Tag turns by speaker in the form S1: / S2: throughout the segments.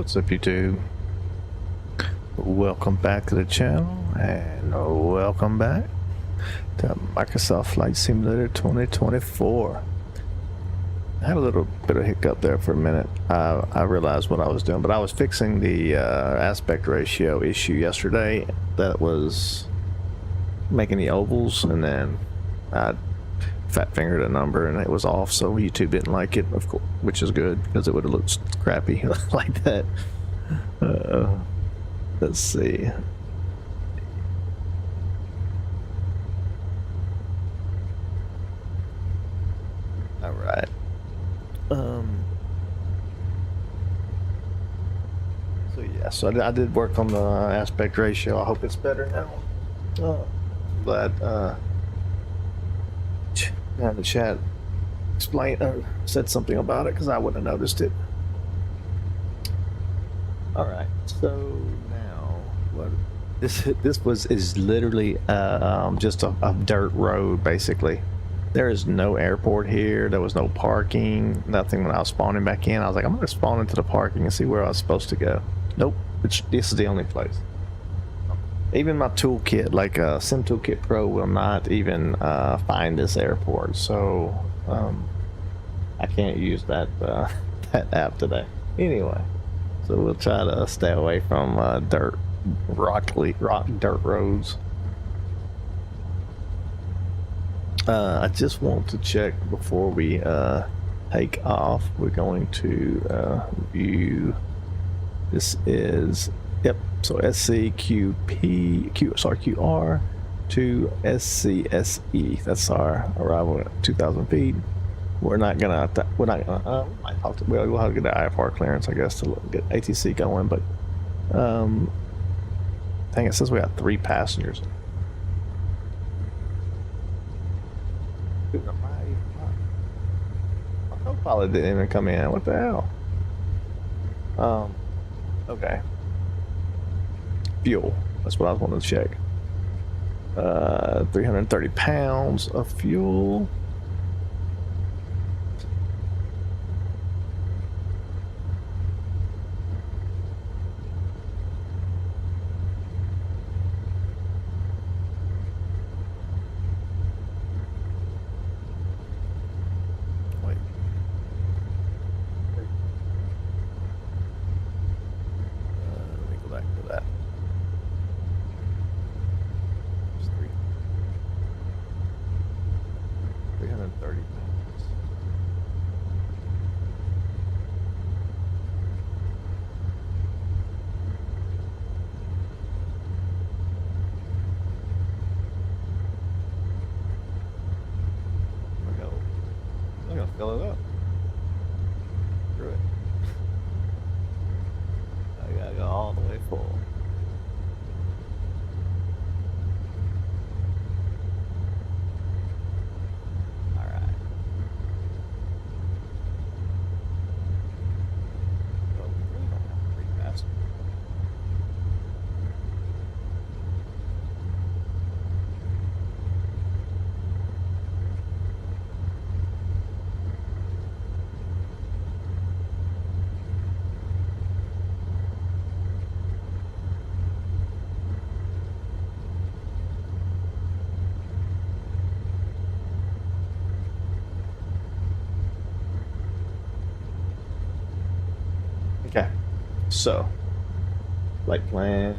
S1: What's up, YouTube? Welcome back to the channel, and welcome back to Microsoft Flight Simulator 2024. I had a little bit of hiccup there for a minute. I realized what I was doing, but I was fixing the aspect ratio issue yesterday that was making the ovals, and then I fat fingered a number and it was off, so YouTube didn't like it, of course, which is good because it would have looked crappy like that. Let's see. All right. So yeah, so I did work on the aspect ratio. I hope it's better now. Glad the chat explained said something about it because I wouldn't have noticed it. All right, so now what this is literally just a dirt road basically. There is no airport here. There was no parking, nothing. When I was spawning back in, I was like, I'm gonna spawn into the parking and see where I was supposed to go. Nope, this is the only place. Even my toolkit, like Sim Toolkit Pro, will not even find this airport, so I can't use that that app today. Anyway, so we'll try to stay away from dirt roads. I just want to check before we take off. We're going to view. This is so SCQR to SCSE. That's our arrival at 2,000 feet. We're not gonna might have to, we'll have to get the IFR clearance, I guess, to get ATC going. But I think it says we got 3 passengers. My co-pilot didn't even come in. What the hell? Okay. Fuel. That's what I wanted to check. 330 pounds of fuel. Wait. Let me go back to that. 330 pounds. I'm gonna fill it up. Screw it. I gotta go all the way full. Okay, so flight plan.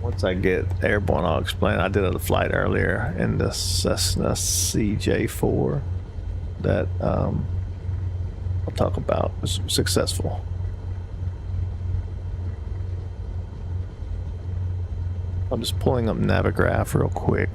S1: Once I get airborne, I'll explain. I did a flight earlier in the Cessna CJ4 that I'll talk about. It was successful. I'm just pulling up Navigraph real quick.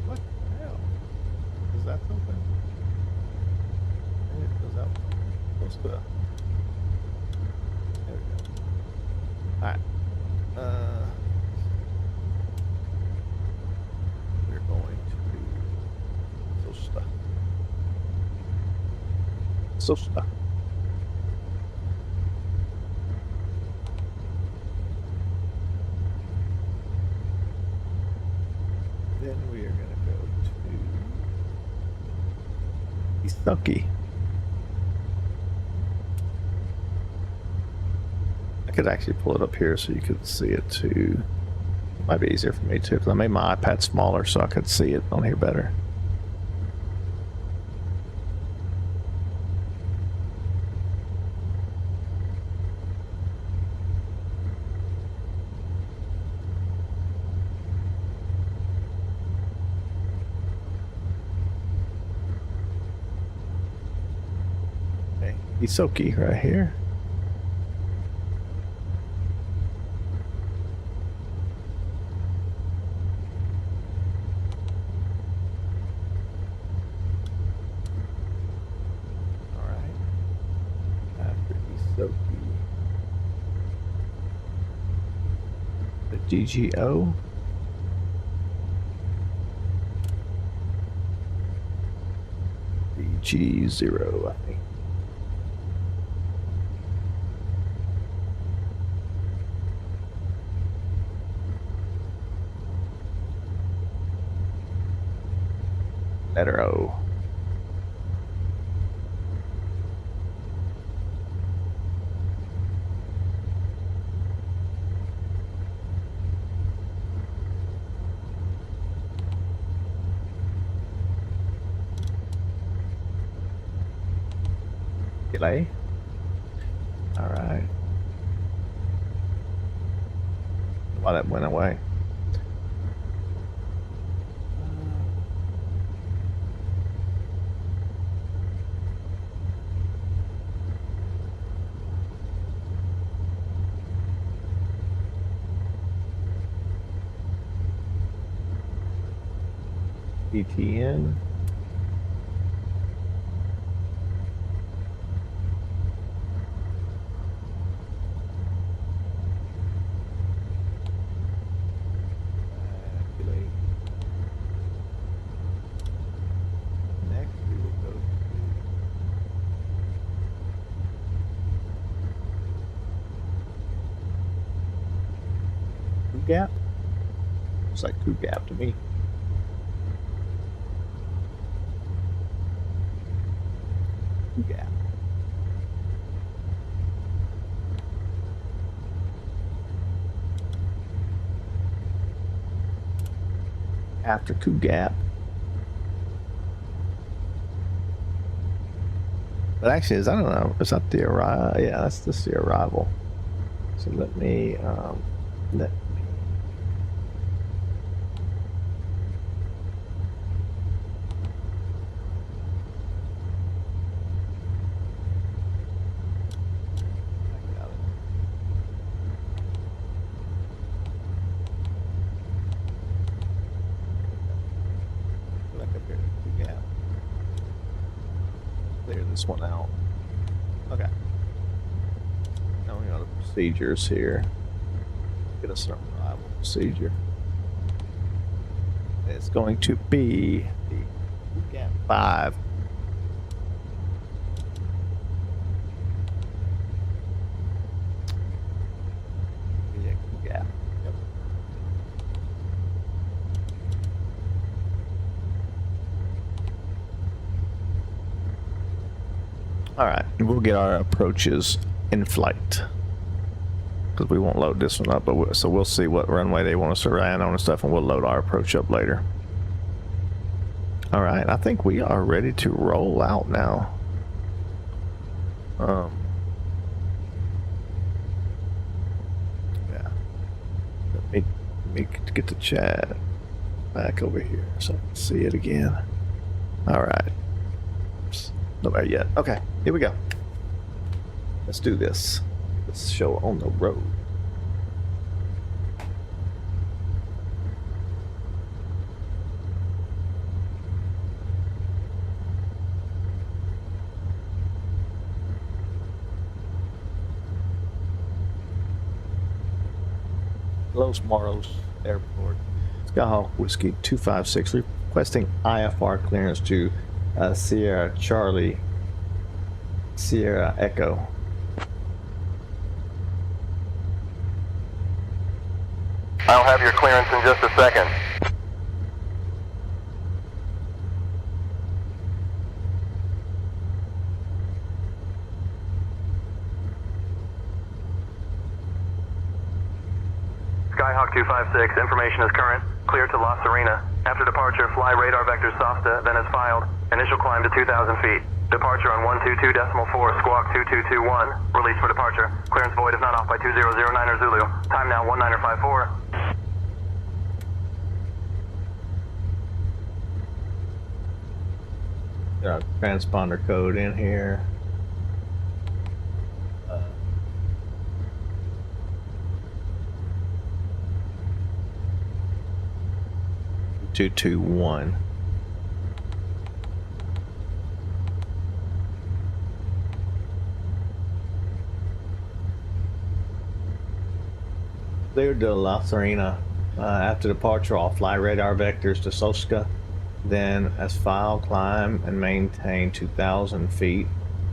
S1: What the hell? Is that something? Is that supposed to? There we go. Alright. We're going to so stuck. Then we are going to go to Isaki. I could actually pull it up here so you could see it too. It might be easier for me too, because I made my iPad smaller so I could see it on here better. Okay, Isoki right here. GGO. BG0, I think. Letter O. Chile. All right. Why that went away? ETN. Gap? Looks like Coup Gap to me. Coup Gap. After Coup Gap. But actually, I don't know. Is that the arrival? Yeah, that's just the arrival. So let me this one out. Okay. Now we got the procedures here. Get us an arrival procedure. It's going to be the Gap 5. Yeah, Gap. Yep. All right, we'll get our approaches in flight because we won't load this one up. But so we'll see what runway they want us to land on and stuff, and we'll load our approach up later. All right, I think we are ready to roll out now. Yeah. Let me get the chat back over here so I can see it again. All right. Nobody yet. Okay, here we go. Let's do this. Let's show on the road. Los Morros Airport. Skyhawk Whiskey 256 requesting IFR clearance to Sierra Charlie Sierra Echo.
S2: I'll have your clearance in just a second. Skyhawk 256, information is current. Clear to La Serena. After departure, fly radar vector SOFTA, then as filed. Initial climb to 2,000 feet. Departure on 122.4, squawk 2221. Release for departure. Clearance void if not off by 2009er Zulu. Time now 1954.
S1: Got a transponder code in here. 221. Cleared to La Serena. After departure, all fly radar vectors to Sosca. Then, as filed, climb and maintain 2,000 feet.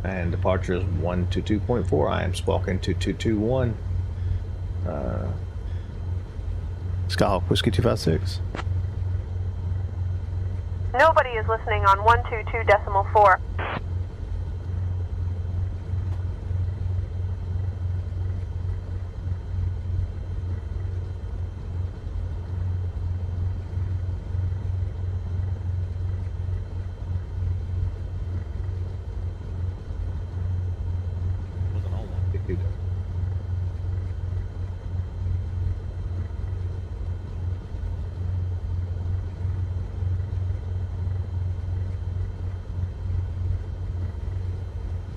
S1: And departure is 122.4. I am squawking 2221. Skyhawk Whiskey 256.
S3: Nobody is listening on 122.4.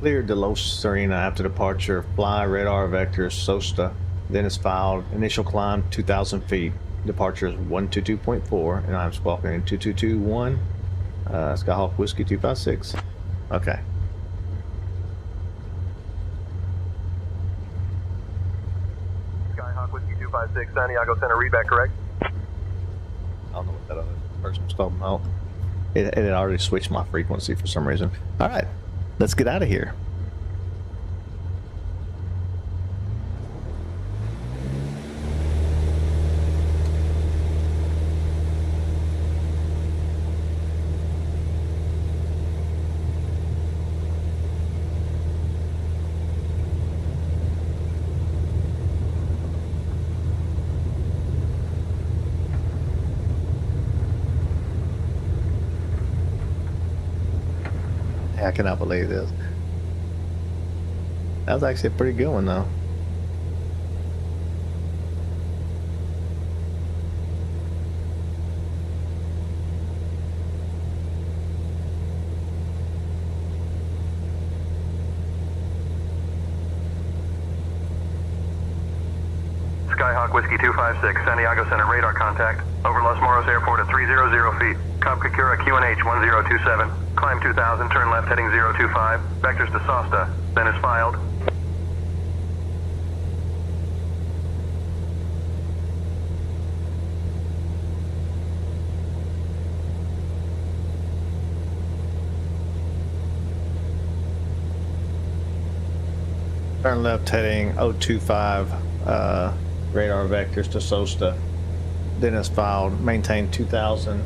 S1: Cleared to Los Serena after departure. Fly radar vectors SOSTA. Then is filed. Initial climb 2,000 feet. Departure is 122.4, and I'm squawking in 2221. Skyhawk Whiskey 256. Okay.
S2: Skyhawk Whiskey 256, Santiago Center, readback correct?
S1: I don't know what that other person was talking about. It had already switched my frequency for some reason. All right, let's get out of here. I cannot believe this. That was actually a pretty good one, though.
S2: Skyhawk Whiskey 256, Santiago Center, radar contact. Over Los Moros Airport at 300 feet. Copcacura QNH 1027. Climb 2000, turn left heading 025. Vectors to Sosta, then is filed.
S1: Turn left heading 025. Radar vectors to Sosta. Then is filed. Maintain 2,000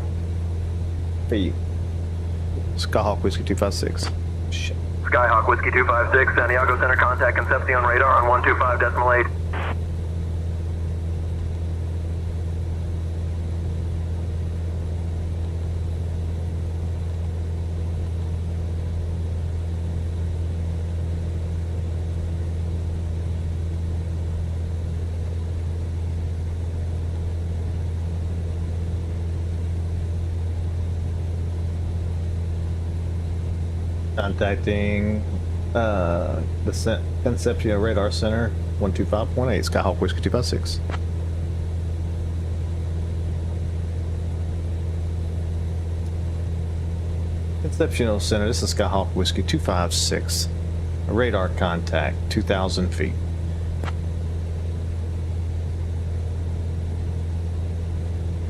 S1: feet. Skyhawk Whiskey 256. Shit.
S2: Skyhawk Whiskey 256, Santiago Center, contact Concepcion radar on 125.8.
S1: Contacting the Concepcion Radar Center 125.8, Skyhawk Whiskey 256. Concepcion Center, this is Skyhawk Whiskey 256. Radar contact 2,000 feet.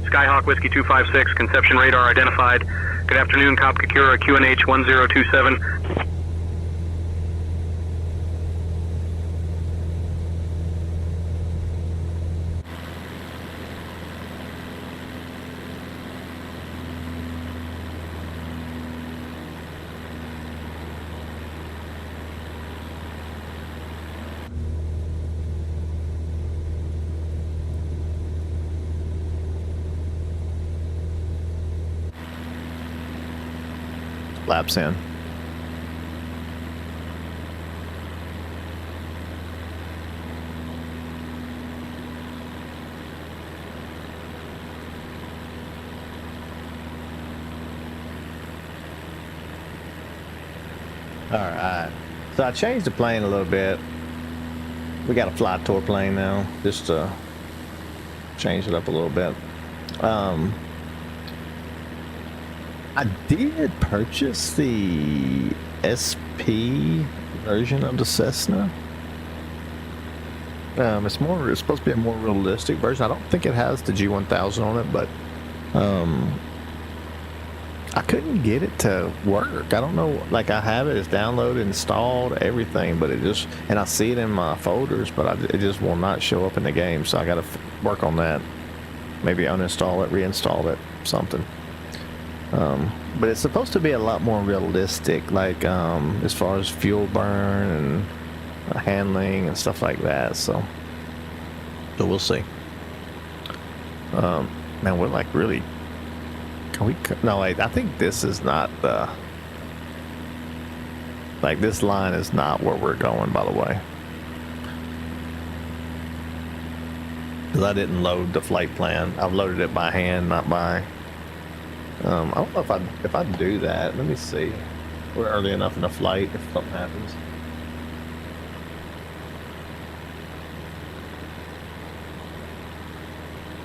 S4: Skyhawk Whiskey 256, Conception radar identified. Good afternoon, Copcacura QNH 1027.
S1: laps in. Alright, so I changed the plane a little bit. We got a fly tour plane now, just to change it up a little bit. I did purchase the SP version of the Cessna. It's supposed to be a more realistic version. I don't think it has the G1000 on it, but I couldn't get it to work. I don't know, like I have it, it's downloaded, installed, everything, but it just, and I see it in my folders, but it just will not show up in the game, so I gotta work on that. Maybe uninstall it, reinstall it, something. But it's supposed to be a lot more realistic, like as far as fuel burn and handling and stuff like that, so we'll see. Man, we're like really, no wait, I think this is not the, like this line is not where we're going, by the way, because I didn't load the flight plan. I've loaded it by hand, not by I don't know if I do that. Let me see. We're early enough in the flight if something happens.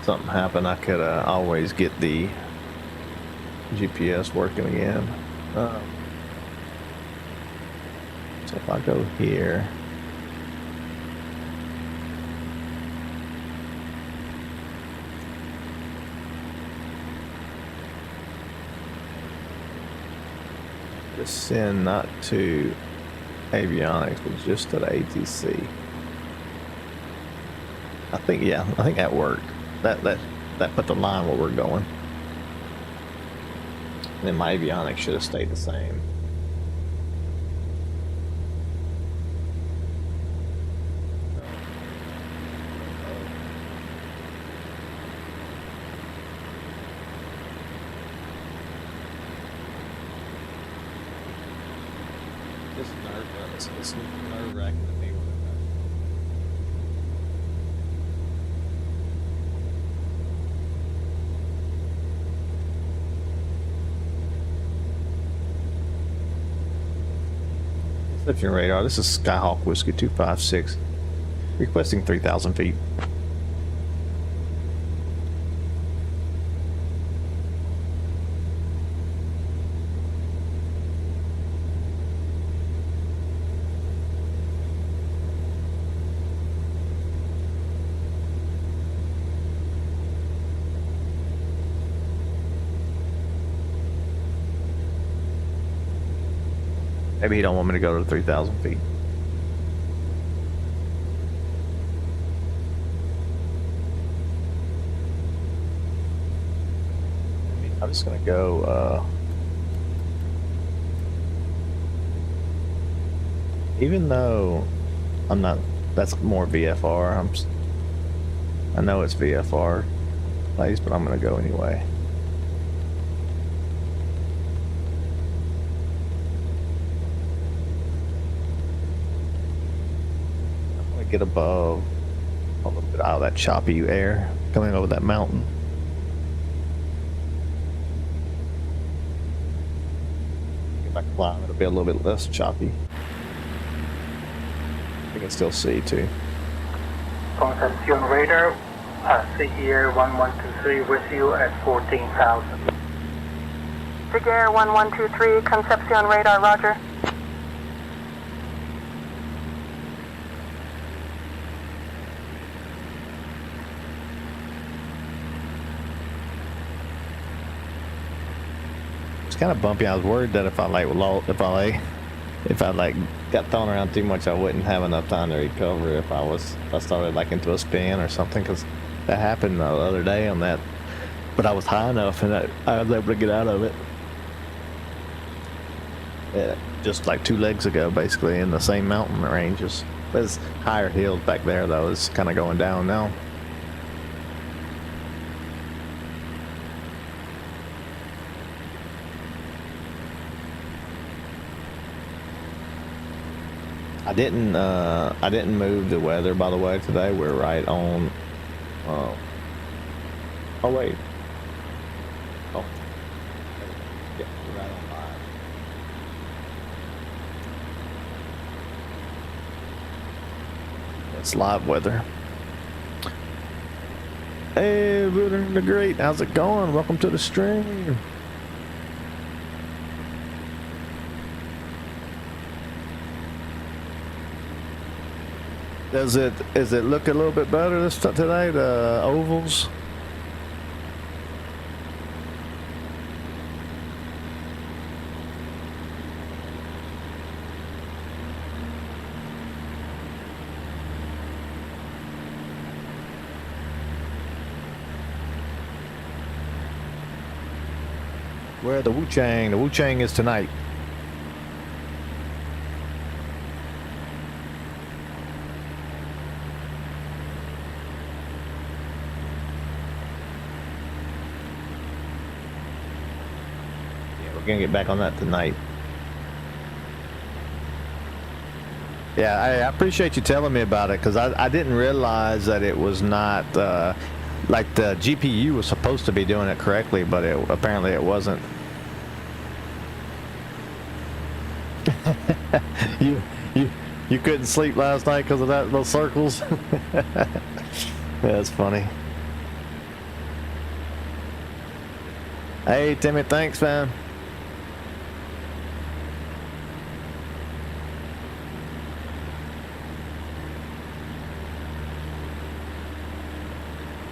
S1: Something happened, I could always get the GPS working again. So if I go here, just send not to avionics, but just to the ATC. I think, yeah, I think that worked. That put the line where we're going. And then my avionics should have stayed the same. It's nerve-wracking to me when Reception radar. This is Skyhawk Whiskey 256, requesting 3,000 feet. Maybe he don't want me to go to 3,000 feet. I'm just gonna go, even though I'm not, that's more VFR, I know it's VFR place, but I'm gonna go anyway. Get above a little bit out of that choppy air coming over that mountain. If I climb, it'll be a little bit less choppy. I can still see too.
S5: Concepcion radar, CER 1123 with you at 14,000.
S3: SCQR 1123, Concepcion radar, roger.
S1: It's kind of bumpy. I was worried that if I got thrown around too much, I wouldn't have enough time to recover if I started like into a spin or something, because that happened the other day on that. But I was high enough and I was able to get out of it. Yeah, just like 2 legs ago, basically, in the same mountain ranges. There's higher hills back there though. It's kind of going down now. I didn't move the weather, by the way. Today we're right on. Oh wait. Oh. Yeah, we're right on live. It's live weather. Hey, Buddha the Great, how's it going? Welcome to the stream. Is it look a little bit better today? The ovals. Where the Wu Chang? The Wu Chang is tonight. Gonna get back on that tonight. Yeah, I appreciate you telling me about it, because I didn't realize that it was not like the GPU was supposed to be doing it correctly, but apparently it wasn't. you couldn't sleep last night because of those circles. Yeah, that's funny. Hey Timmy, thanks man.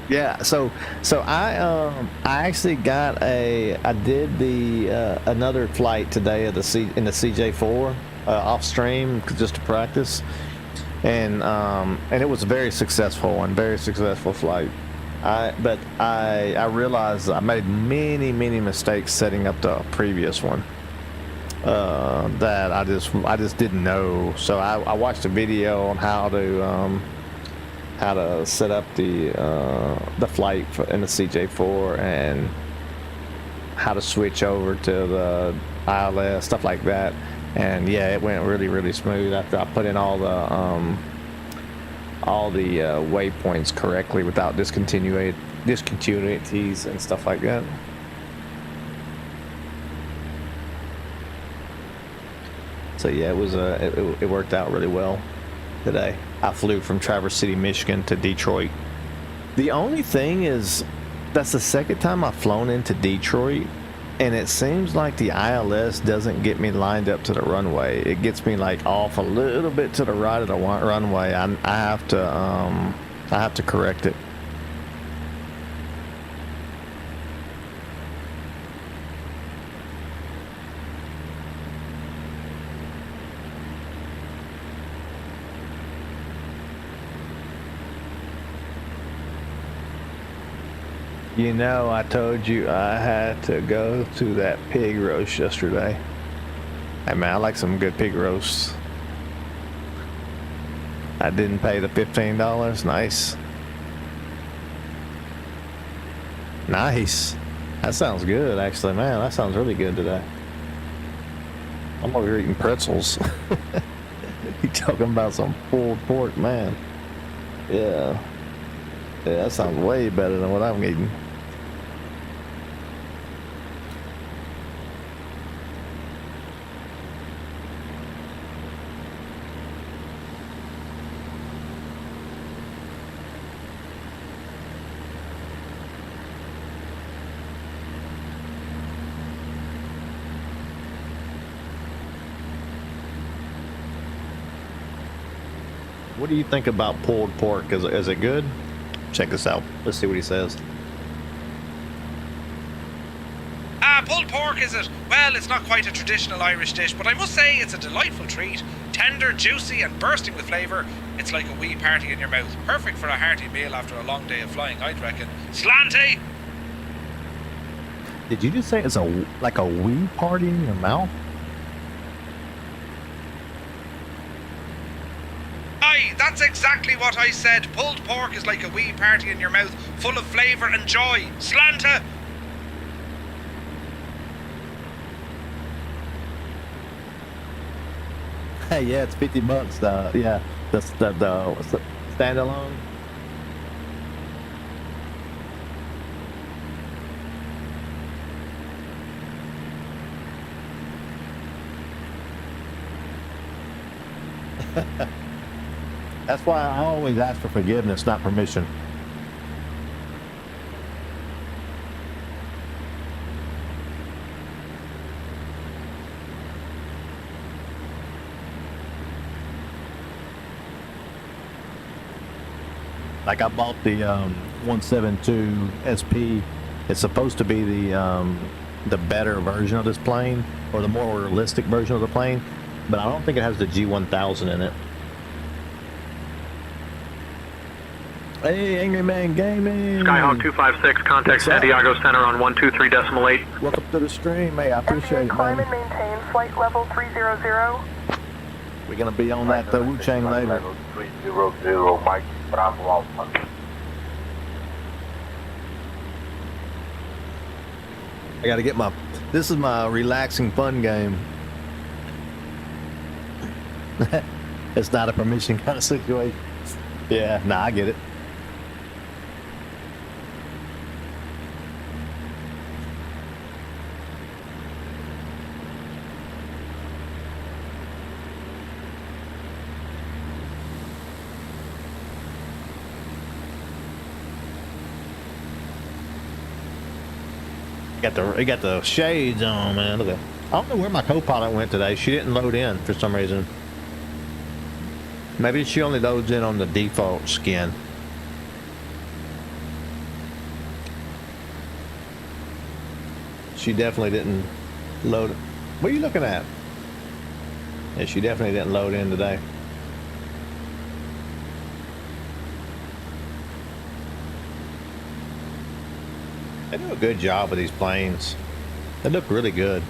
S1: Yeah, so I actually got I did the another flight today of in the CJ4 off stream just to practice, and it was a very successful flight. But I realized I made many mistakes setting up the previous one that I just didn't know. So I watched a video on how to set up the flight in the CJ4 and how to switch over to the ILS, stuff like that. And yeah, it went really smooth after I put in all the waypoints correctly without discontinuities and stuff like that. So yeah, it was it worked out really well today. I flew from Traverse City, Michigan to Detroit. The only thing is, that's the second time I've flown into Detroit, and it seems like the ILS doesn't get me lined up to the runway. It gets me like off a little bit to the right of the runway. I have to correct it. You know, I told you I had to go to that pig roast yesterday. Hey man, I like some good pig roasts. I didn't pay the $15. Nice. Nice. That sounds good, actually, man. That sounds really good today. I'm over here eating pretzels. You talking about some pulled pork, man? Yeah. Yeah, that sounds way better than what I'm eating. What do you think about pulled pork? Is it good? Check this out. Let's see what he says.
S6: Pulled pork, is it? Well, it's not quite a traditional Irish dish, but I must say it's a delightful treat. Tender, juicy, and bursting with flavour. It's like a wee party in your mouth. Perfect for a hearty meal after a long day of flying, I'd reckon. Slanty!
S1: Did you just say it's like a wee party in your mouth?
S6: Aye, that's exactly what I said. Pulled pork is like a wee party in your mouth, full of flavour and joy. Slanta!
S1: Yeah, it's $50. Yeah, that's the what's the standalone. That's why I always ask for forgiveness, not permission. Like I bought the 172 SP. It's supposed to be the better version of this plane, or the more realistic version of the plane, but I don't think it has the G1000 in it. Hey, Angry Man Gaming!
S4: Skyhawk 256, contact
S1: What's
S4: San
S1: up?
S4: Diego Center on 123.8.
S1: Welcome to the stream, hey, I appreciate it,
S3: Climb
S1: man.
S3: and maintain flight level 300.
S1: We're gonna be on that Wu Chang later.
S5: 300, Mike Bravo Alpha.
S1: I gotta get my. This is my relaxing fun game. It's not a permission kind of situation. Yeah, nah, I get it. He got the shades on, man. Look at. I don't know where my co-pilot went today. She didn't load in for some reason. Maybe she only loads in on the default skin. She definitely didn't load it. What are you looking at? Yeah, she definitely didn't load in today. They do a good job with these planes. They look really good.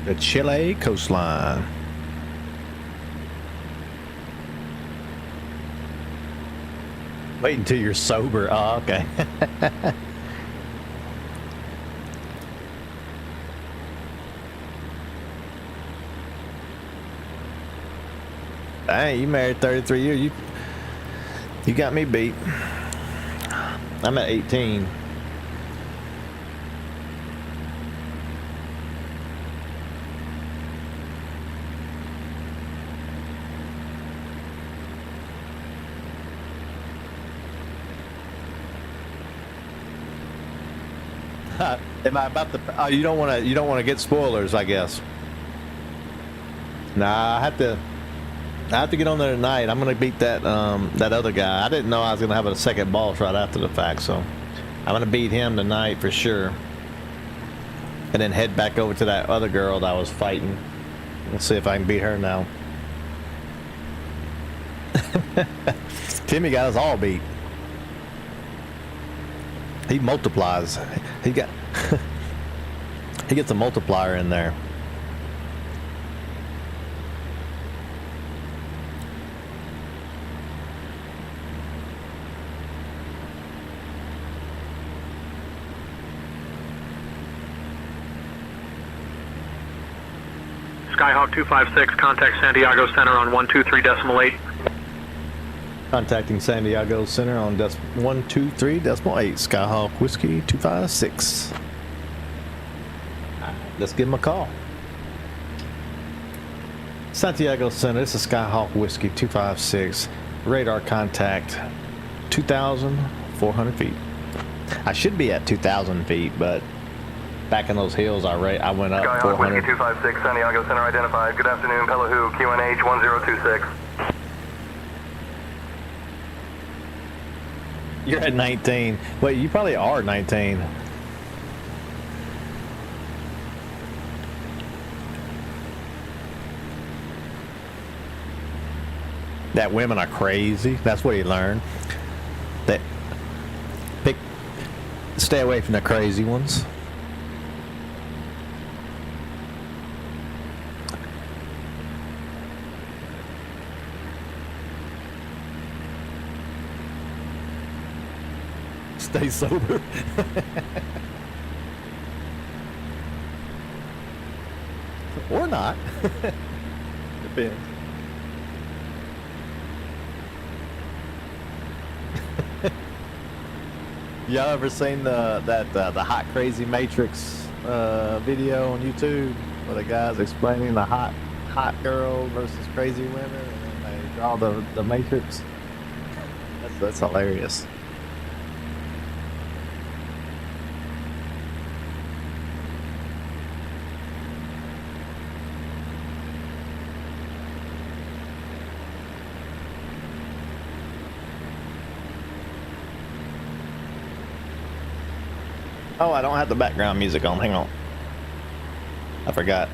S1: The Chile coastline. Wait until you're sober. Oh, okay. Dang, you married 33 years. You got me beat. I'm at 18. Am I about to? Oh, you don't want to. You don't want to get spoilers, I guess. Nah, I have to get on there tonight. I'm gonna beat that that other guy. I didn't know I was gonna have a second boss right after the fact, so I'm gonna beat him tonight for sure. And then head back over to that other girl that I was fighting. Let's see if I can beat her now. Timmy got us all beat. He multiplies. He got he gets a multiplier in there.
S4: Skyhawk 256, contact San Diego Center on 123.8.
S1: Contacting San Diego Center on 123.8. Skyhawk Whiskey 256. Let's give him a call. Santiago Center, this is Skyhawk Whiskey 256. Radar contact 2,400 feet. I should be at 2,000 feet, but back in those hills I went up
S2: Skyhawk
S1: 400.
S2: Whiskey 256, San Diego Center identified. Good afternoon, Pelahoo, QNH 1026.
S1: You're at 19. Wait, you probably are 19. That women are crazy. That's what he learned. That stay away from the crazy ones. stay sober. Or not. Depends. Y'all ever seen the hot crazy matrix video on YouTube where the guy's explaining the hot girl versus crazy women and then they draw the matrix? That's hilarious. Oh, I don't have the background music on. Hang on. I forgot.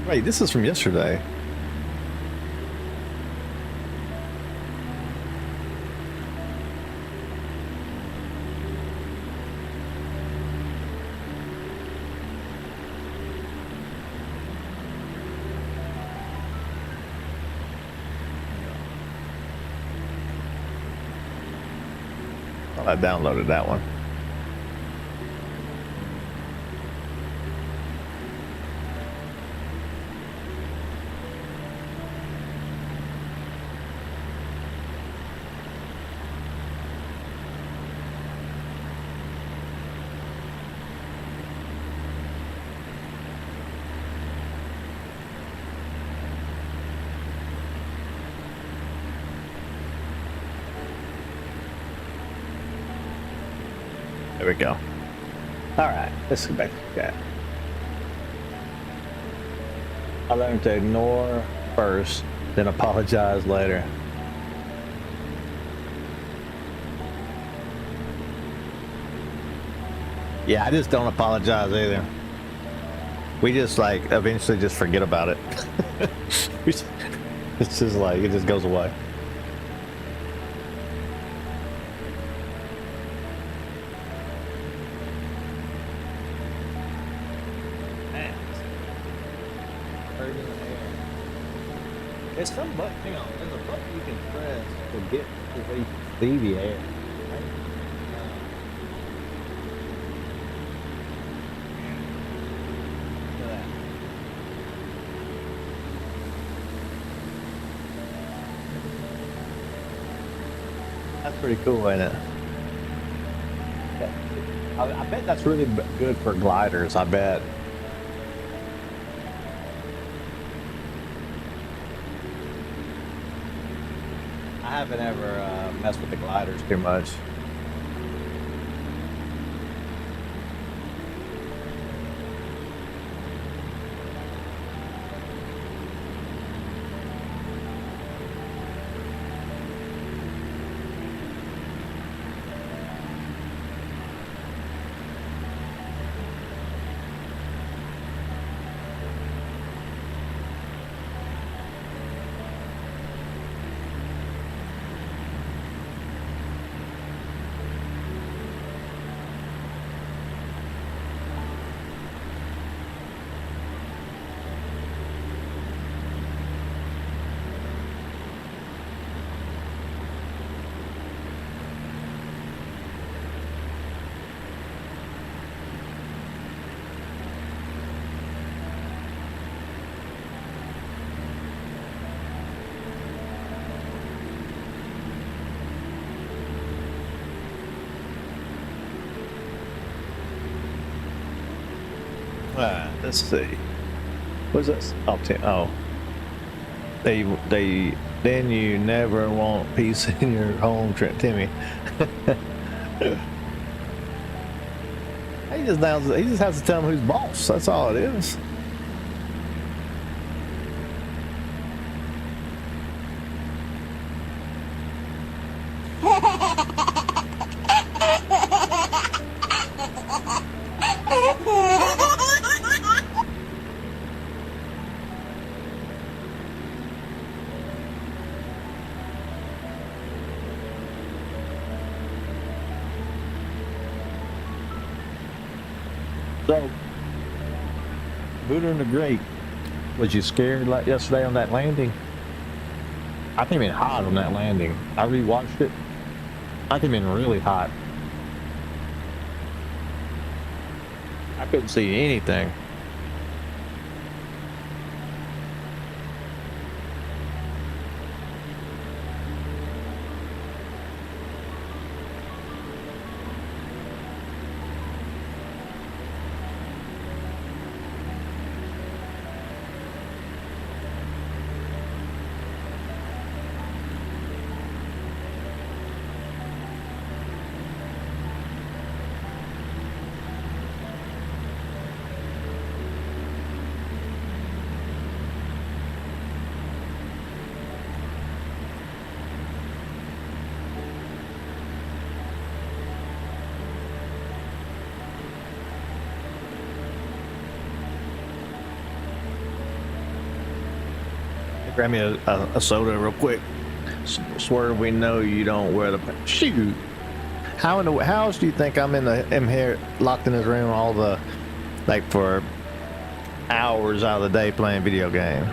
S1: Wait, this is from yesterday. I downloaded that one. There we go. Alright, let's go back to that. I learned to ignore first, then apologize later. Yeah, I just don't apologize either. We just like eventually just forget about it. It's just like, it just goes away. There's some button, hang on, there's a button you can press to get to where you can see the air. Right? Look at that. That's pretty cool, ain't it? I bet that's really good for gliders, I bet. I haven't ever messed with the gliders too much. Let's see. What's this? Oh, they then you never want peace in your home, Timmy. He just has to tell him who's boss. That's all it is. So, Buddha and the Great, was you scared like yesterday on that landing? I came in hot on that landing. I rewatched it. I came in really hot. I couldn't see anything. Grab me a soda real quick. Swerve, we know you don't wear the shoot. How else do you think I'm here locked in this room all the like for hours out of the day playing video games?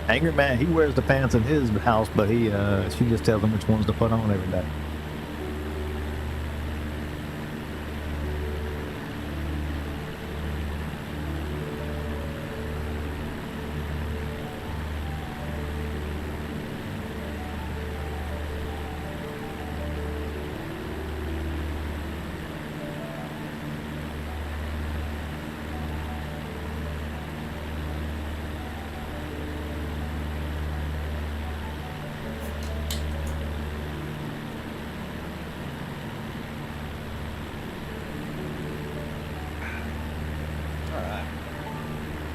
S1: Angry man, he wears the pants in his house, but she just tells him which ones to put on every day.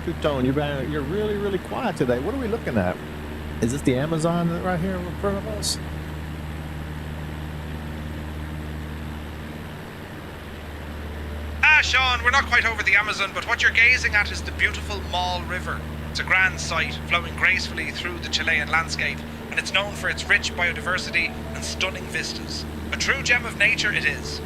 S1: Two-Tone, you're really, really quiet today. What are we looking at? Is this the Amazon right here in front of us?
S6: Sean, we're not quite over the Amazon, but what you're gazing at is the beautiful Mall River. It's a grand sight, flowing gracefully through the Chilean landscape, and it's known for its rich biodiversity and stunning vistas. A true gem of nature it is.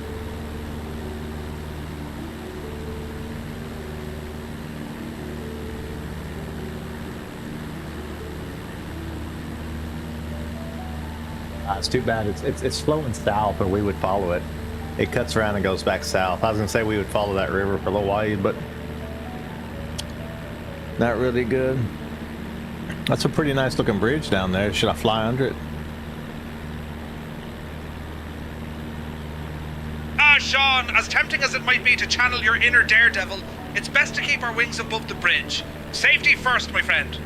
S1: It's too bad it's flowing south, or we would follow it. It cuts around and goes back south. I was gonna say we would follow that river for a little while, but not really good. That's a pretty nice looking bridge down there. Should I fly under it?
S6: Sean, as tempting as it might be to channel your inner daredevil, it's best to keep our wings above the bridge. Safety first, my friend.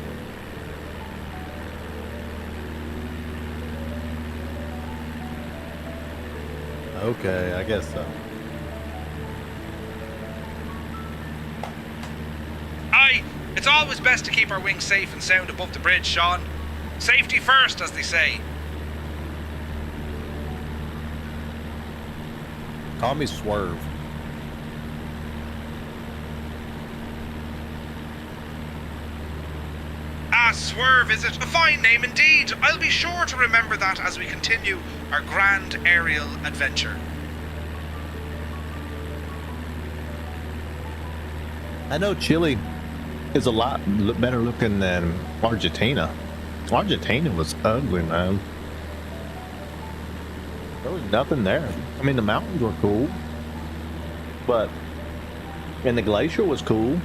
S1: Okay, I guess so.
S6: Aye, it's always best to keep our wings safe and sound above the bridge, Sean. Safety first, as they say.
S1: Call me Swerve.
S6: Swerve, is it? A fine name indeed. I'll be sure to remember that as we continue our grand aerial adventure.
S1: I know Chile is a lot better looking than Argentina. Argentina was ugly, man. There was nothing there. I mean, the mountains were cool, and the glacier was cool,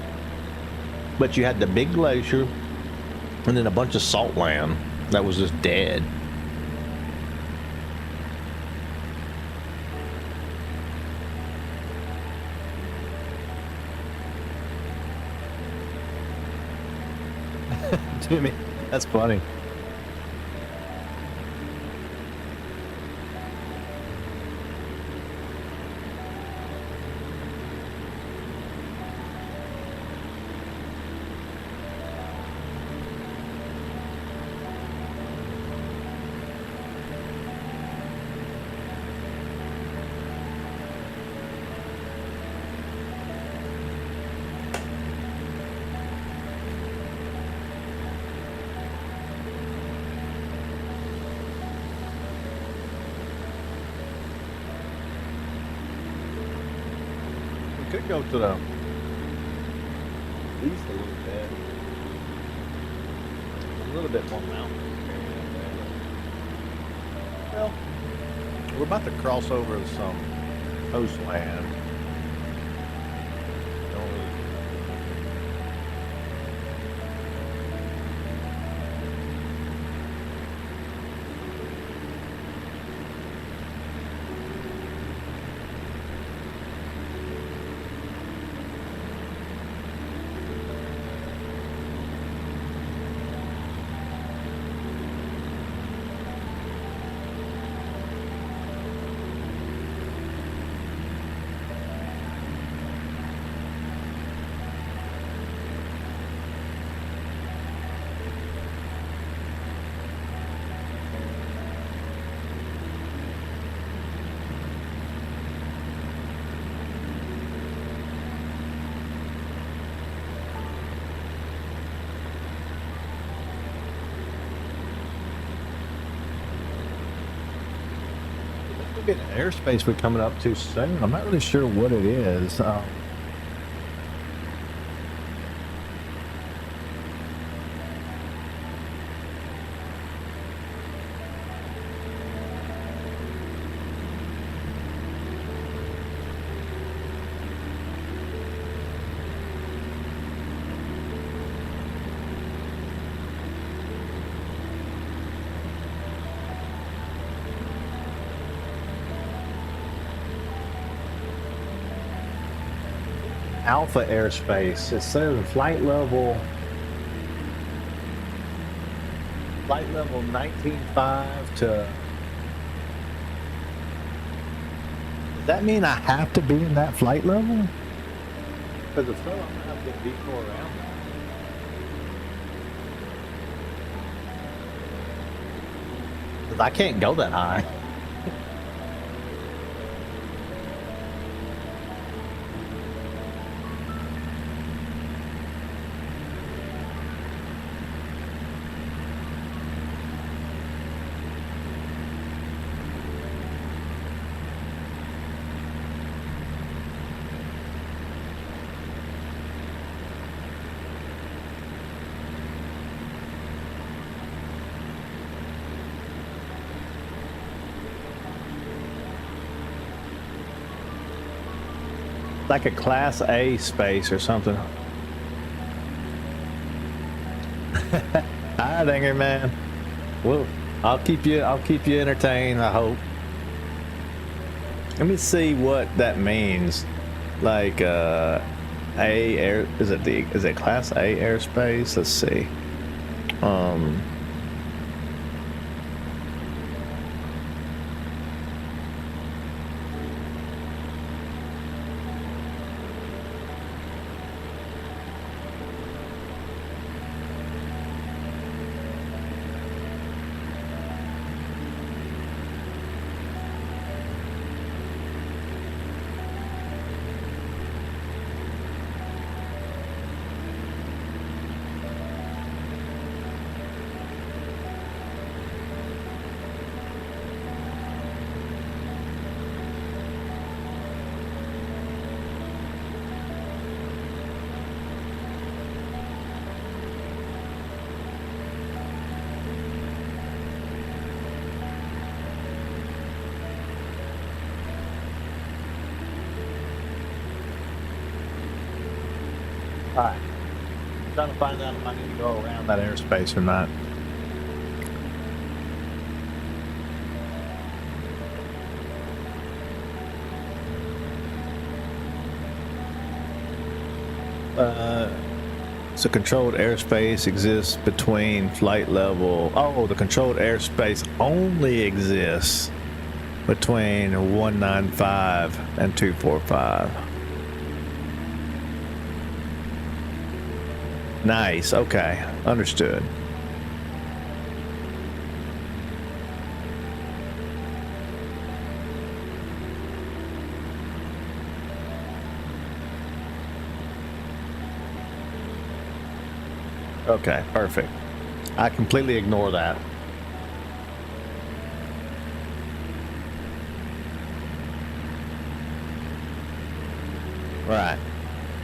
S1: but you had the big glacier and then a bunch of salt land that was just dead. to me. That's funny. Could go to the east a little bit more mountain. Well, we're about to cross over to some coastland. Don't really. An airspace we're coming up to soon. I'm not really sure what it is. Alpha airspace. It says flight level 19.5 to. Does that mean I have to be in that flight level? Because if so, I'm gonna have to get detour around that. Because I can't go that high. Like a Class A space or something. Alright, Angry Man. Well, I'll keep you entertained, I hope. Let me see what that means. Like is it Class A airspace? Let's see. Alright. I'm trying to find out if I need to go around that airspace or not. So controlled airspace exists between flight level. Oh, the controlled airspace only exists between 195 and 245. Nice. Okay. Understood. Okay, perfect. I completely ignore that. Right.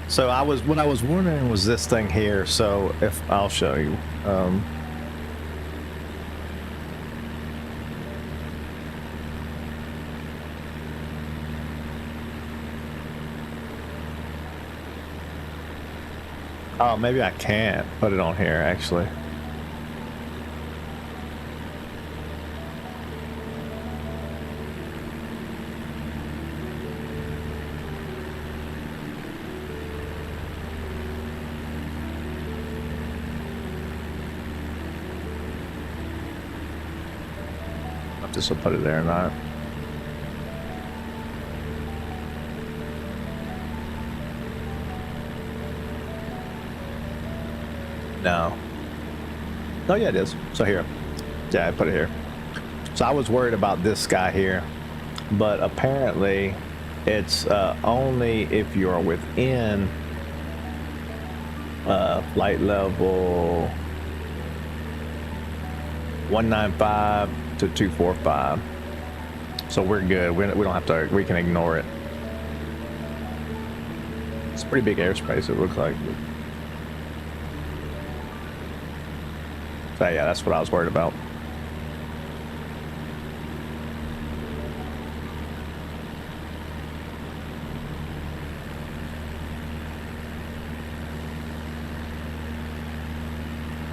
S1: So what I was wondering was this thing here. So if I'll show you. Oh, maybe I can't put it on here actually. If this will put it there or not. No. Oh yeah, it is. So here. Yeah, I put it here. So I was worried about this guy here, but apparently it's only if you're within flight level 195 to 245. So we're good. We don't have to, we can ignore it. It's a pretty big airspace, it looks like. So yeah, that's what I was worried about.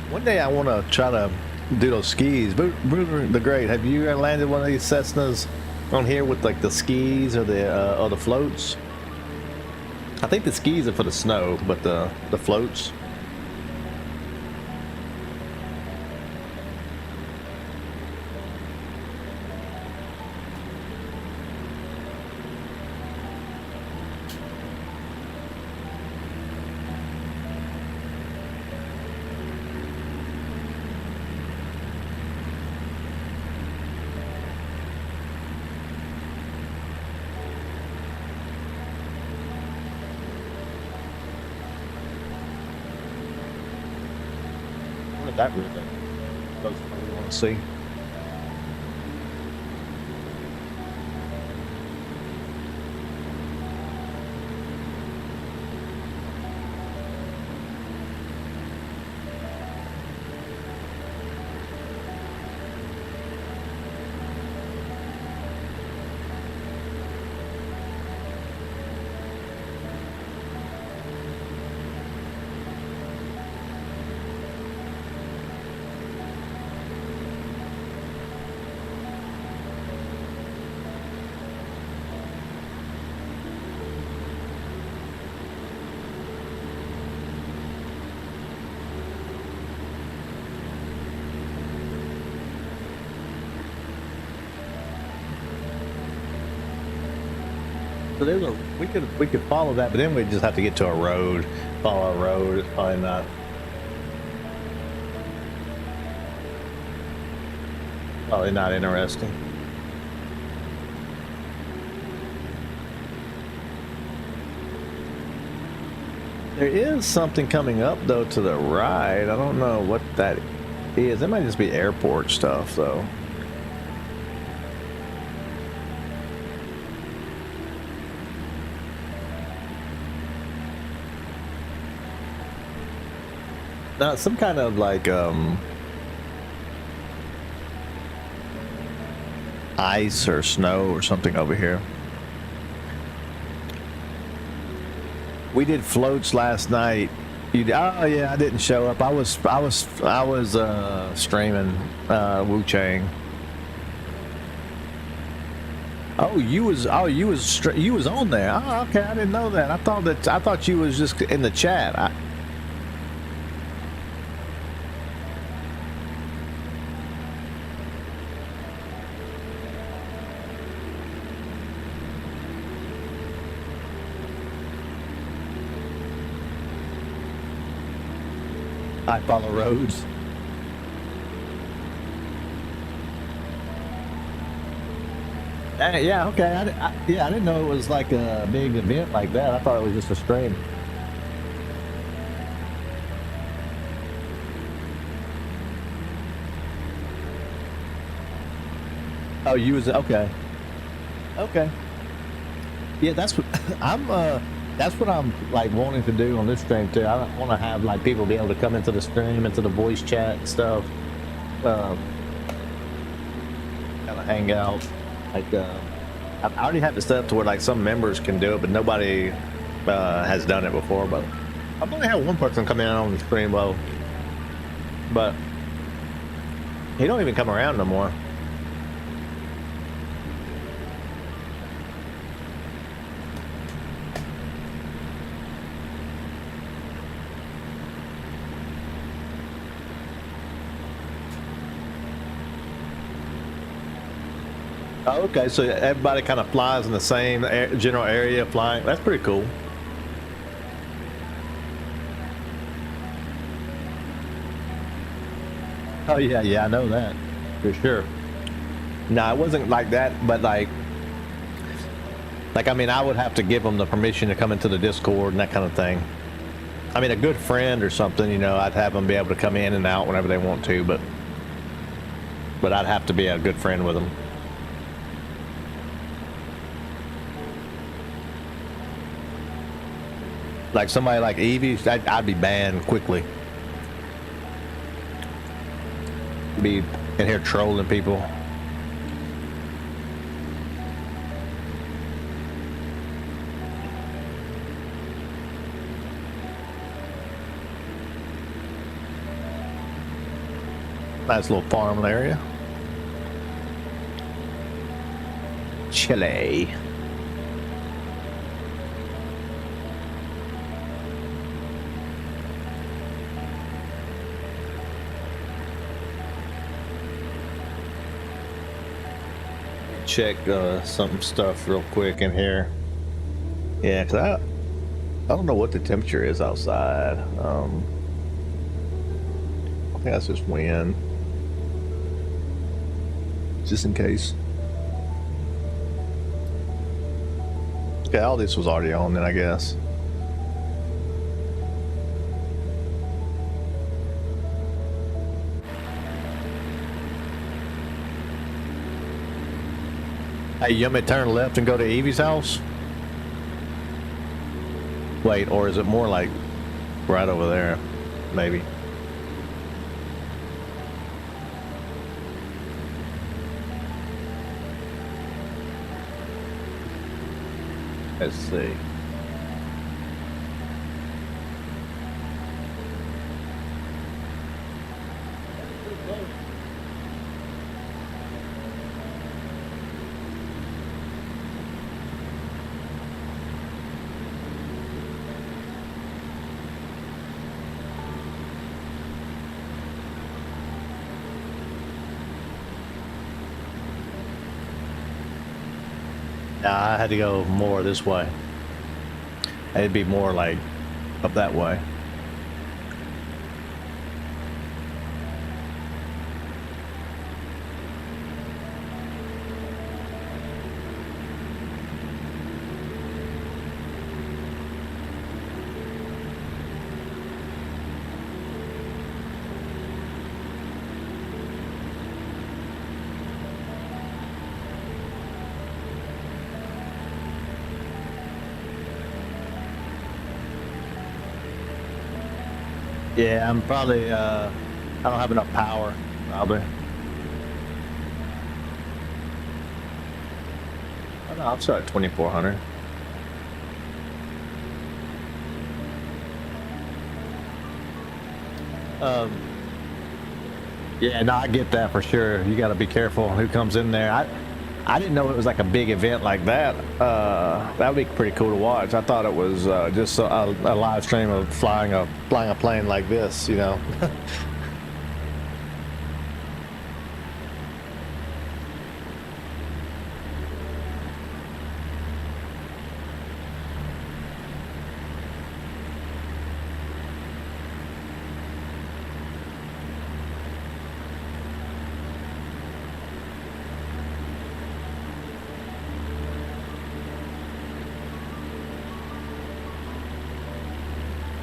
S1: One day I want to try to do those skis. Bruder the Great, have you landed one of these Cessnas on here with like the skis or the floats? I think the skis are for the snow, but the floats. That route that those we want to see. So there's a we could follow that, but then we just have to get to a road. Follow a road. It's probably not. Probably not interesting. There is something coming up though to the right. I don't know what that is. It might just be airport stuff though. Now, some kind of like ice or snow or something over here. We did floats last night. Oh yeah, I didn't show up. I was streaming Wu Chang. You was on there. Oh, okay, I didn't know that. I thought you was just in the chat. I follow roads. Yeah, okay. I didn't know it was like a big event like that. I thought it was just a stream. Oh, you was okay. Okay. Yeah, that's what that's what I'm like wanting to do on this stream too. I want to have like people be able to come into the stream, into the voice chat and stuff. Kind of hang out. Like I already have it set up to where like some members can do it, but nobody has done it before. But I've only had one person come in on the stream, well, but he don't even come around no more. Oh, okay, so everybody kind of flies in the same general area flying. That's pretty cool. Oh yeah, I know that for sure. No, it wasn't like that, but like I mean, I would have to give them the permission to come into the Discord and that kind of thing. I mean, a good friend or something, you know, I'd have them be able to come in and out whenever they want to, but I'd have to be a good friend with them. Like somebody like Evie, I'd be banned quickly. Be in here trolling people. Nice little farm area. Chile. Check some stuff real quick in here. Yeah, cause I don't know what the temperature is outside. I think that's just wind. Just in case. Okay, all this was already on then, I guess. Hey, you want me to turn left and go to Evie's house? Wait, or is it more like right over there? Maybe. Let's see. I had to go more this way. It'd be more like up that way. Yeah, I'm probably, I don't have enough power, probably. Oh, no, I'm still at 2,400. Yeah, no, I get that for sure. You got to be careful who comes in there. I didn't know it was like a big event like that. That would be pretty cool to watch. I thought it was just a live stream of flying a plane like this, you know.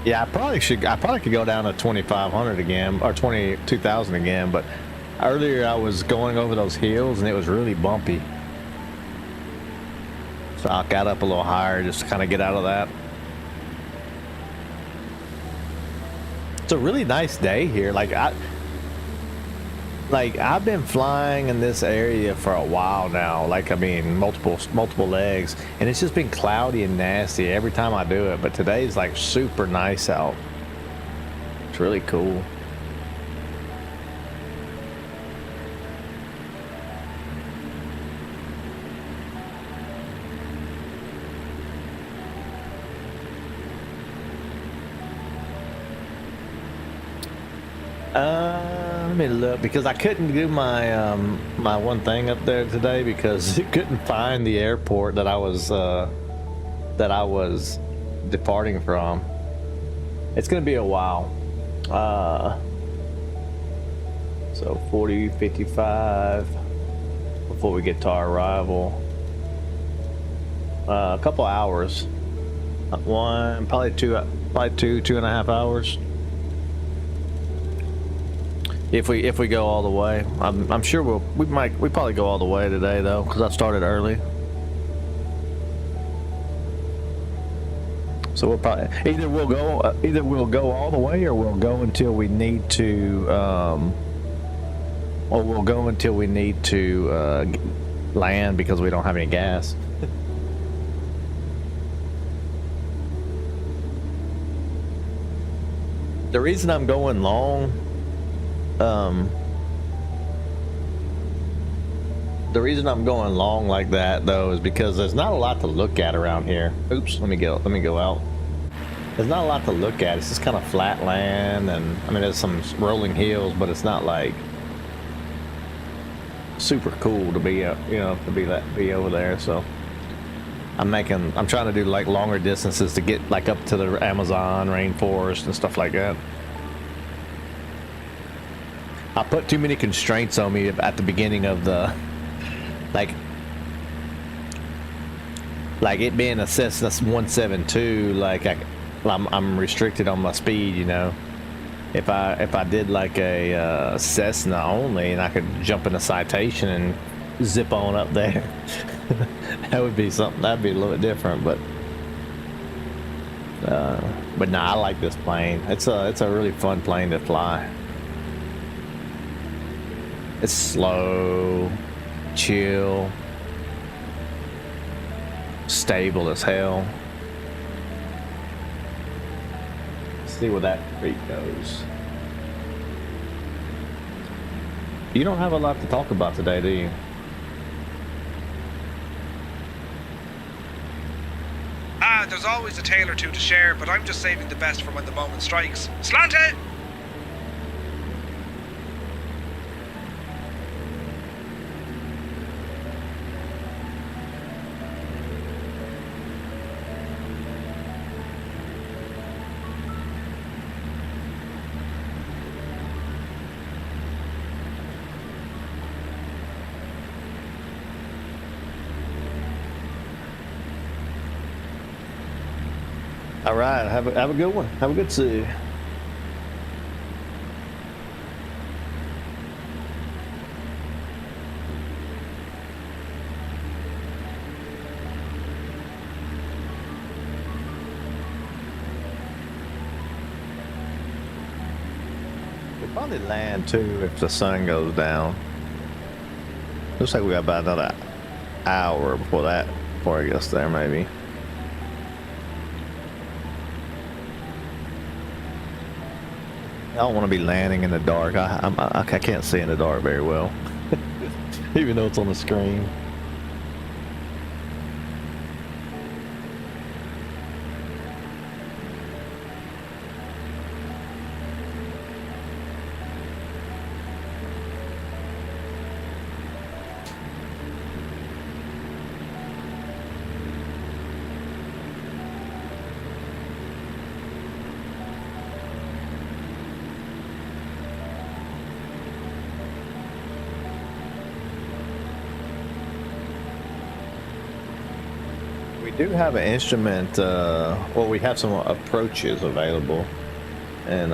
S1: Yeah, I probably could go down to 2,500 again, or 22,000 again, but earlier I was going over those hills and it was really bumpy. So I got up a little higher just to kind of get out of that. It's a really nice day here. Like I've been flying in this area for a while now. Like, I mean, multiple legs, and it's just been cloudy and nasty every time I do it. But today's like super nice out. It's really cool. Let me look, because I couldn't do my my one thing up there today because it couldn't find the airport that I was departing from. It's gonna be a while. So 40, 55 before we get to our arrival. A couple hours. Probably two and a half hours. If we go all the way, I'm sure we probably go all the way today though, because I started early. So we'll probably either we'll go all the way, or we'll go until we need to, or we'll go until we need to land because we don't have any gas. The reason I'm going long. The reason I'm going long like that though is because there's not a lot to look at around here. Oops, let me go out. There's not a lot to look at. It's just kind of flat land, and I mean there's some rolling hills, but it's not like super cool to be be over there. So I'm trying to do like longer distances to get like up to the Amazon rainforest and stuff like that. I put too many constraints on me at the beginning of the, like it being a Cessna 172. Like I'm restricted on my speed. You know, if I did like a Cessna only, and I could jump in a Citation and zip on up there, that would be something. That'd be a little bit different. But nah, I like this plane. It's a really fun plane to fly. It's slow, chill, stable as hell. Let's see where that creek goes. You don't have a lot to talk about today, do you?
S6: There's always a tale or two to share, but I'm just saving the best for when the moment strikes. Slanted!
S1: All right, have a good one. Have a good see. We'll probably land too if the sun goes down. Looks like we got about another hour before it gets there, maybe. I don't want to be landing in the dark. I can't see in the dark very well, even though it's on the screen. We do have an instrument, well, we have some approaches available, and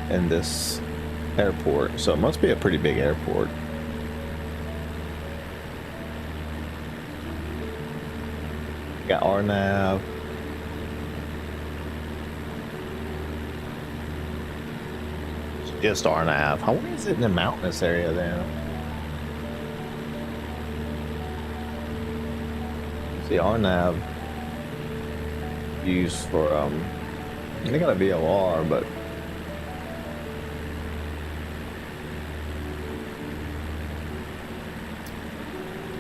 S1: in this airport, so it must be a pretty big airport. Got RNAV. It's just RNAV. How long is it in the mountainous area then? The RNAV used for they got a VOR, but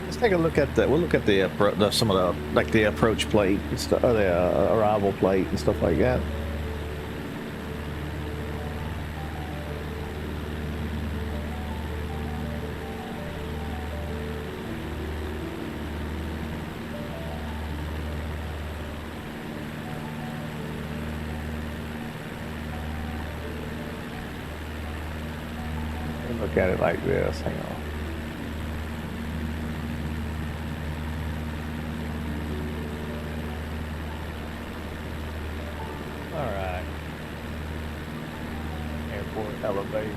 S1: let's take a look at the. We'll look at the some of the like the approach plate and stuff, the arrival plate and stuff like that. Look at it like this. Hang on. All right. Airport elevation.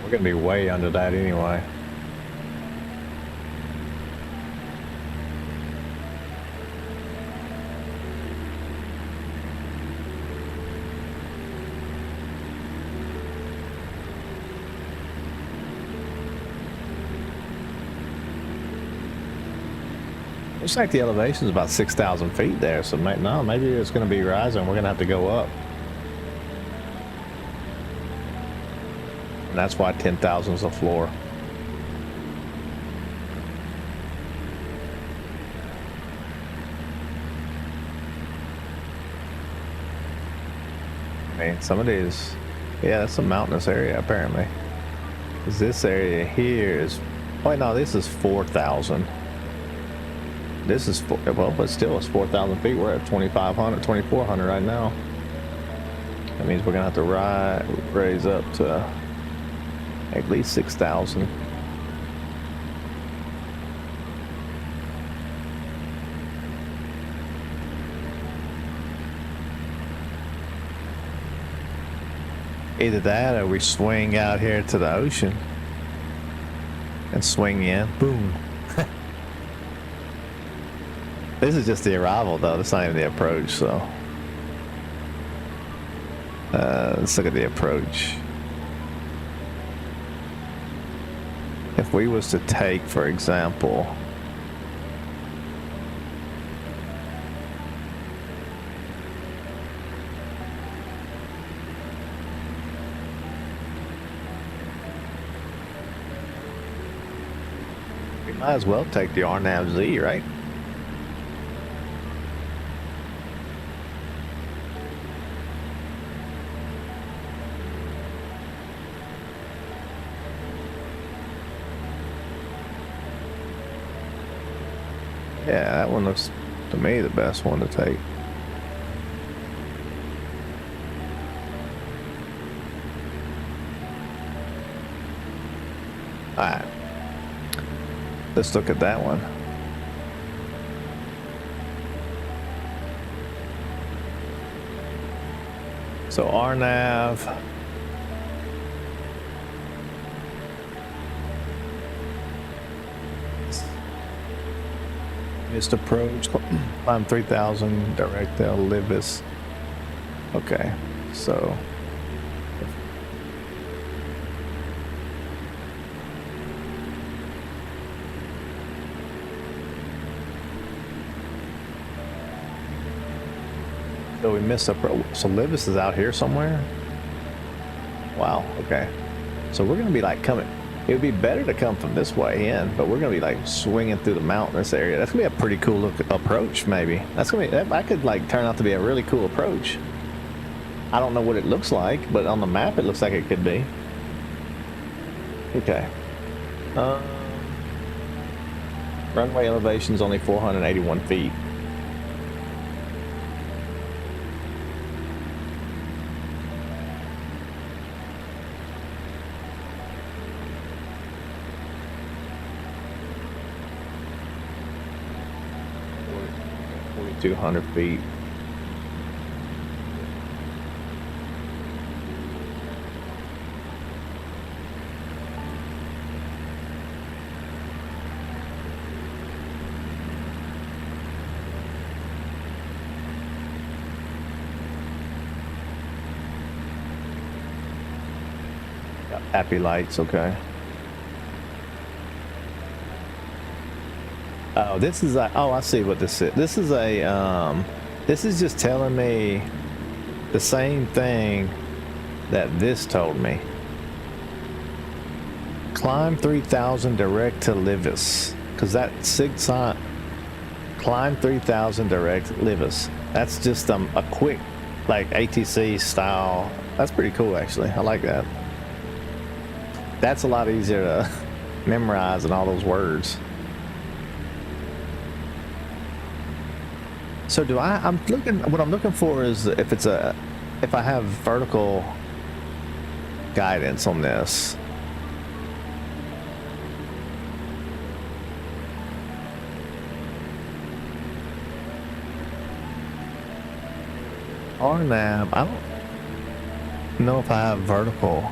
S1: We're gonna be way under that anyway. Looks like the elevation is about 6,000 feet there, so no, maybe it's going to be rising. We're going to have to go up. And that's why 10,000 is the floor. I mean, some of these, yeah, that's a mountainous area apparently. 'Cause this area here is, oh no, this is 4,000. This is, well, but still it's 4,000 feet. We're at 2,500, 2,400 right now. That means we're gonna have to raise up to at least 6,000. Either that or we swing out here to the ocean and swing in, boom. This is just the arrival though, that's not even the approach, so. Let's look at the approach. If we was to take, for example, we might as well take the RNAV-Z, right? Yeah, that one looks to me the best one to take. Alright. Let's look at that one. So RNAV. Missed approach, climb 3,000, direct L, Libis. Okay, so. So we missed approach. So Libis is out here somewhere? Wow, okay. So we're gonna be like coming. It would be better to come from this way in, but we're gonna be like swinging through the mountainous area. That's gonna be a pretty cool approach, maybe. That's gonna be, that could like turn out to be a really cool approach. I don't know what it looks like, but on the map it looks like it could be. Okay. Runway elevation is only 481 feet. 2,200 feet. Got happy lights, okay. Oh, this is a, oh, I see what this is. This is a, this is just telling me the same thing that this told me. Climb 3,000 direct to Livis. Because that sig sign, climb 3,000 direct Livis. That's just a quick, like ATC style. That's pretty cool, actually. I like that. That's a lot easier to memorize than all those words. So do I'm looking, what I'm looking for is if I have vertical guidance on this. RNAV, I don't know if I have vertical.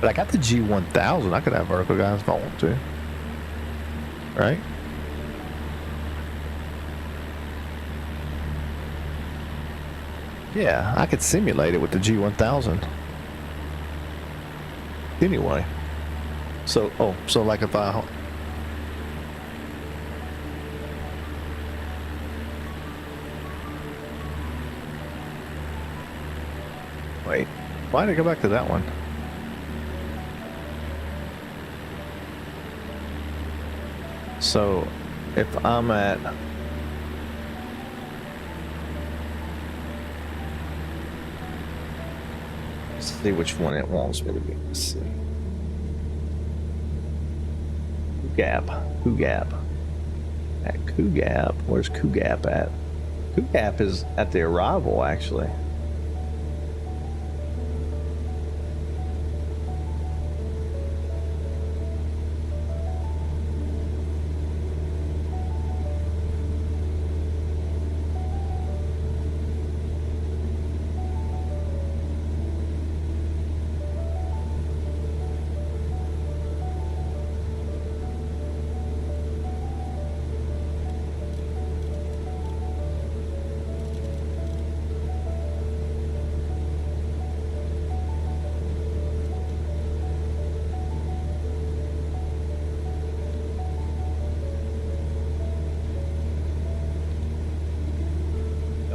S1: But I got the G1000, I could have vertical guidance if I want to. Right? Yeah, I could simulate it with the G1000. Anyway. So, oh, so like if I... Wait, why did I go back to that one? So, if I'm at... Let's see which one it wants me to be. Let's see. Coogap. At Coogap, where's Coogap at? Coogap is at the arrival, actually.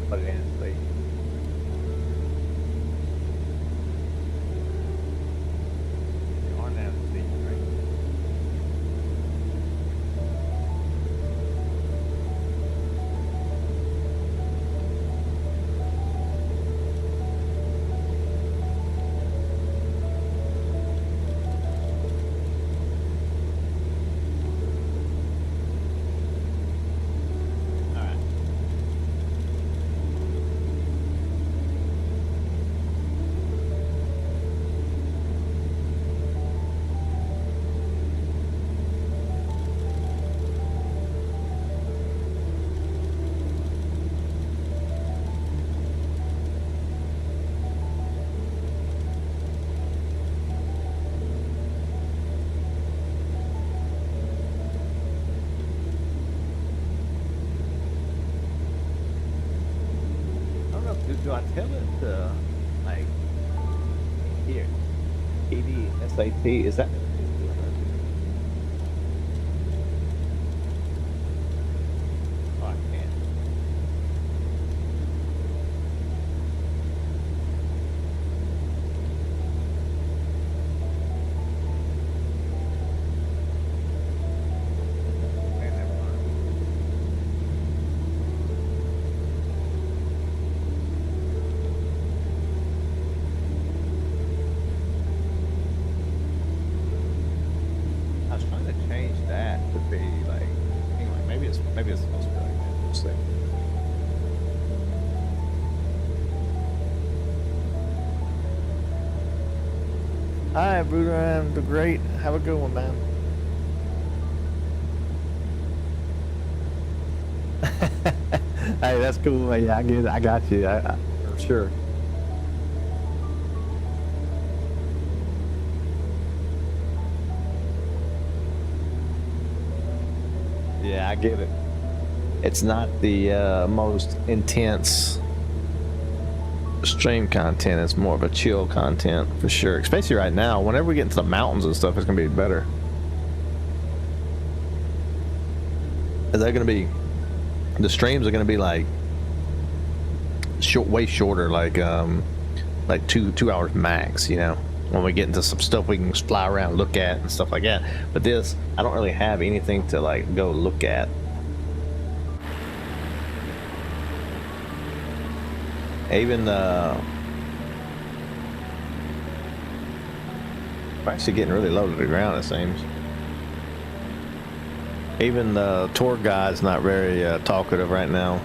S1: Put it in, please. On that seat, right? Do I tell it to, like, here, ED, SAT, is that? Oh, I can't. Okay, never mind. I was trying to change that to be like, anyway, maybe it's supposed to be like that. We'll see. Hi, Bruder, the Great. Have a good one, man. Hey, that's cool. Yeah, I get it. I got you. For sure. Yeah, I get it. It's not the most intense stream content. It's more of a chill content for sure. Especially right now. Whenever we get into the mountains and stuff, it's gonna be better. They're gonna be, the streams are gonna be like way shorter, like 2 hours max. You know, when we get into some stuff we can fly around, look at, and stuff like that. But this, I don't really have anything to like go look at. Even we're actually getting really low to the ground, it seems. Even the tour guide's not very talkative right now.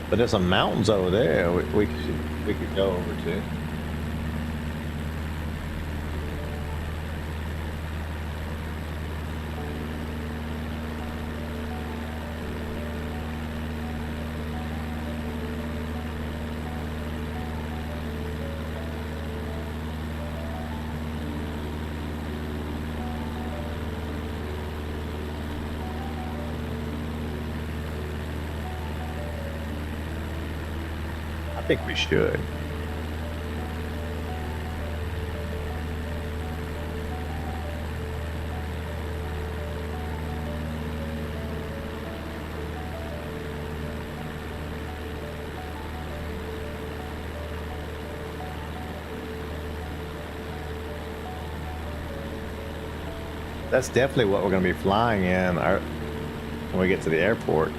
S1: But there's some mountains over there we could go over to. I think we should. That's definitely what we're going to be flying in when we get to the airport.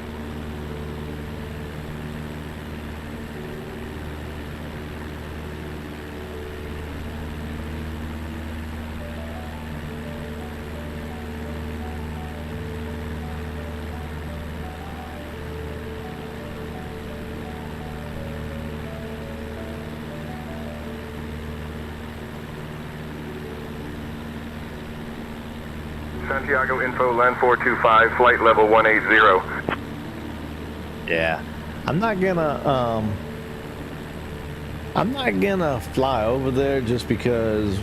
S2: Santiago info, land 425, flight level 180.
S1: Yeah, I'm not gonna fly over there just because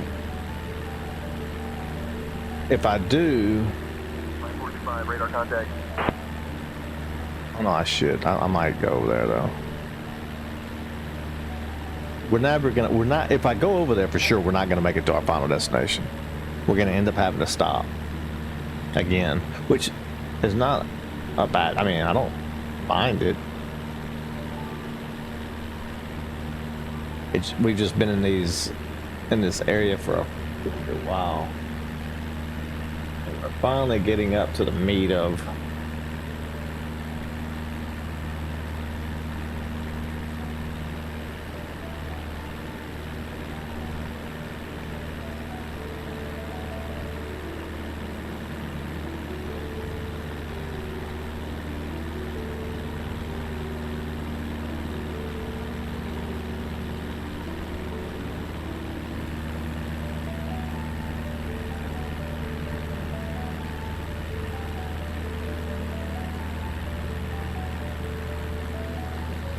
S1: if I do,
S2: Flight 425, radar contact.
S1: oh no, I should. I might go over there though. If I go over there for sure, we're not gonna make it to our final destination. We're gonna end up having to stop again, which is not a bad, I mean, I don't mind it. We've just been in this area for a while. And we're finally getting up to the meat of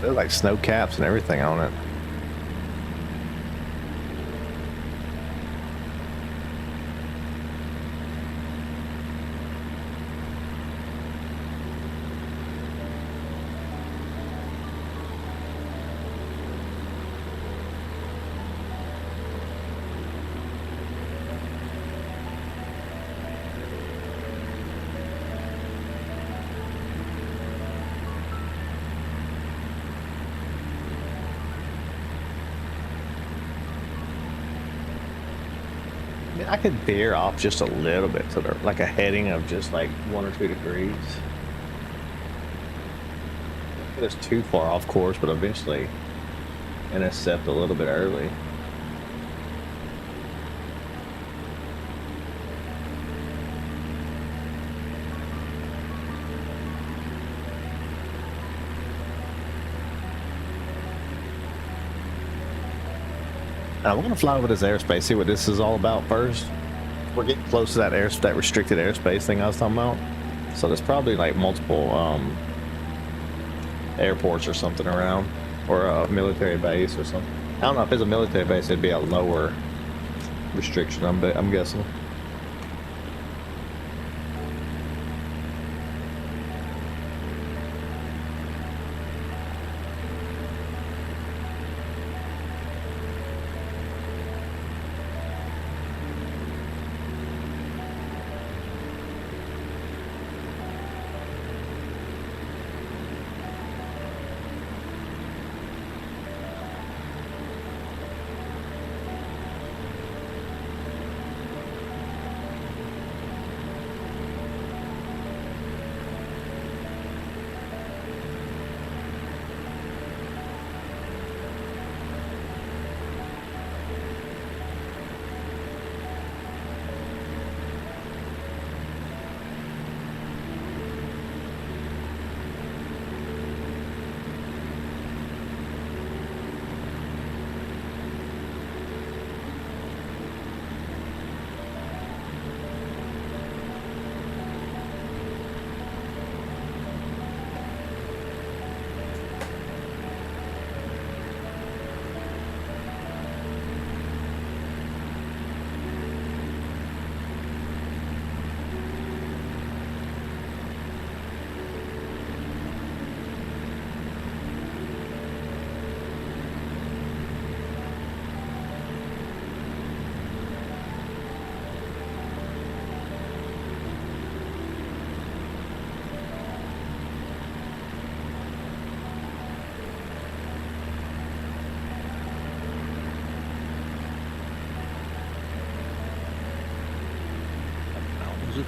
S1: there's like snow caps and everything on it. I could veer off just a little bit to like a heading of just like 1 or 2 degrees. It's too far off course, but eventually intercept a little bit early. We're gonna fly over this airspace, see what this is all about first. We're getting close to that restricted airspace thing I was talking about. So there's probably like multiple airports or something around, or a military base or something. I don't know if it's a military base, it'd be a lower restriction. I'm guessing.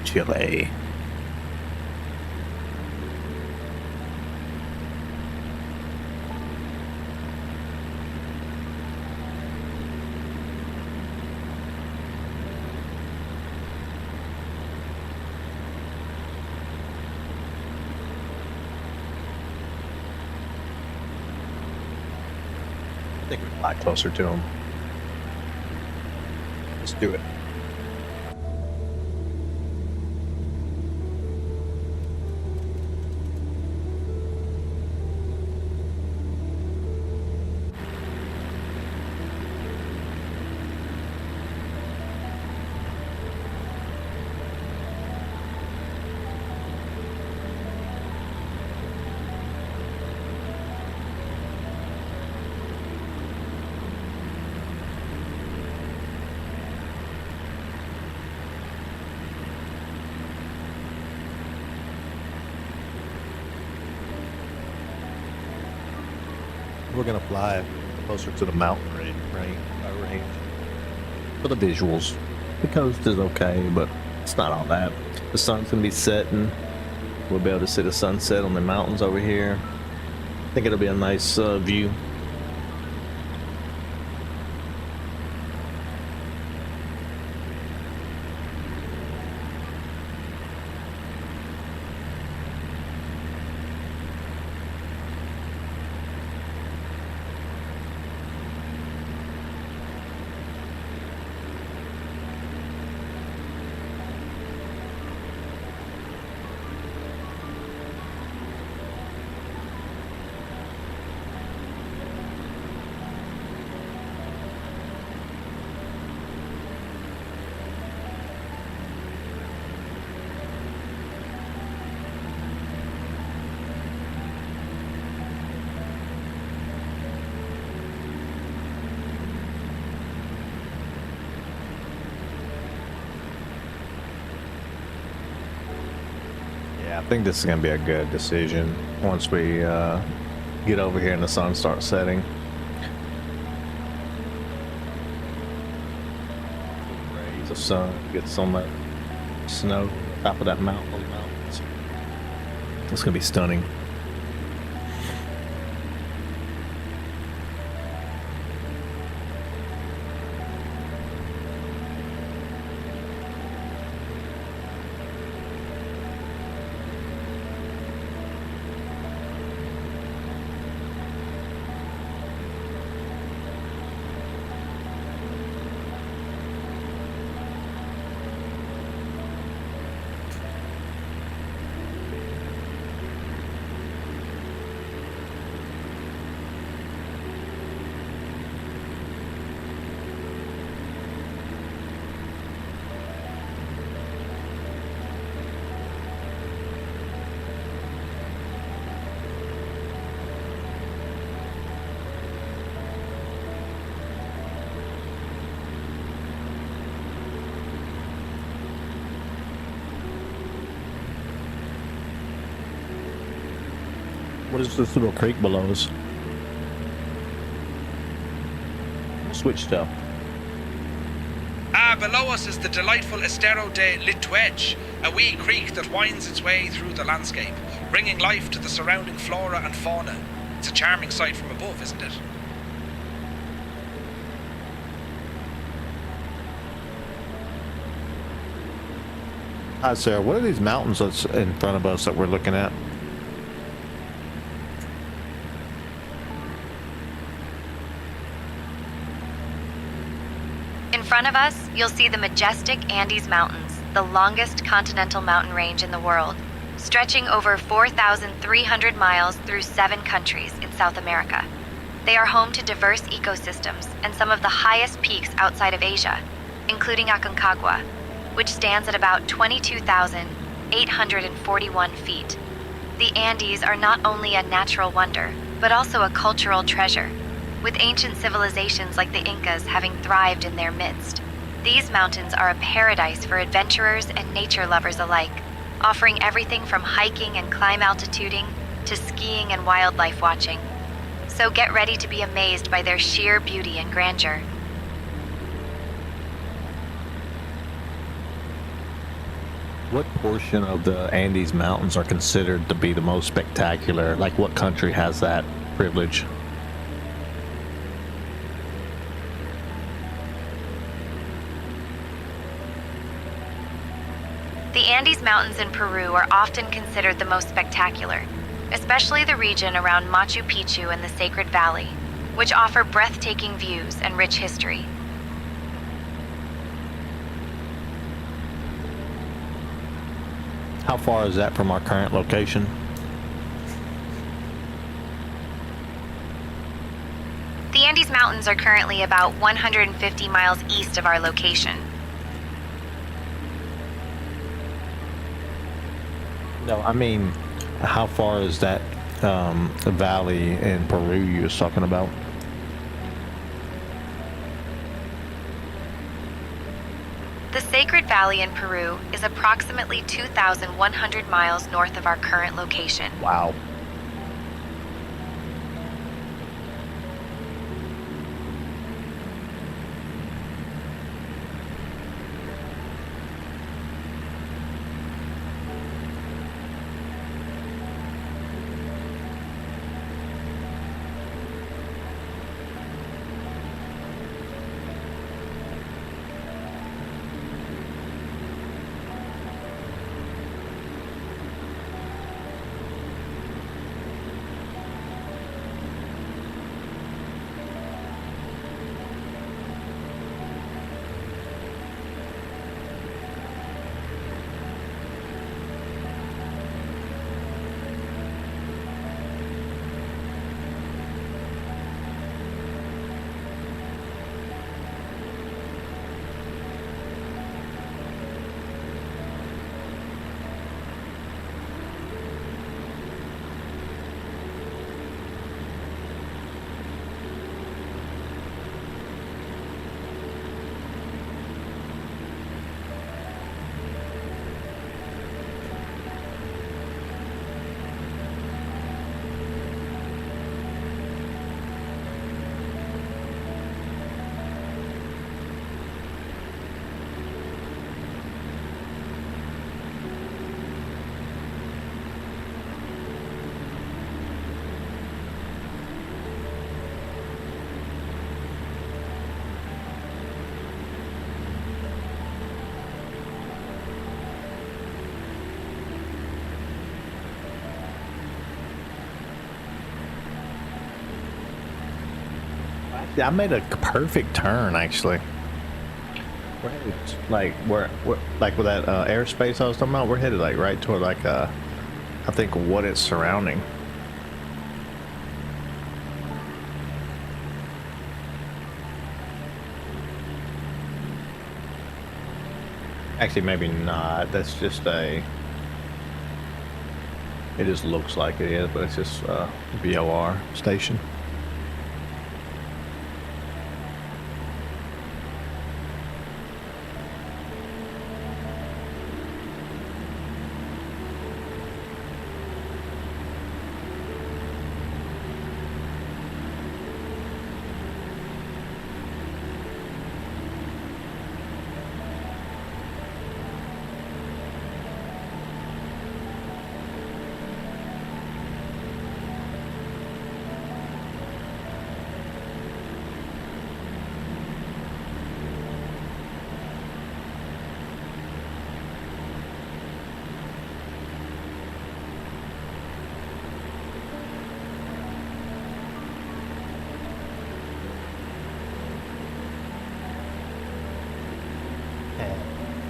S1: Chile. I think we fly closer to them. Let's do it. We're gonna fly closer to the mountain range for the visuals. The coast is okay, but it's not all that. The sun's gonna be setting. We'll be able to see the sunset on the mountains over here. I think it'll be a nice view. I think this is going to be a good decision once we get over here and the sun starts setting. Rays of sun, get some of that snow top of that mountain. It's going to be stunning. What is this little creek below us? Switch to.
S6: Below us is the delightful Estero de Lituege, a wee creek that winds its way through the landscape, bringing life to the surrounding flora and fauna. It's a charming sight from above, isn't it?
S1: Hi, Sarah. What are these mountains that's in front of us that we're looking at?
S7: In front of us, you'll see the majestic Andes Mountains, the longest continental mountain range in the world, stretching over 4,300 miles through 7 countries in South America. They are home to diverse ecosystems and some of the highest peaks outside of Asia, including Aconcagua, which stands at about 22,841 feet. The Andes are not only a natural wonder, but also a cultural treasure, with ancient civilizations like the Incas having thrived in their midst. These mountains are a paradise for adventurers and nature lovers alike, offering everything from hiking and climb altituding to skiing and wildlife watching. So get ready to be amazed by their sheer beauty and grandeur.
S1: What portion of the Andes Mountains are considered to be the most spectacular? Like, what country has that privilege?
S7: The Andes Mountains in Peru are often considered the most spectacular, especially the region around Machu Picchu and the Sacred Valley, which offer breathtaking views and rich history.
S1: How far is that from our current location?
S7: The Andes Mountains are currently about 150 miles east of our location.
S1: No, I mean, how far is that valley in Peru you was talking about?
S7: The Sacred Valley in Peru is approximately 2,100 miles north of our current location.
S1: Wow. Yeah, I made a perfect turn actually. We're headed like we're like with that airspace I was talking about. We're headed like right toward like I think what it's surrounding. Actually, maybe not. That's just a. It just looks like it is, but it's just VOR station.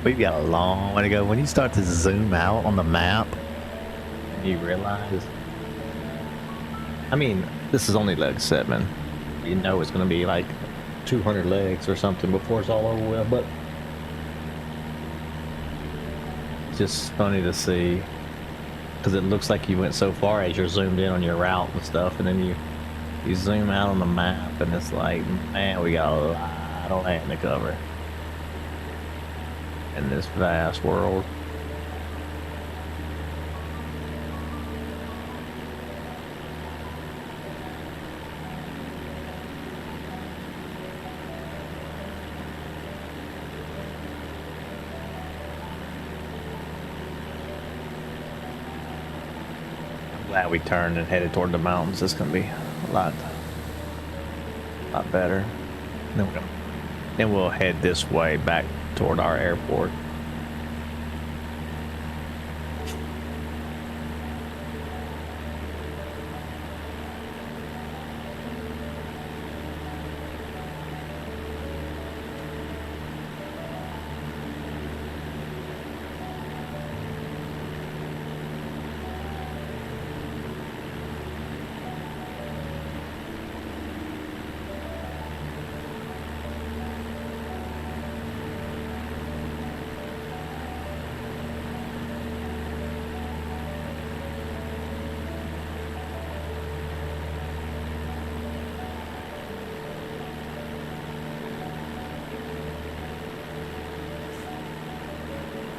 S1: We've got a long way to go. When you start to zoom out on the map, you realize. I mean, this is only leg 7. You know it's going to be like 200 legs or something before it's all over with, but it's just funny to see because it looks like you went so far as you're zoomed in on your route and stuff, and then you zoom out on the map and it's like, man, we got a lot of land to cover in this vast world. Glad we turned and headed toward the mountains. It's gonna be a lot better. Then we'll head this way back toward our airport.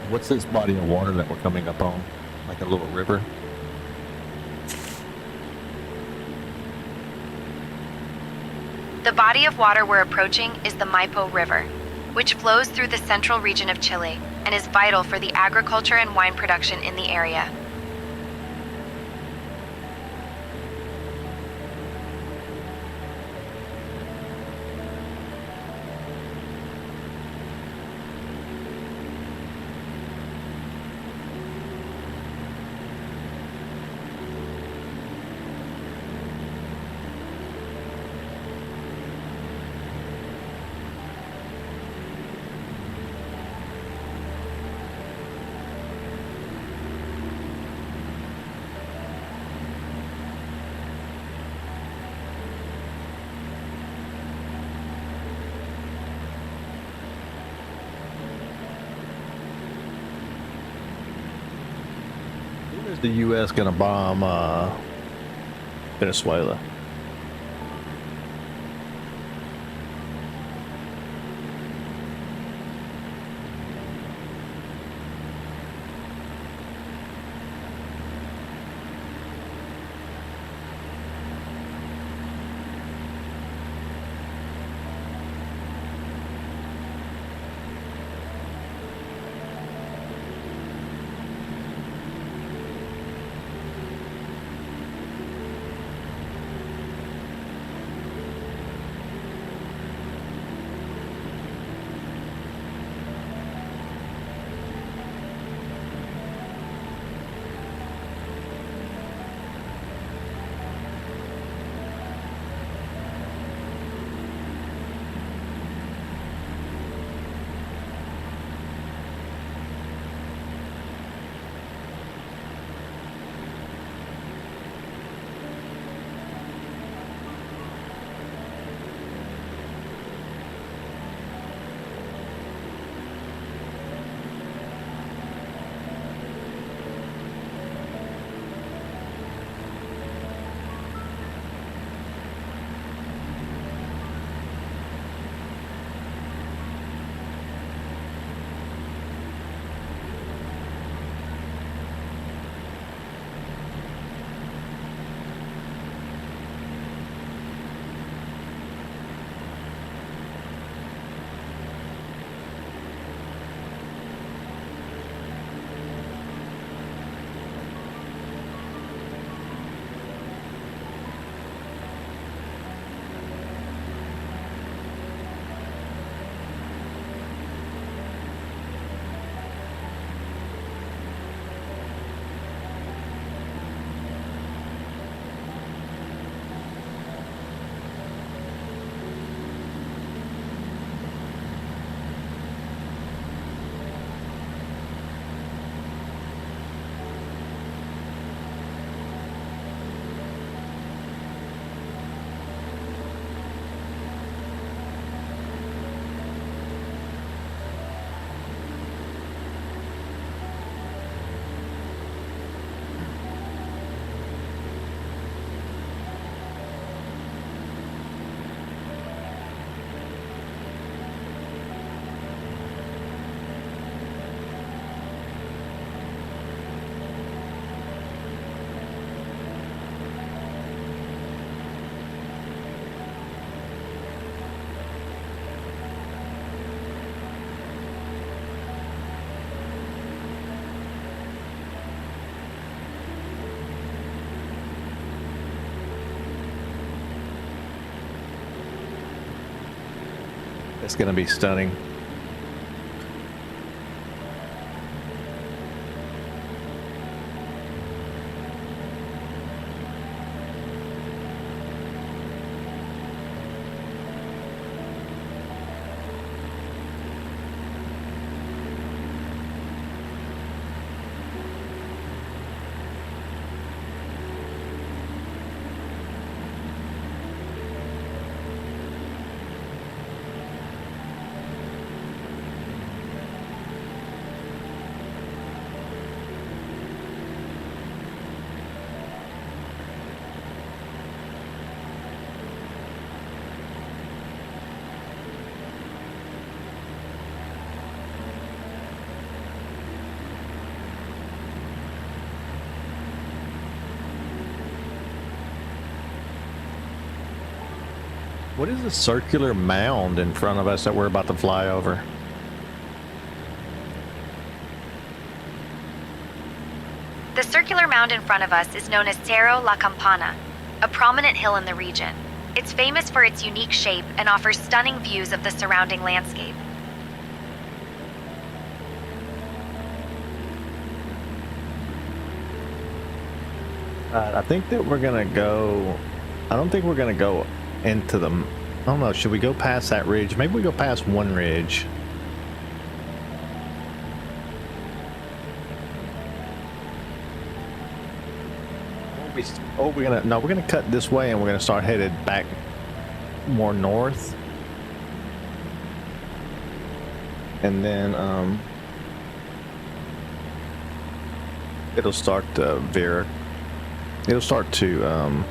S1: What's this body of water that we're coming up on? Like a little river?
S7: The body of water we're approaching is the Maipo River, which flows through the central region of Chile and is vital for the agriculture and wine production in the area.
S1: When is the U.S. gonna bomb Venezuela? That's gonna be stunning. What is the circular mound in front of us that we're about to fly over?
S7: The circular mound in front of us is known as Cerro La Campana, a prominent hill in the region. It's famous for its unique shape and offers stunning views of the surrounding landscape.
S1: I think that we're gonna go. I don't think we're gonna go into the. I don't know. Should we go past that ridge? Maybe we go past one ridge. We're gonna. No, we're gonna cut this way, and we're gonna start headed back more north, and then it'll start to veer. It'll start to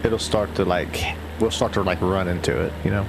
S1: it'll start to like, we'll start to like run into it, you know.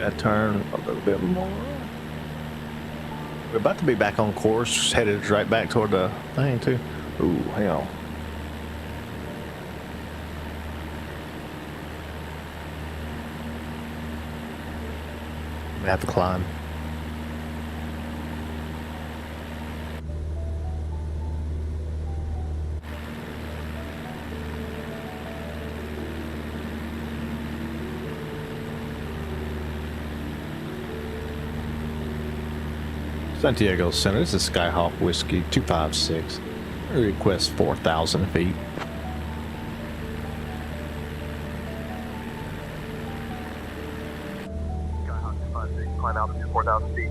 S1: Gotta turn a little bit more. We're about to be back on course, headed right back toward the thing too. Ooh, hang on. We have to climb. Santiago Center, this is Skyhawk Whiskey 256. Request 4,000 feet.
S2: Skyhawk 256, climb altitude 4,000 feet.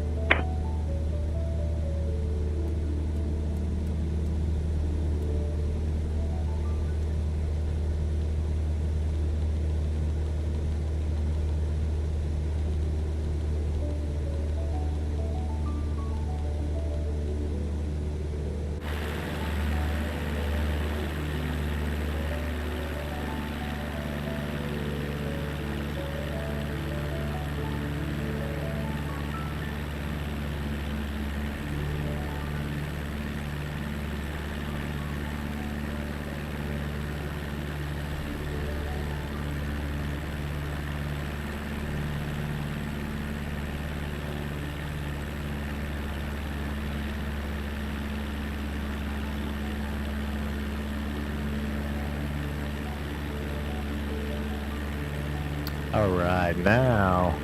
S1: Alright, now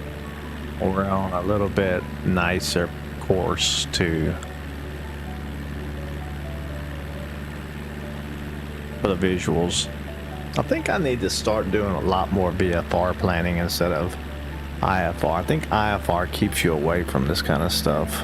S1: we're on a little bit nicer course for the visuals. I think I need to start doing a lot more VFR planning instead of IFR. I think IFR keeps you away from this kind of stuff.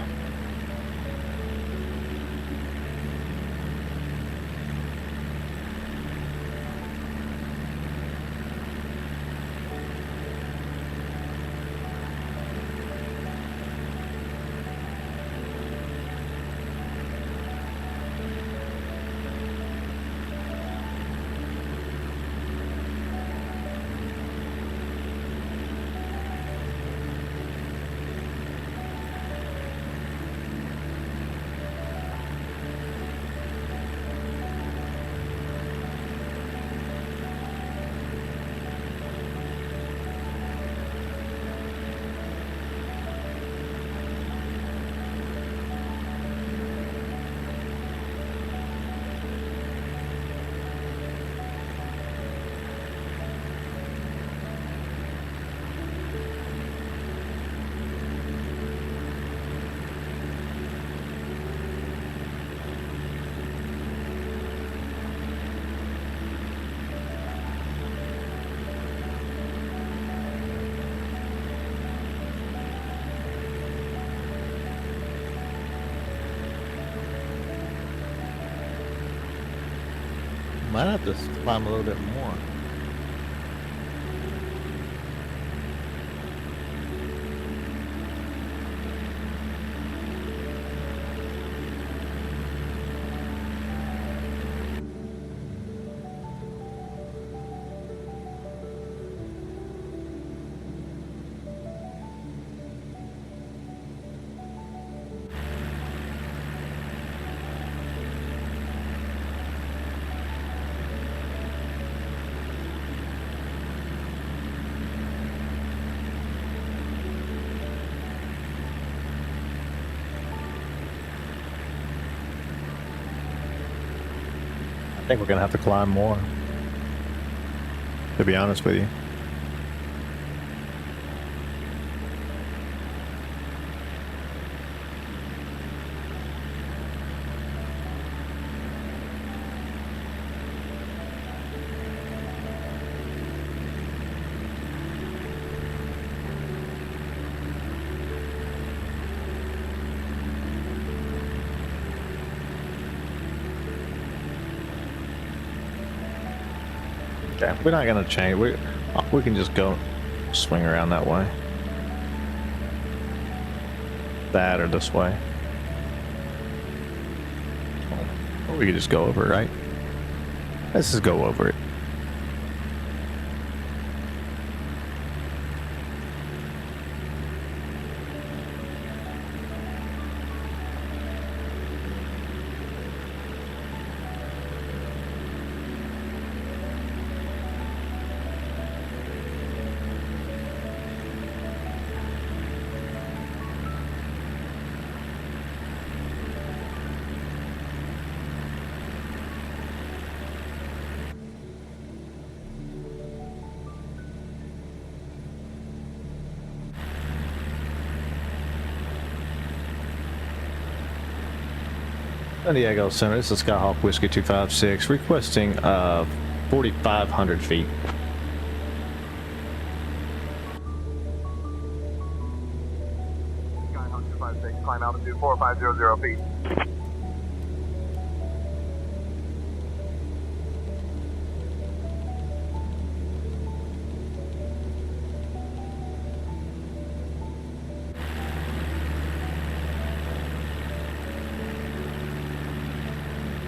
S1: Might have to climb a little bit more. I think we're gonna have to climb more, to be honest with you. Okay, we're not gonna change. We can just go swing around that way. That or this way. Or we could just go over it, right? Let's just go over it. San Diego Center, this is Skyhawk Whiskey 256, requesting 4,500 feet.
S2: Skyhawk 256, climb altitude 4500 feet.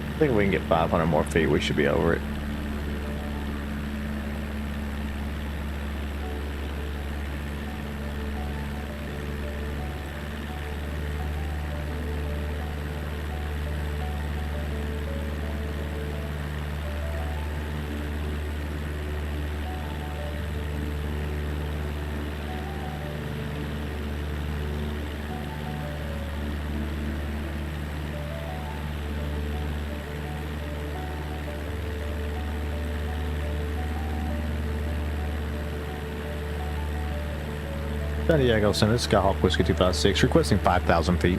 S1: I think if we can get 500 more feet, we should be over it. San Diego Center, Skyhawk Whiskey 256, requesting 5,000 feet.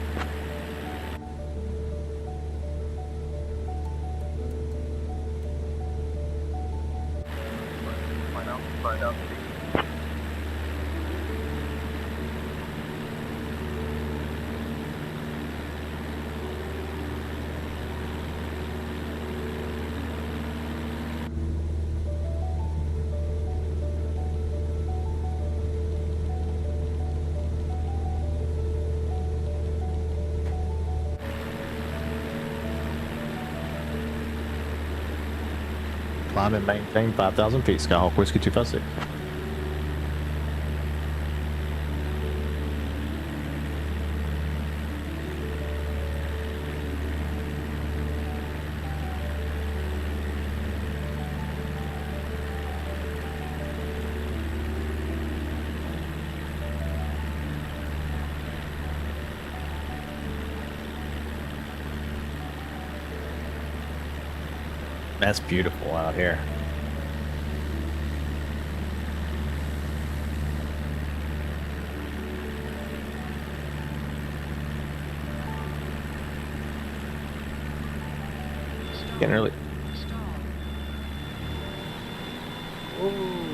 S2: Find out.
S1: Climb and maintain 5,000 feet, Skyhawk Whiskey 256. That's beautiful out here. Getting early. Ooh.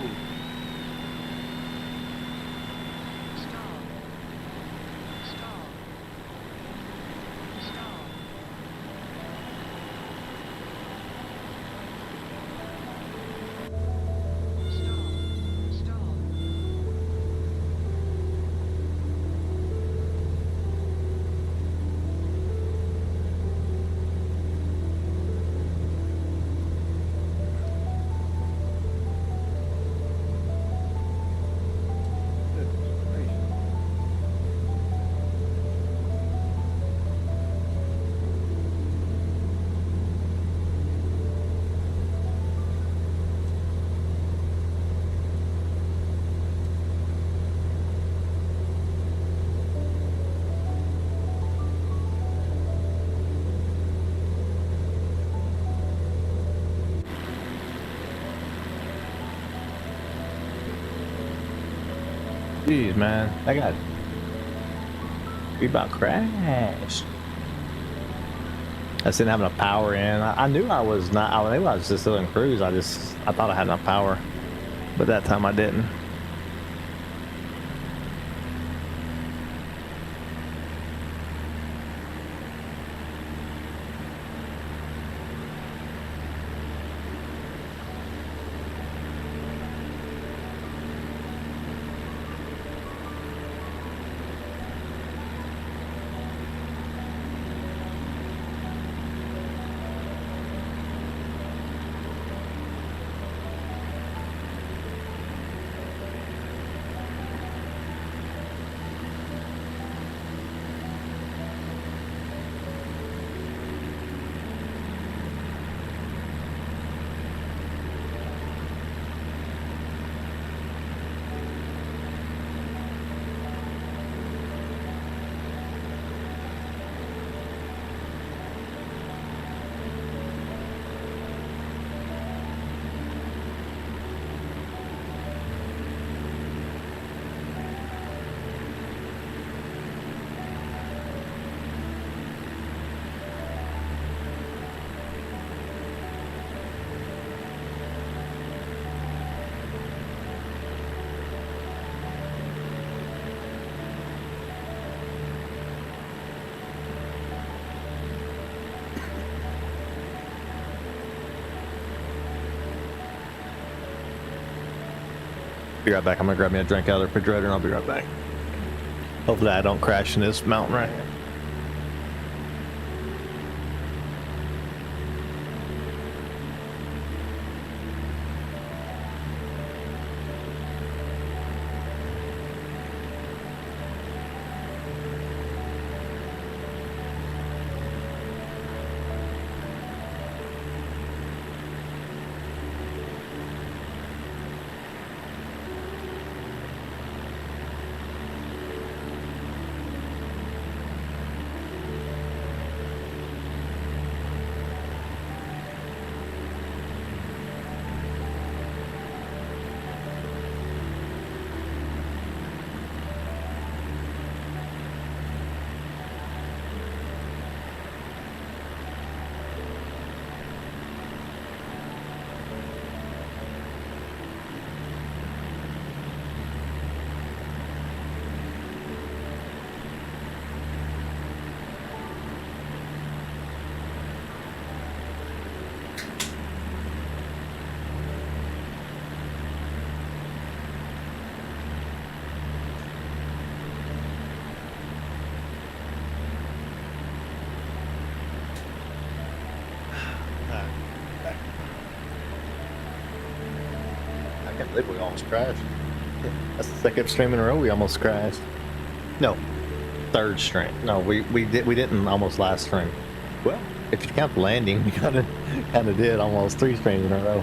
S1: Jeez, man, I got. We about crashed. I didn't have enough power in. I knew I was not. I knew I was just still in cruise. I thought I had enough power, but that time I didn't. Be right back. I'm gonna grab me a drink out of the refrigerator and I'll be right back. Hopefully I don't crash in this mountain right here. I can't believe we almost crashed. That's the second stream in a row we almost crashed. No, third stream. No, we didn't almost last stream. Well, if you count the landing, we kind of did almost 3 streams in a row.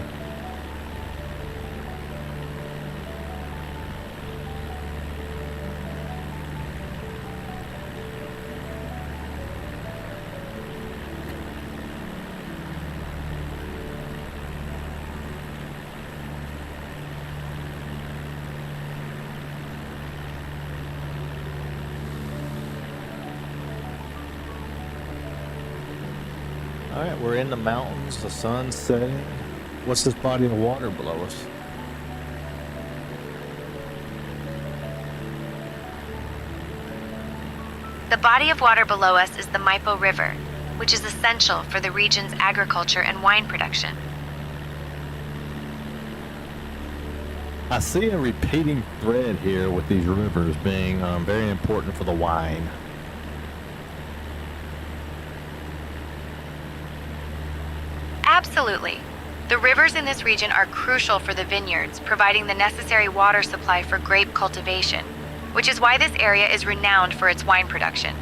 S1: Alright, we're in the mountains, the sun's setting. What's this body of water below us?
S7: The body of water below us is the Maipo River, which is essential for the region's agriculture and wine production.
S1: I see a repeating thread here with these rivers being very important for the wine.
S7: Absolutely. The rivers in this region are crucial for the vineyards, providing the necessary water supply for grape cultivation, which is why this area is renowned for its wine production.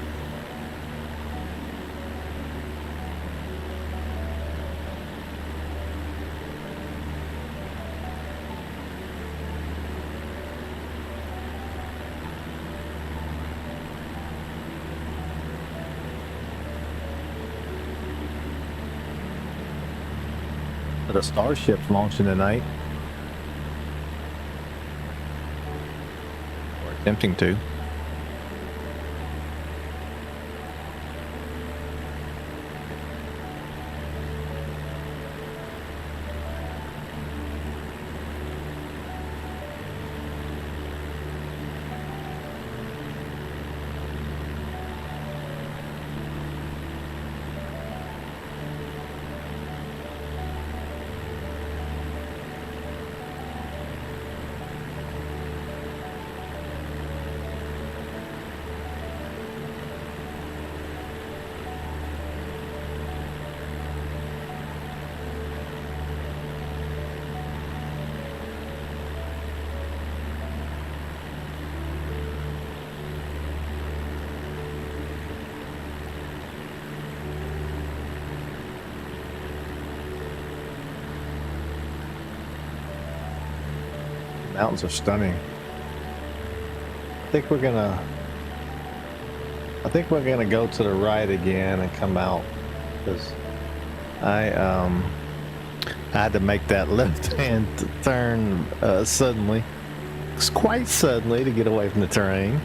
S1: The starship's launching tonight. Or attempting to. Mountains are stunning. I think we're gonna go to the right again and come out, because I had to make that left-hand turn suddenly. It's quite suddenly to get away from the terrain.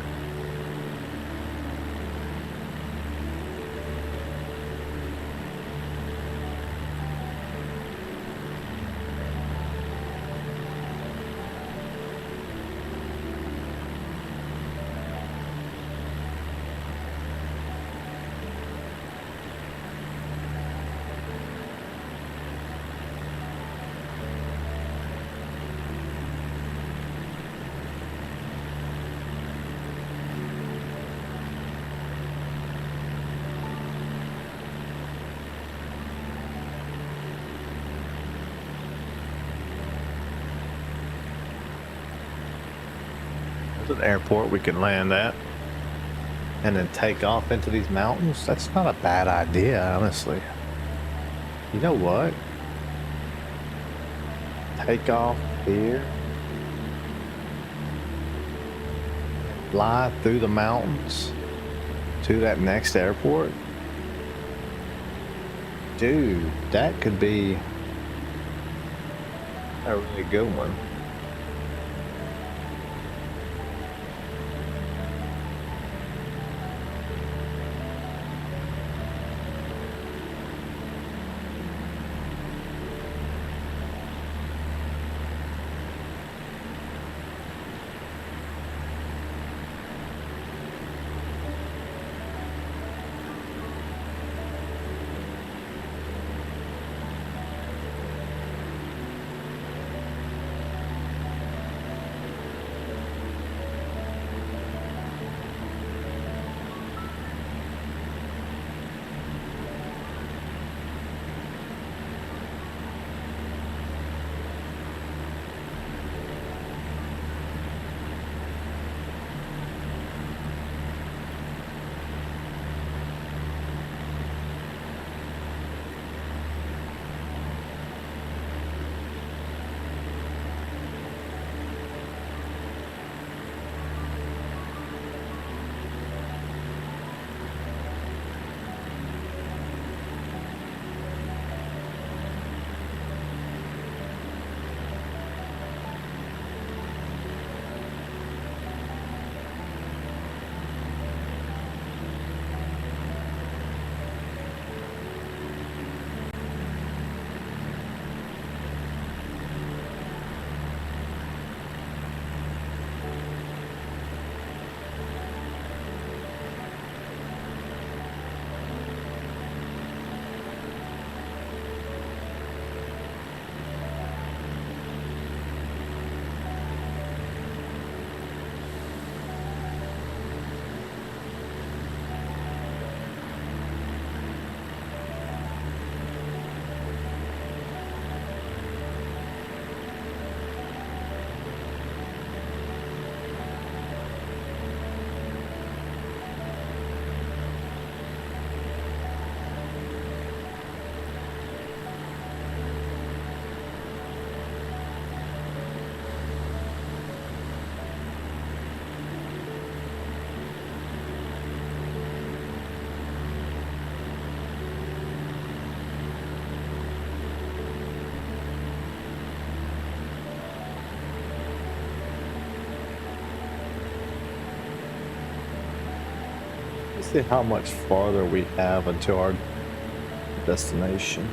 S1: There's an airport we can land at. And then take off into these mountains. That's not a bad idea, honestly. You know what? Take off here. Fly through the mountains to that next airport. Dude, that could be a really good one. See how much farther we have until our destination.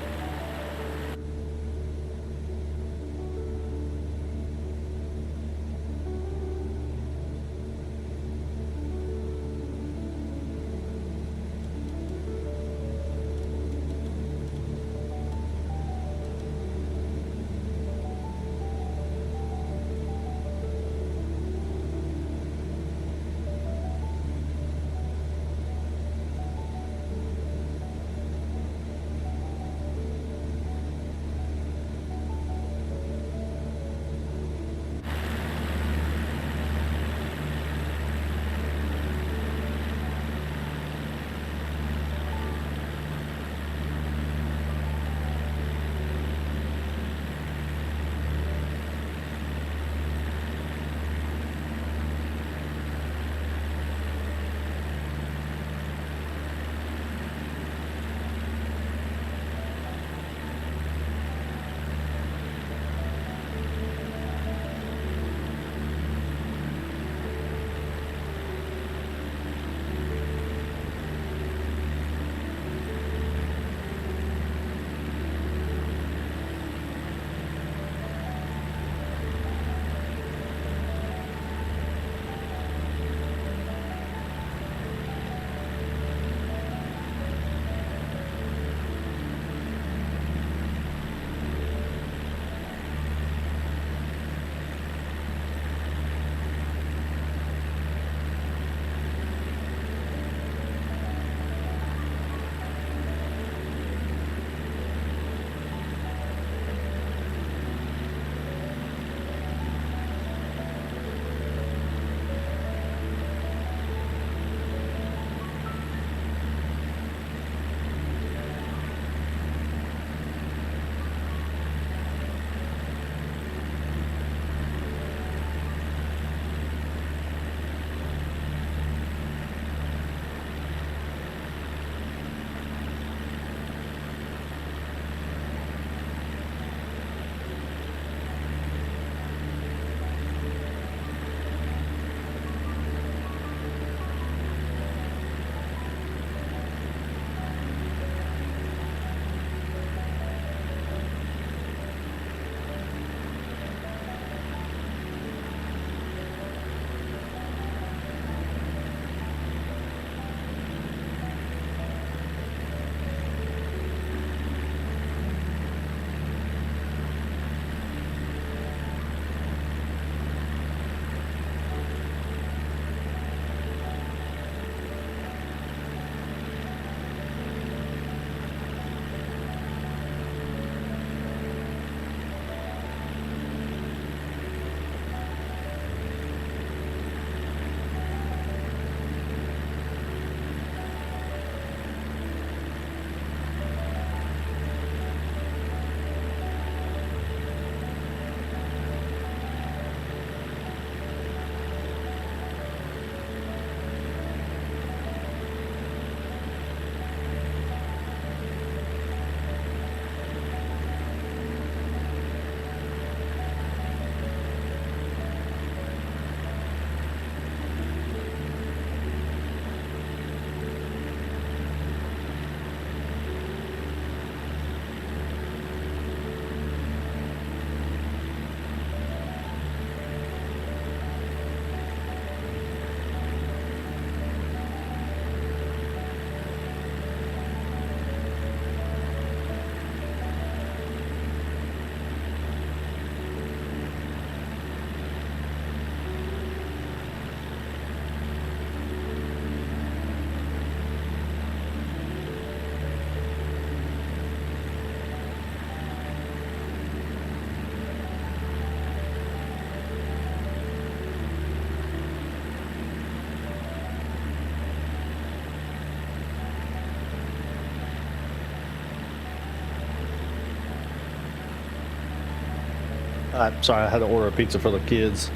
S1: I'm sorry, I had to order a pizza for the kids.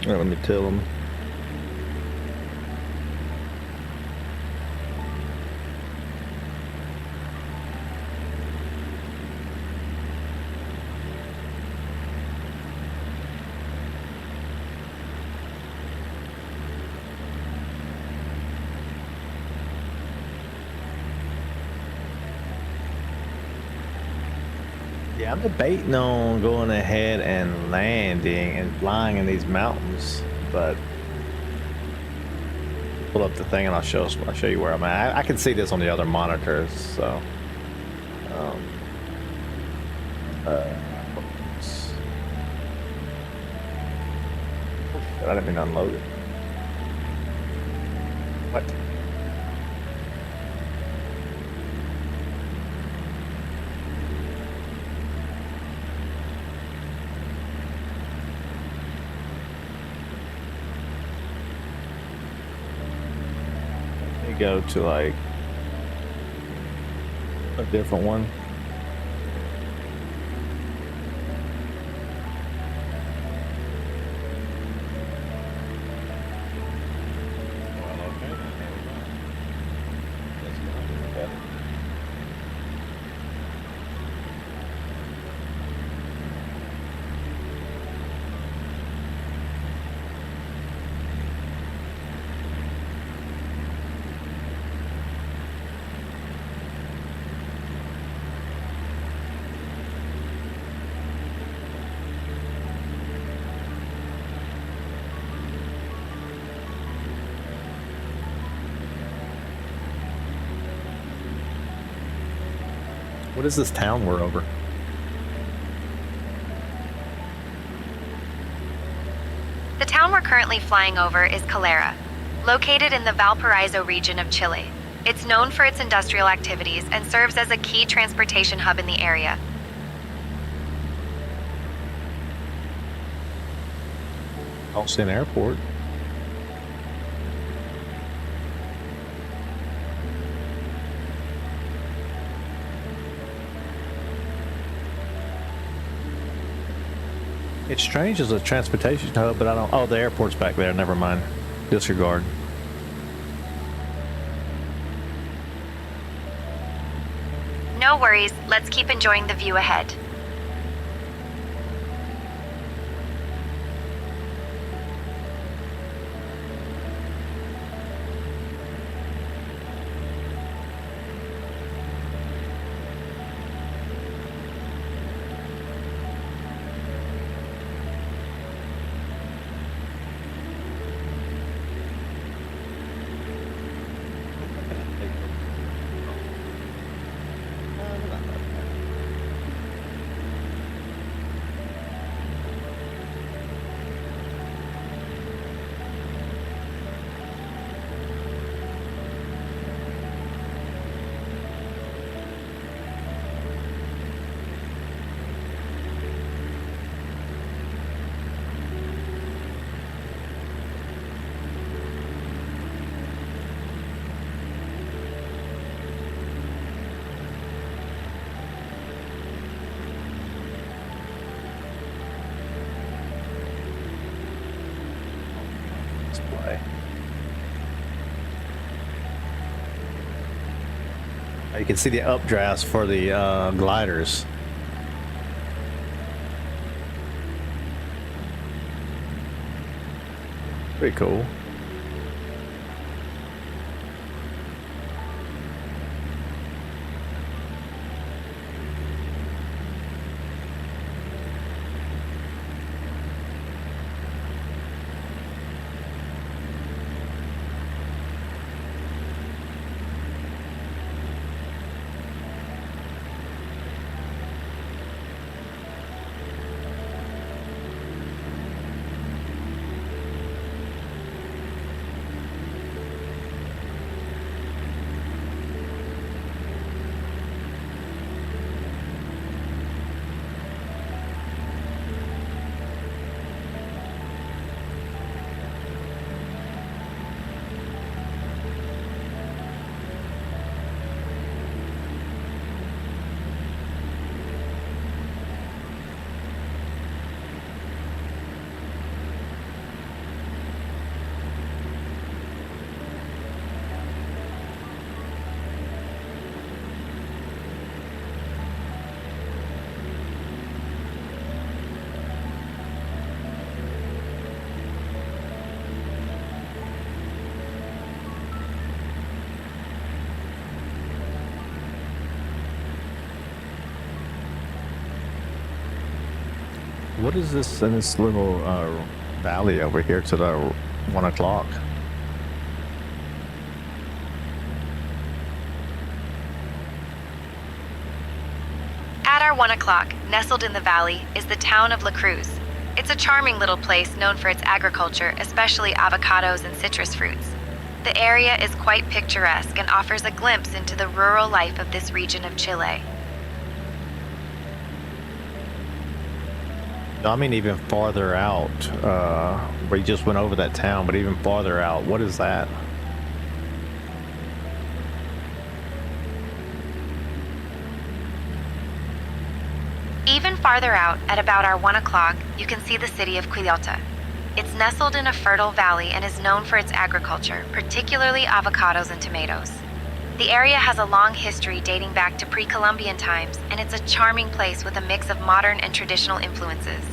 S1: All right, let me tell them. Yeah, I'm debating on going ahead and landing and flying in these mountains, but pull up the thing and I'll show you where I'm at. I can see this on the other monitors, so I didn't mean to unload it. What? Go to like a different one. What is this town we're over?
S7: The town we're currently flying over is Calera, located in the Valparaiso region of Chile. It's known for its industrial activities and serves as a key transportation hub in the area.
S1: Austin Airport. It's strange as a transportation hub, but I don't. Oh, the airport's back there. Never mind. Disregard.
S7: No worries, let's keep enjoying the view ahead.
S1: You can see the updrafts for the gliders. Pretty cool. what is this in this little valley over here to the 1 o'clock?
S7: At our 1 o'clock, nestled in the valley, is the town of La Cruz. It's a charming little place known for its agriculture, especially avocados and citrus fruits. The area is quite picturesque and offers a glimpse into the rural life of this region of Chile.
S1: No, I mean even farther out. We just went over that town, but even farther out, what is that?
S7: Even farther out, at about our 1 o'clock, you can see the city of Quillota. It's nestled in a fertile valley and is known for its agriculture, particularly avocados and tomatoes. The area has a long history dating back to pre-Columbian times, and it's a charming place with a mix of modern and traditional influences.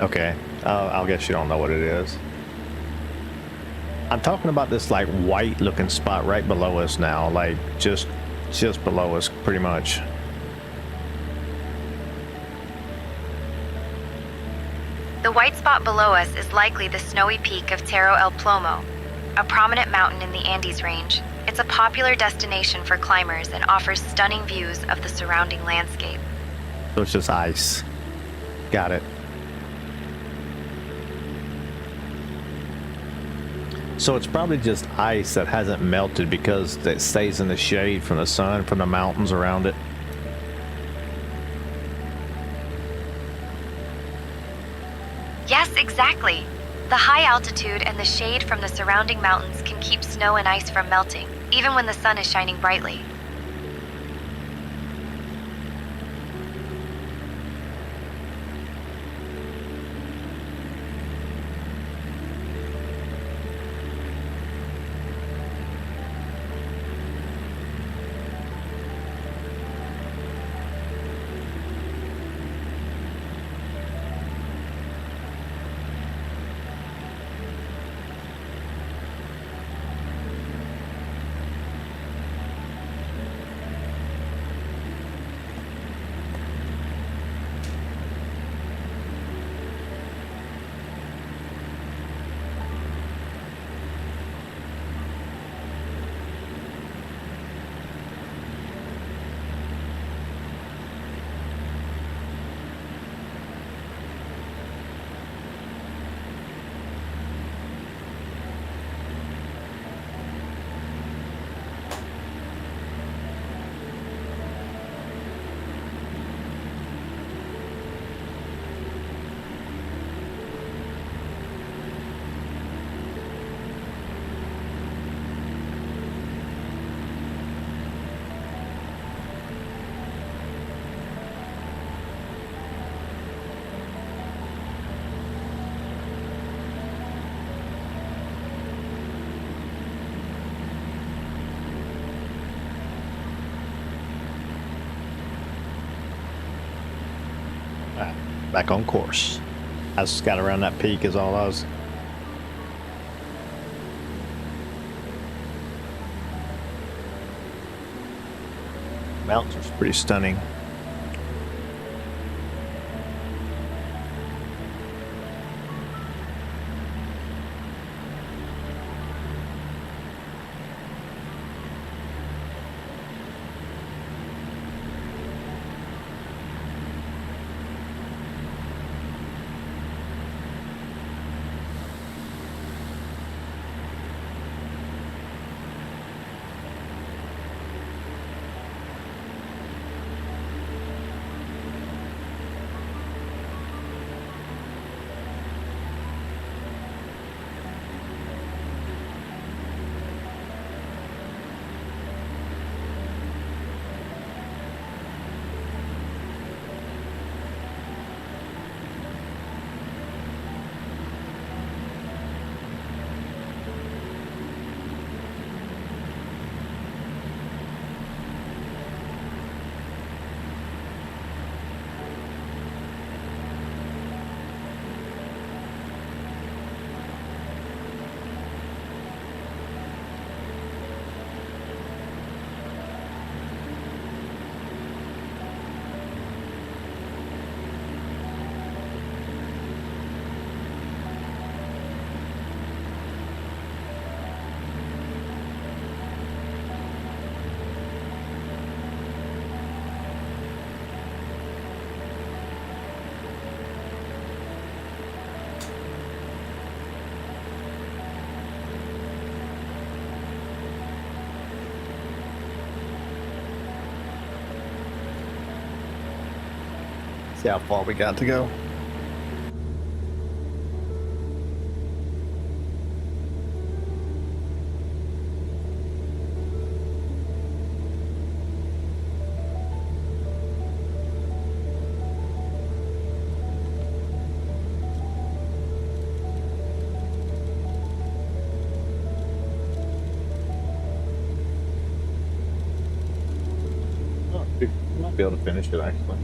S1: Okay, I guess you don't know what it is. I'm talking about this like white looking spot right below us now, like just below us pretty much.
S7: The white spot below us is likely the snowy peak of Cerro El Plomo, a prominent mountain in the Andes range. It's a popular destination for climbers and offers stunning views of the surrounding landscape.
S1: So it's just ice. Got it. So it's probably just ice that hasn't melted because it stays in the shade from the sun, from the mountains around it.
S7: Yes, exactly. The high altitude and the shade from the surrounding mountains can keep snow and ice from melting, even when the sun is shining brightly.
S1: Back on course. I just got around that peak is all I was. Mountains are pretty stunning. See how far we got to go. Oh, we might be able to finish it actually.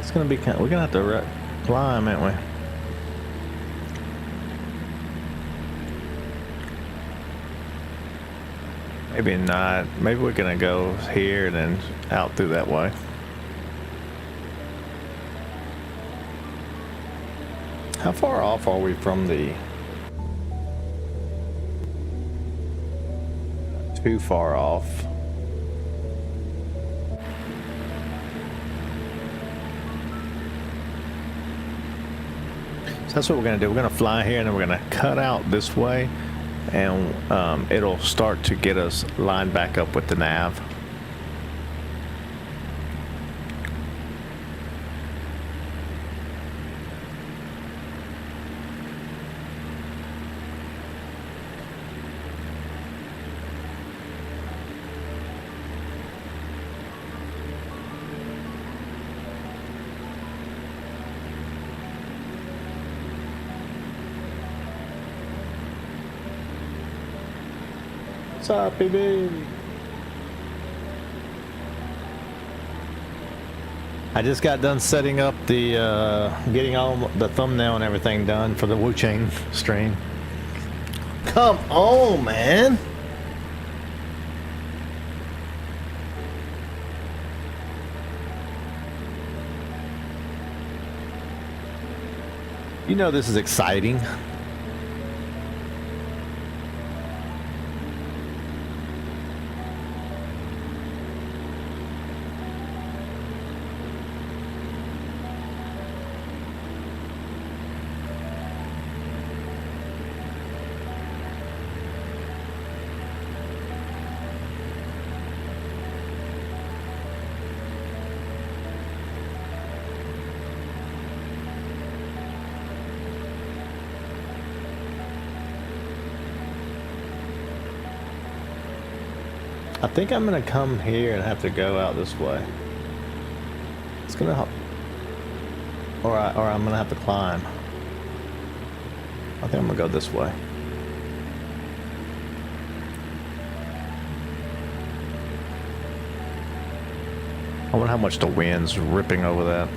S1: It's gonna be kind. We're gonna have to climb, aren't we? Maybe not. Maybe we're gonna go here and then out through that way. How far off are we from the... Too far off. So that's what we're gonna do. We're gonna fly here and then we're gonna cut out this way, and it'll start to get us lined back up with the nav. What's up, baby? I just got done setting up the, getting all the thumbnail and everything done for the Wu Chang stream. Come on, man. You know this is exciting. I think I'm gonna come here and have to go out this way. It's gonna help, or I'm gonna have to climb. I think I'm gonna go this way. I wonder how much the wind's ripping over that.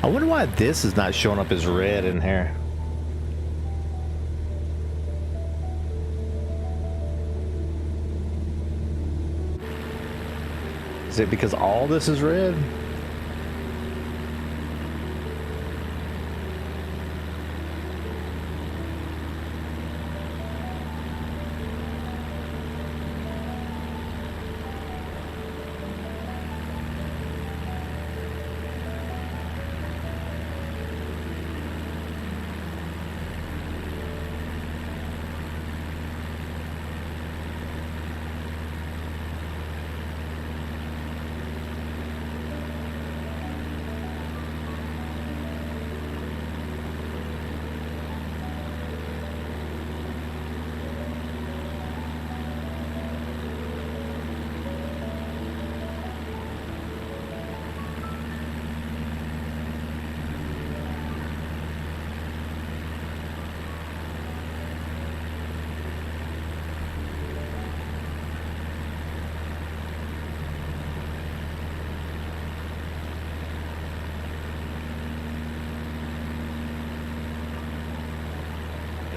S1: I wonder why this is not showing up as red in here. Is it because all this is red?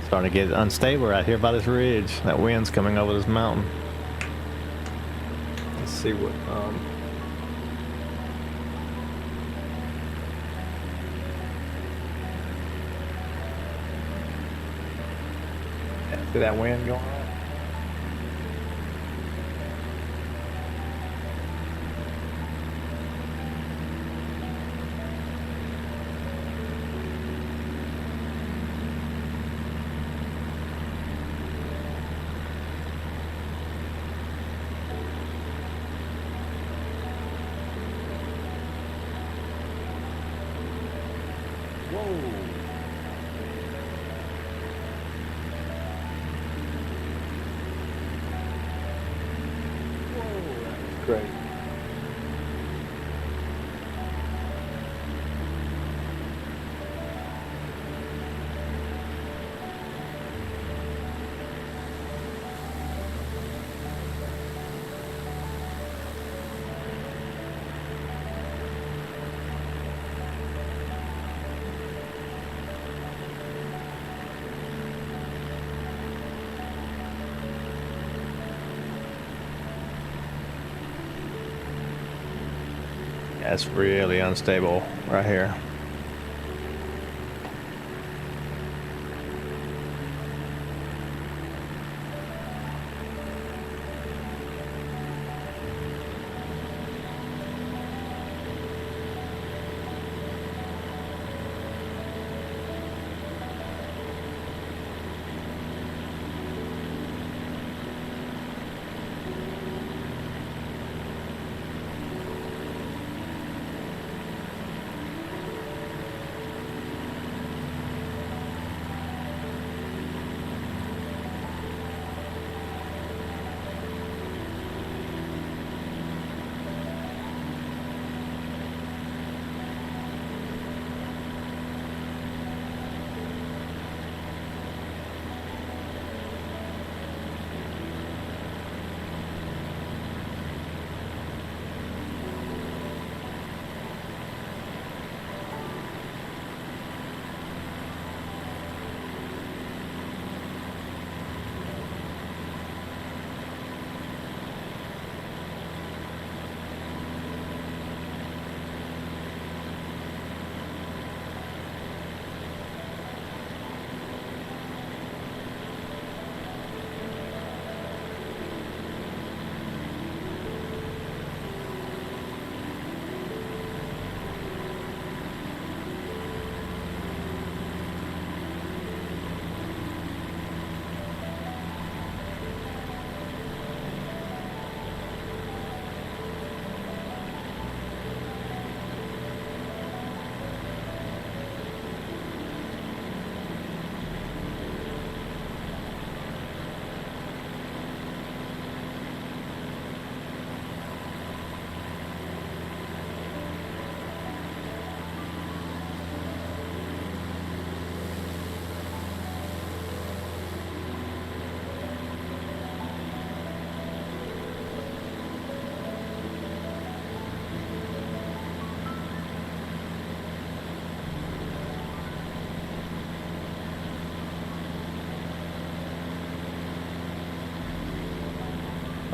S1: Starting to get unstable right here by this ridge. That wind's coming over this mountain. Let's see what See that wind going on? Great. That's really unstable right here.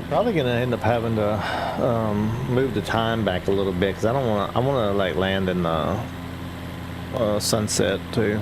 S1: Probably gonna end up having to move the time back a little bit because I don't want to. I want to like land in the sunset too.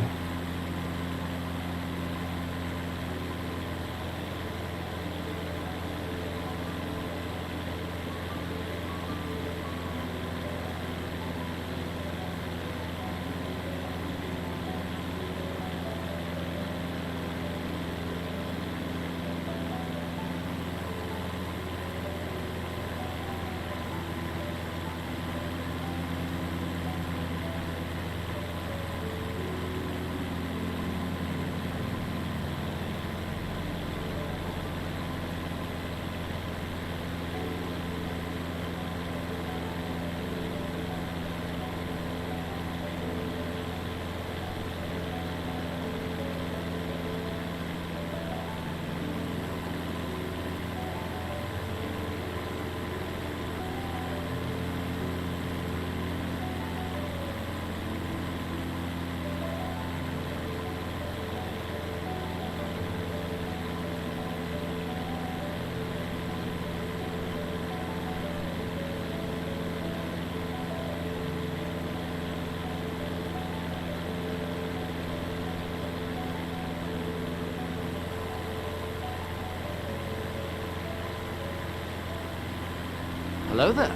S8: Hello there.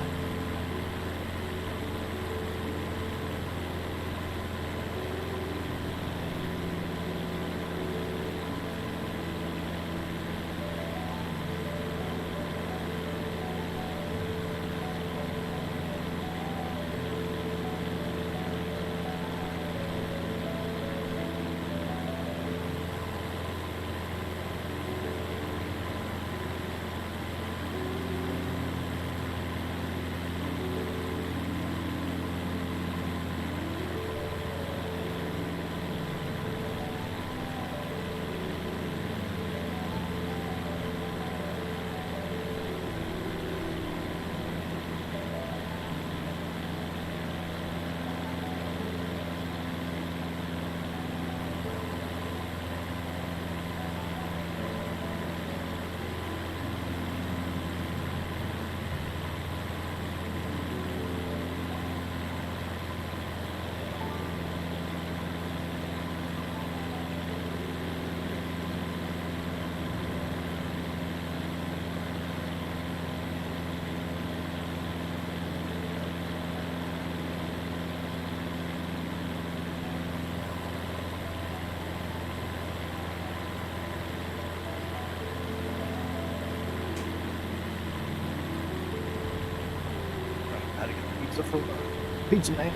S1: For Pizza Man.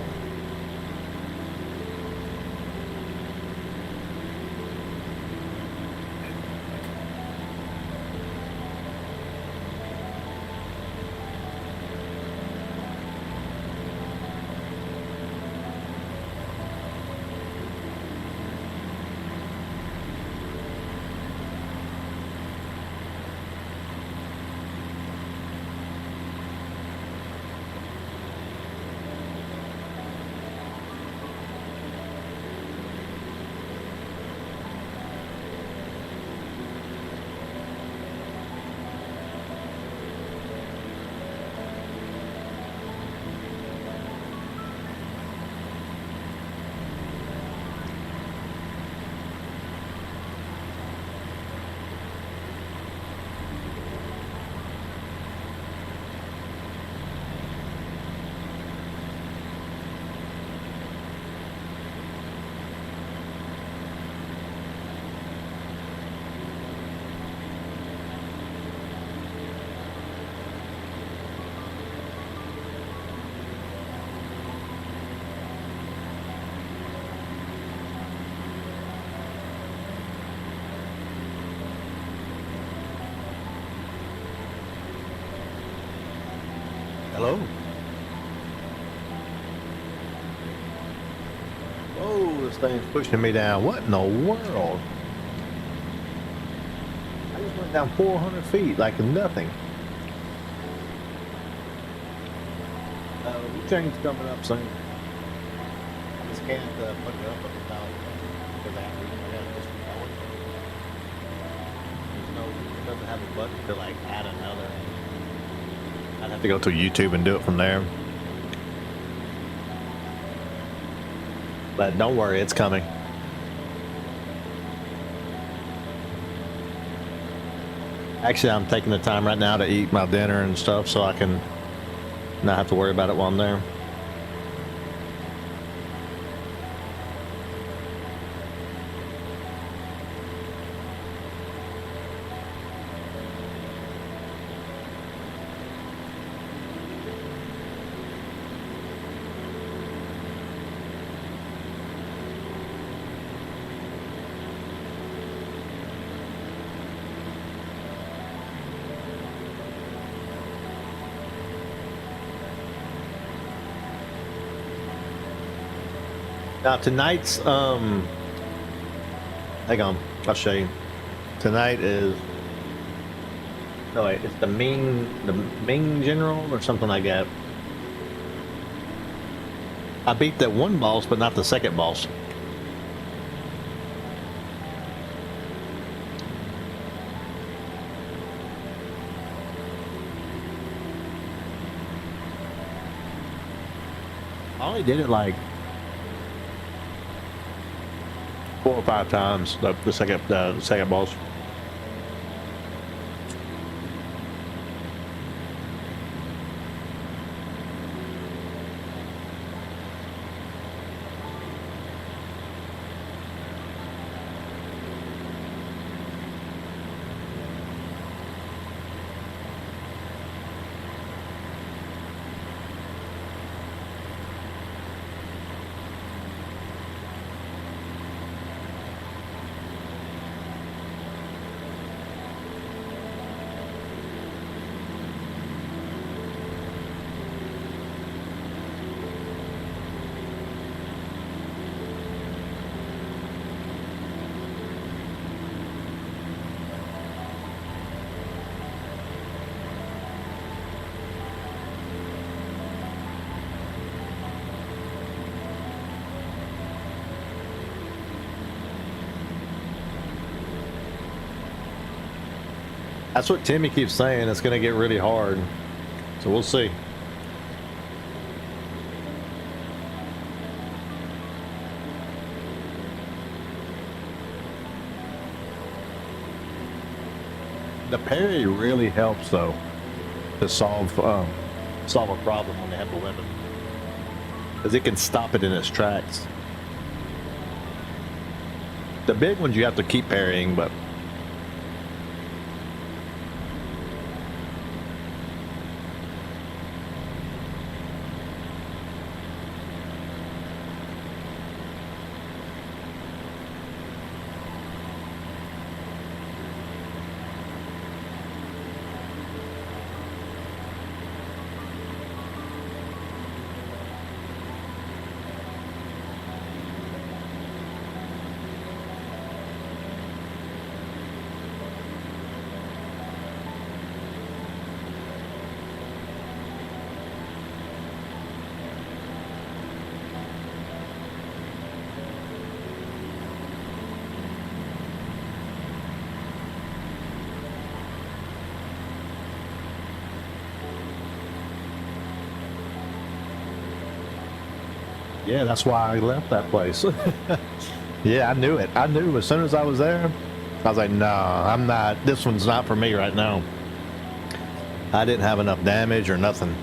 S1: Hello? Oh, this thing's pushing me down. What in the world? I just went down 400 feet like nothing. U-turn's coming up soon. I just can't put it up at the top because I have to just record. It doesn't have a button to like add another. I'd have to go to YouTube and do it from there. But don't worry, it's coming. Actually, I'm taking the time right now to eat my dinner and stuff so I can not have to worry about it while I'm there. Now tonight's hang on, I'll show you. Tonight is no wait, it's the Ming General or something like that. I beat that one boss, but not the second boss. I only did it like 4 or 5 times, the second boss. That's what Timmy keeps saying. It's going to get really hard. So we'll see. The parry really helps, though, to solve a problem when they have the limit, because it can stop it in its tracks. The big ones you have to keep parrying, but yeah, that's why I left that place. Yeah, I knew it. I knew as soon as I was there, I was like, no, I'm not, this one's not for me right now. I didn't have enough damage or nothing.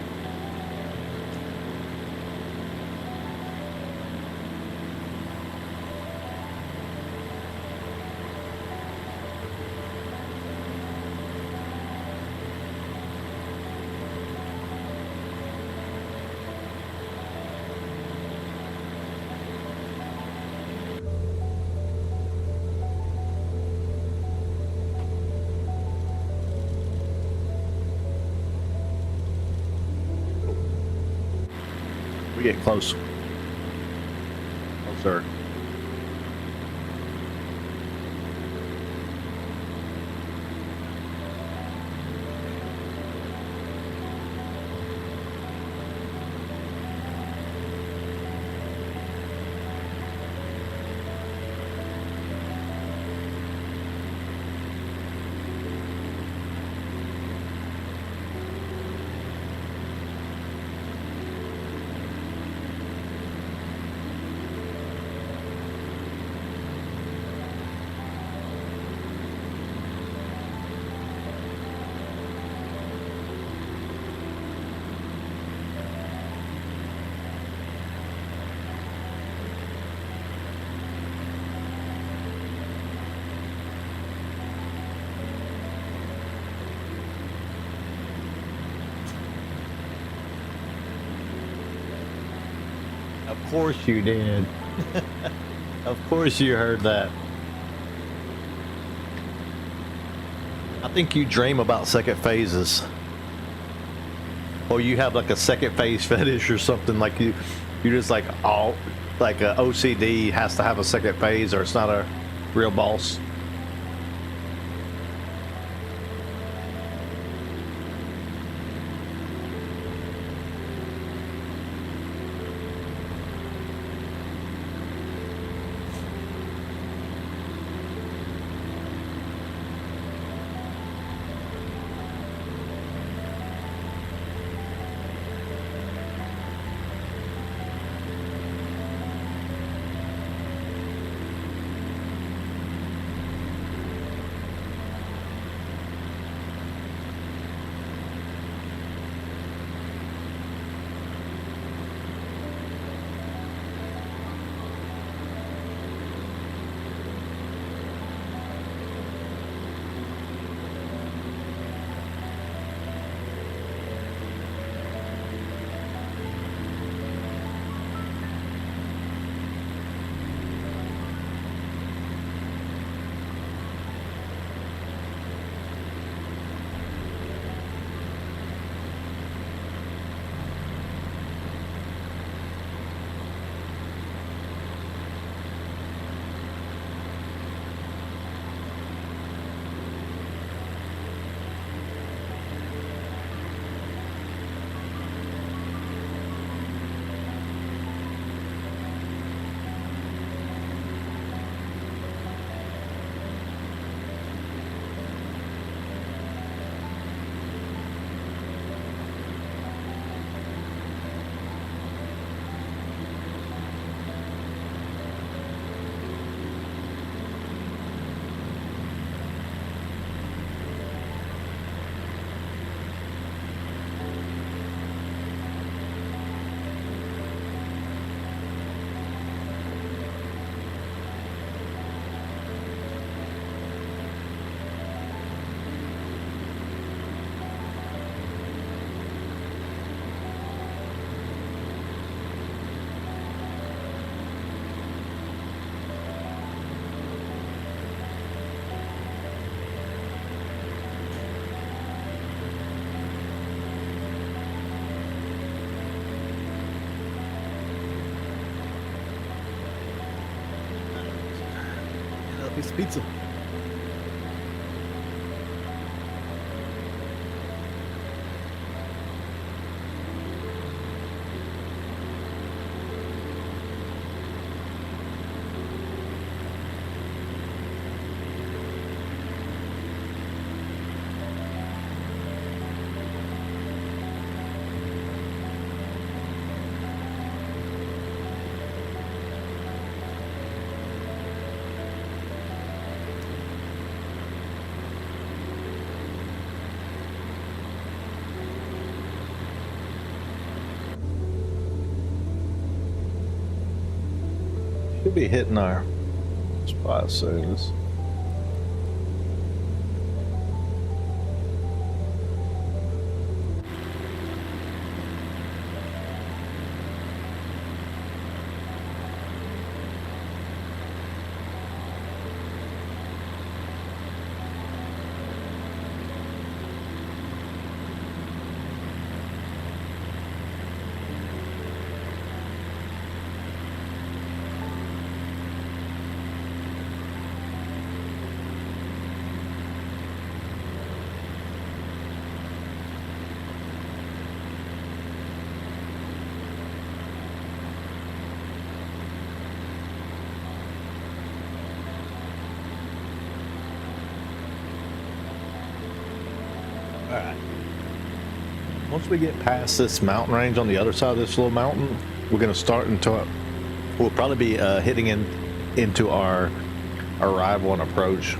S1: We get close. Closer. Of course you did. Of course you heard that. I think you dream about second phases. Or you have like a second phase fetish or something, like you just like all like a OCD has to have a second phase or it's not a real boss. Pizza. Should be hitting our spot soon. Alright. Once we get past this mountain range on the other side of this little mountain, we're going to start into we'll probably be hitting into our arrival and approach.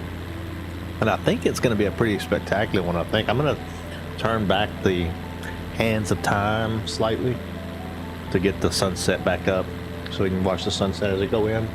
S1: And I think it's going to be a pretty spectacular one. I think I'm going to turn back the hands of time slightly to get the sunset back up so we can watch the sunset as it go in.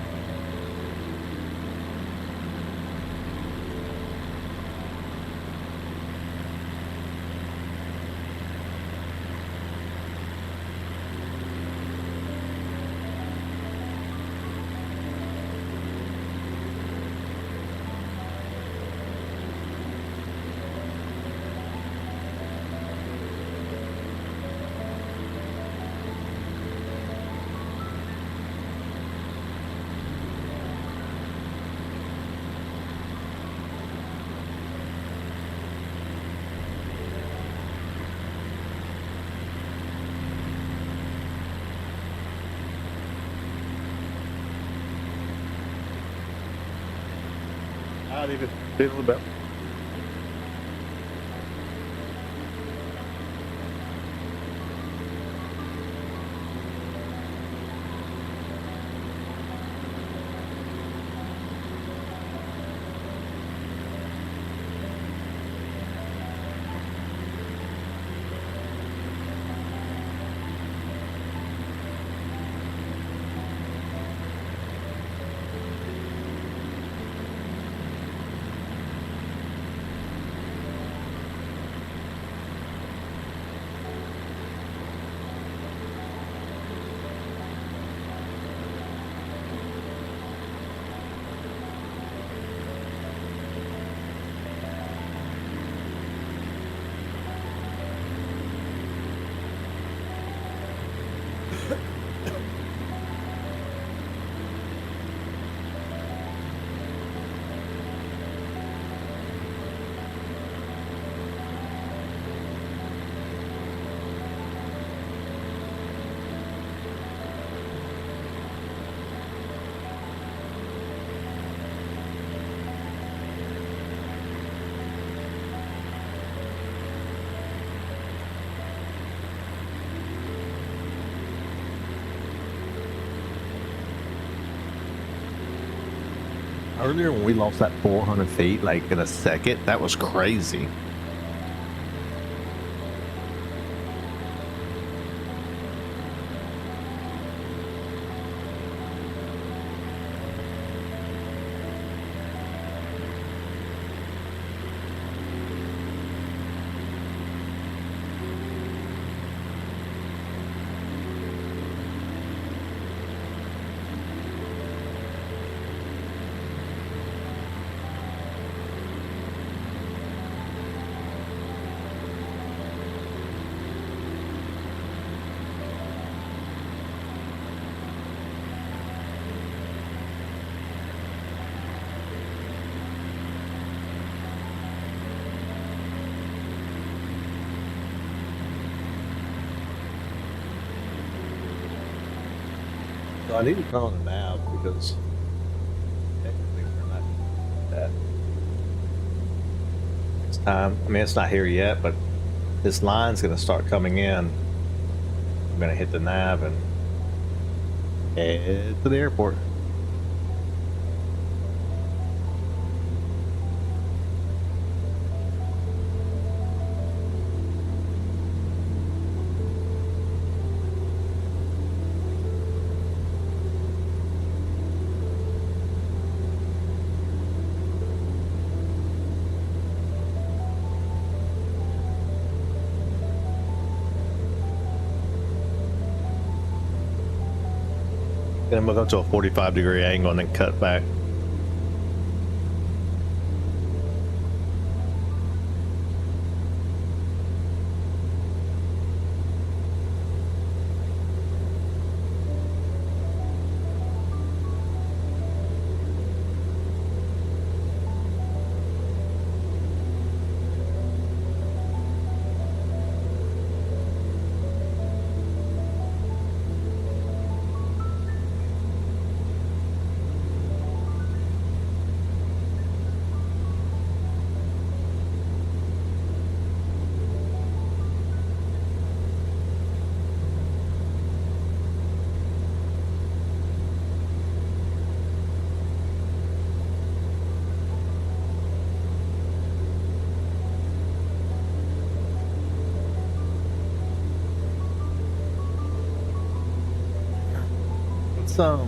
S1: Not even feeling about. Earlier when we lost that 400 feet, like in a second, that was crazy. I need to turn on the nav because technically we're not that. It's time. I mean, it's not here yet, but this line's going to start coming in. I'm going to hit the nav and head to the airport. Then move up to a 45-degree angle and then cut back.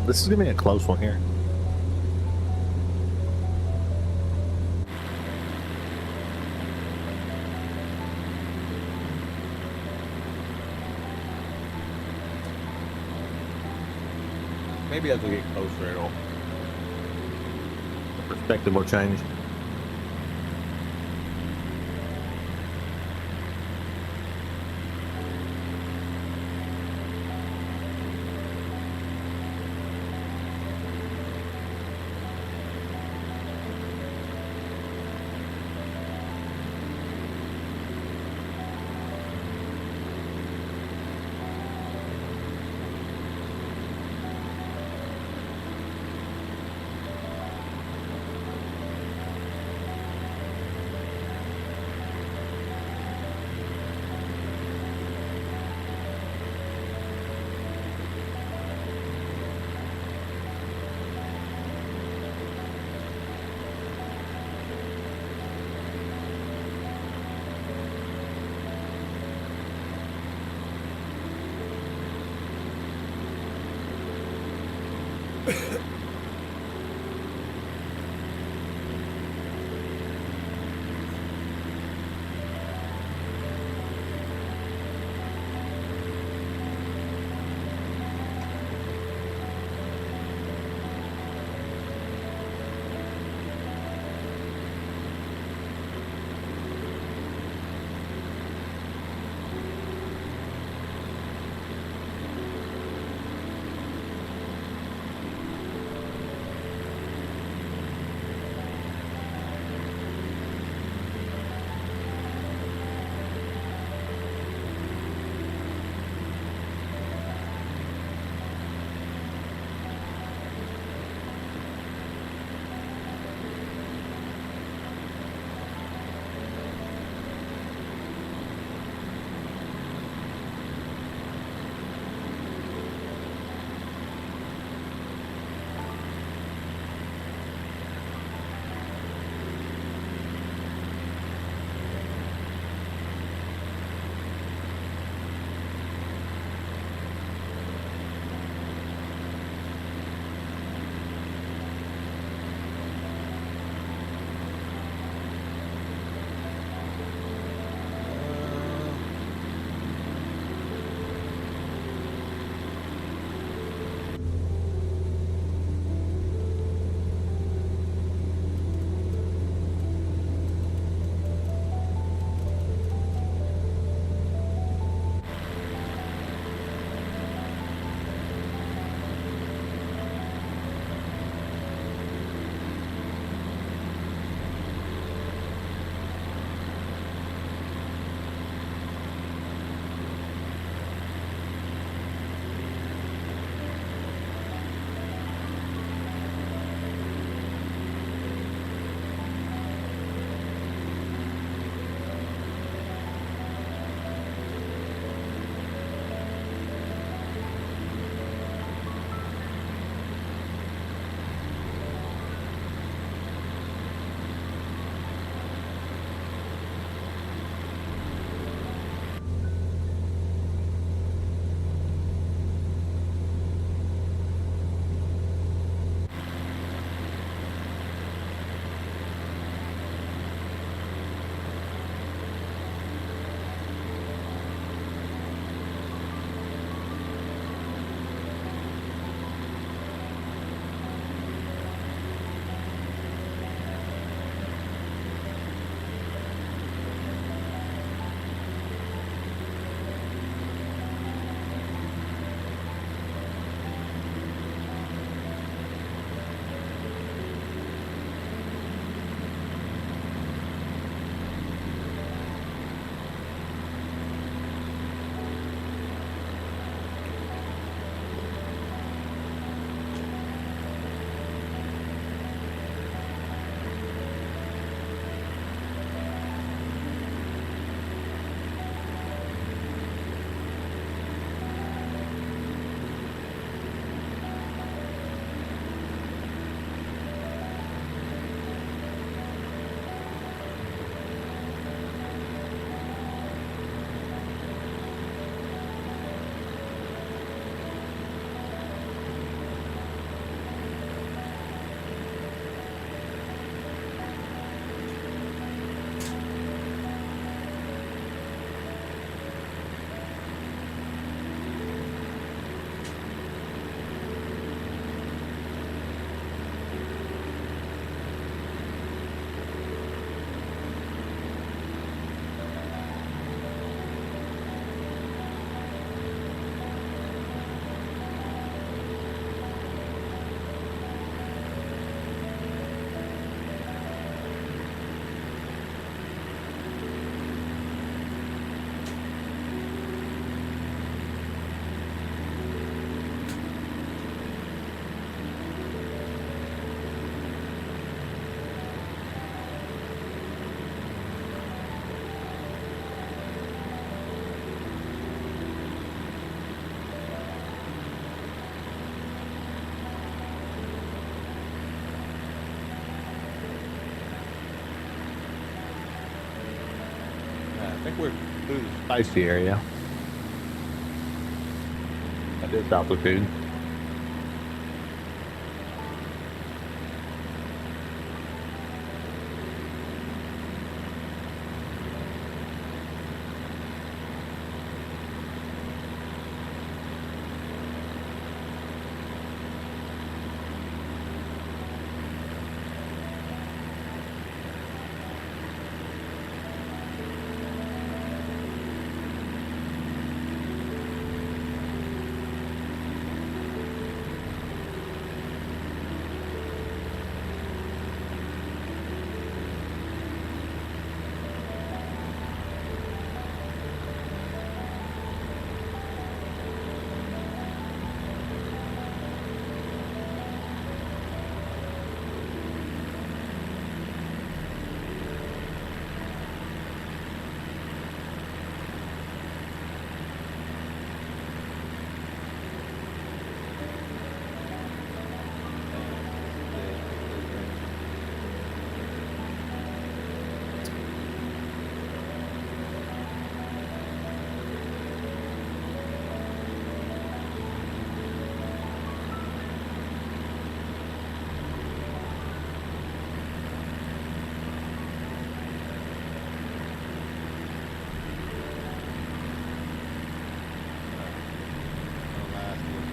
S1: This is gonna be a close one here. Maybe as we get closer, it'll the perspective will change. Spicy area. That is altitude.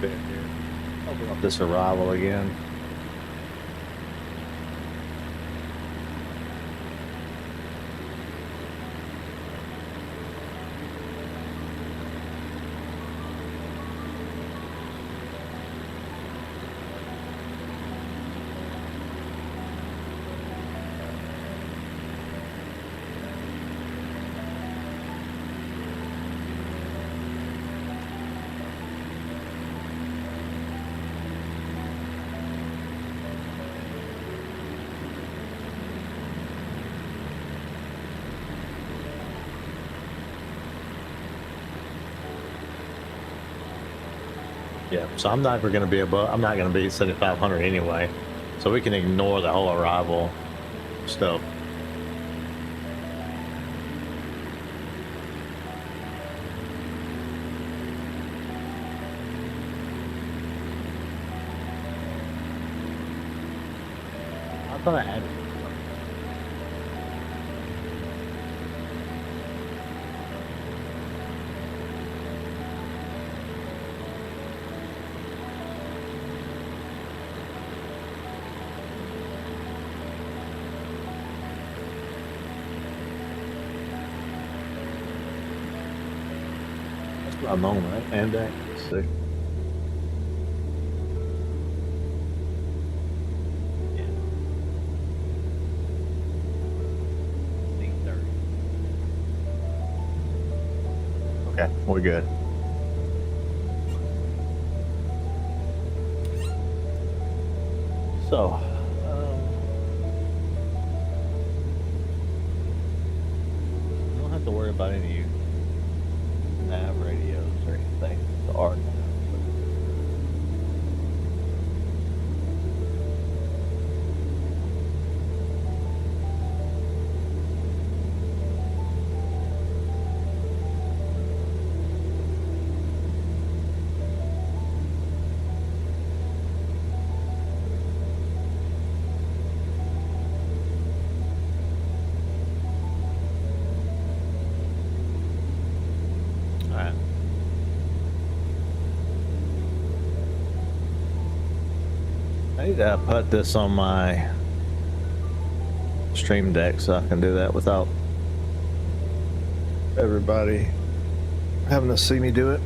S1: Bit here. Open up this arrival again. Yeah, so I'm not going to be above. I'm not going to be 7,500 anyway, so we can ignore the whole arrival stuff. I thought I added. I'm on, right? And let's see. Yeah. 8:30. Okay, we're good. So, you don't have to worry about any nav radios or anything. The art. I need to put this on my stream deck so I can do that without everybody having to see me do it.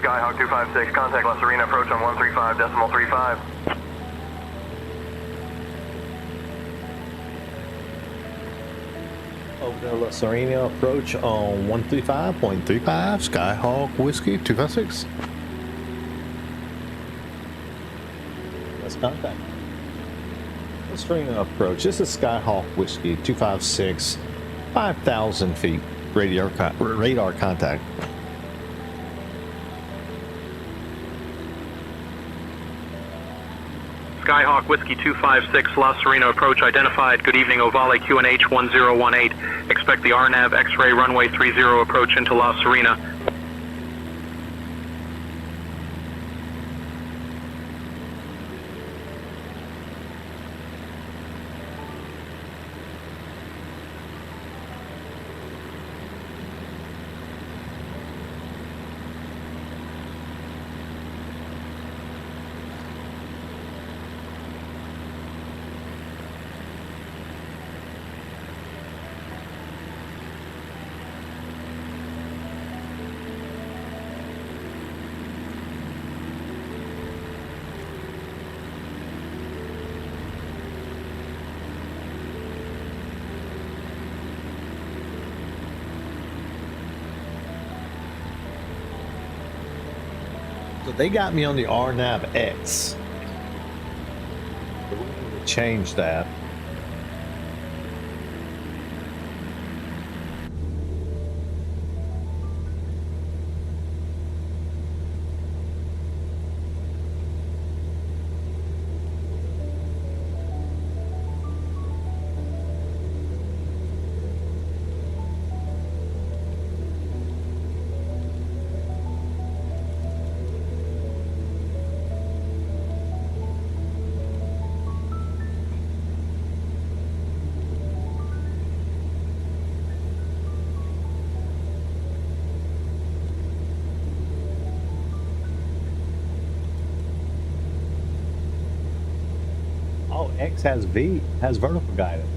S2: Skyhawk 256, contact La Serena, approach on 135.35.
S1: Over there, La Serena, approach on 135.35, Skyhawk Whiskey 256. Let's contact. La Serena approach. This is Skyhawk Whiskey 256, 5,000 feet, radar contact.
S4: Skyhawk Whiskey 256, La Serena approach identified. Good evening, Ovale QNH 1018. Expect the RNAV X-ray runway 30 approach into La Serena.
S1: So they got me on the RNAV X. So we need to change that. Oh, X has vertical guidance.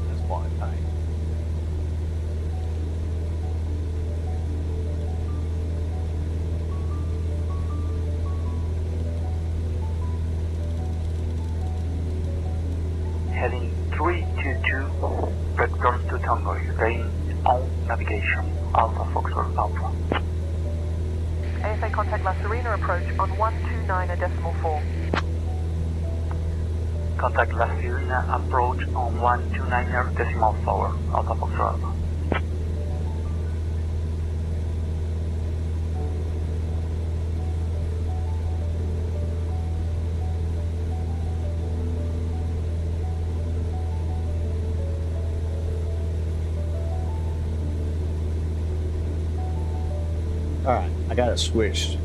S1: That's why tight.
S8: Heading 322, vectors to Tango, staying on navigation, Alpha Foxtrot Alpha.
S3: ASA contact La Serena approach on 129.4.
S8: Contact La Serena approach on 129.4, Alpha Foxtrot Alpha.
S1: All right, I got it switched.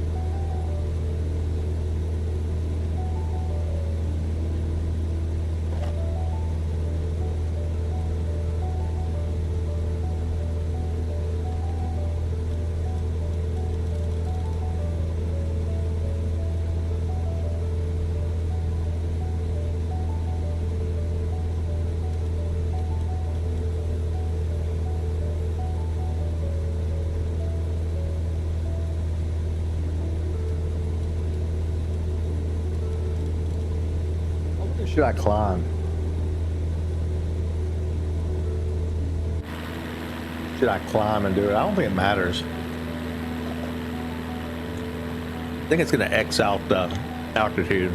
S1: Should I climb? Should I climb and do it? I don't think it matters. I think it's going to X out the altitude.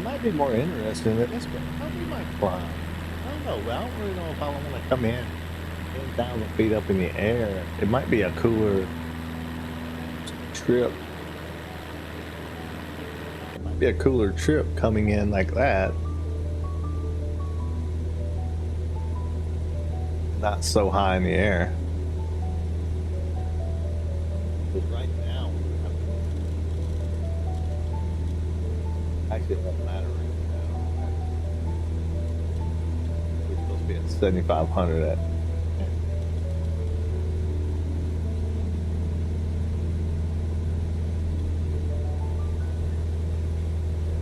S1: It might be more interesting than this, but we might climb. I don't know. I don't really know if I want to come in 10,000 feet up in the air. It might be a cooler trip. It might be a cooler trip coming in like that. Not so high in the air. But right now, actually, it doesn't matter right now. We're supposed to be at 7,500 at.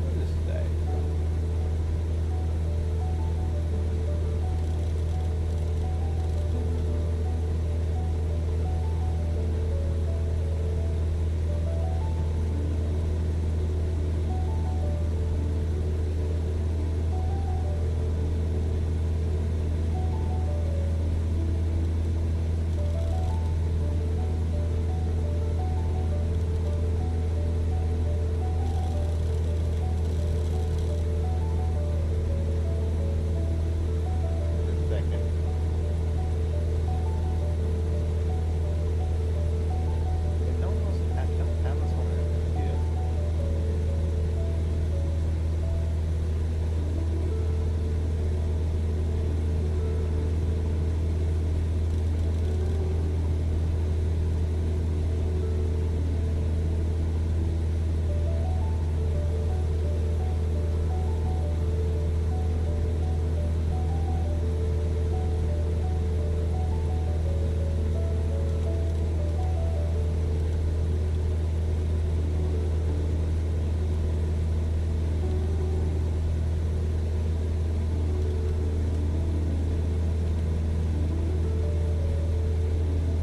S1: What is today?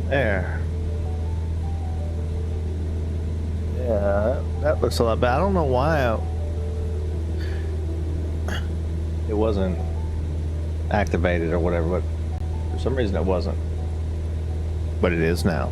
S1: There. Yeah, that looks a lot better. I don't know why it wasn't activated or whatever, but for some reason it wasn't. But it is now.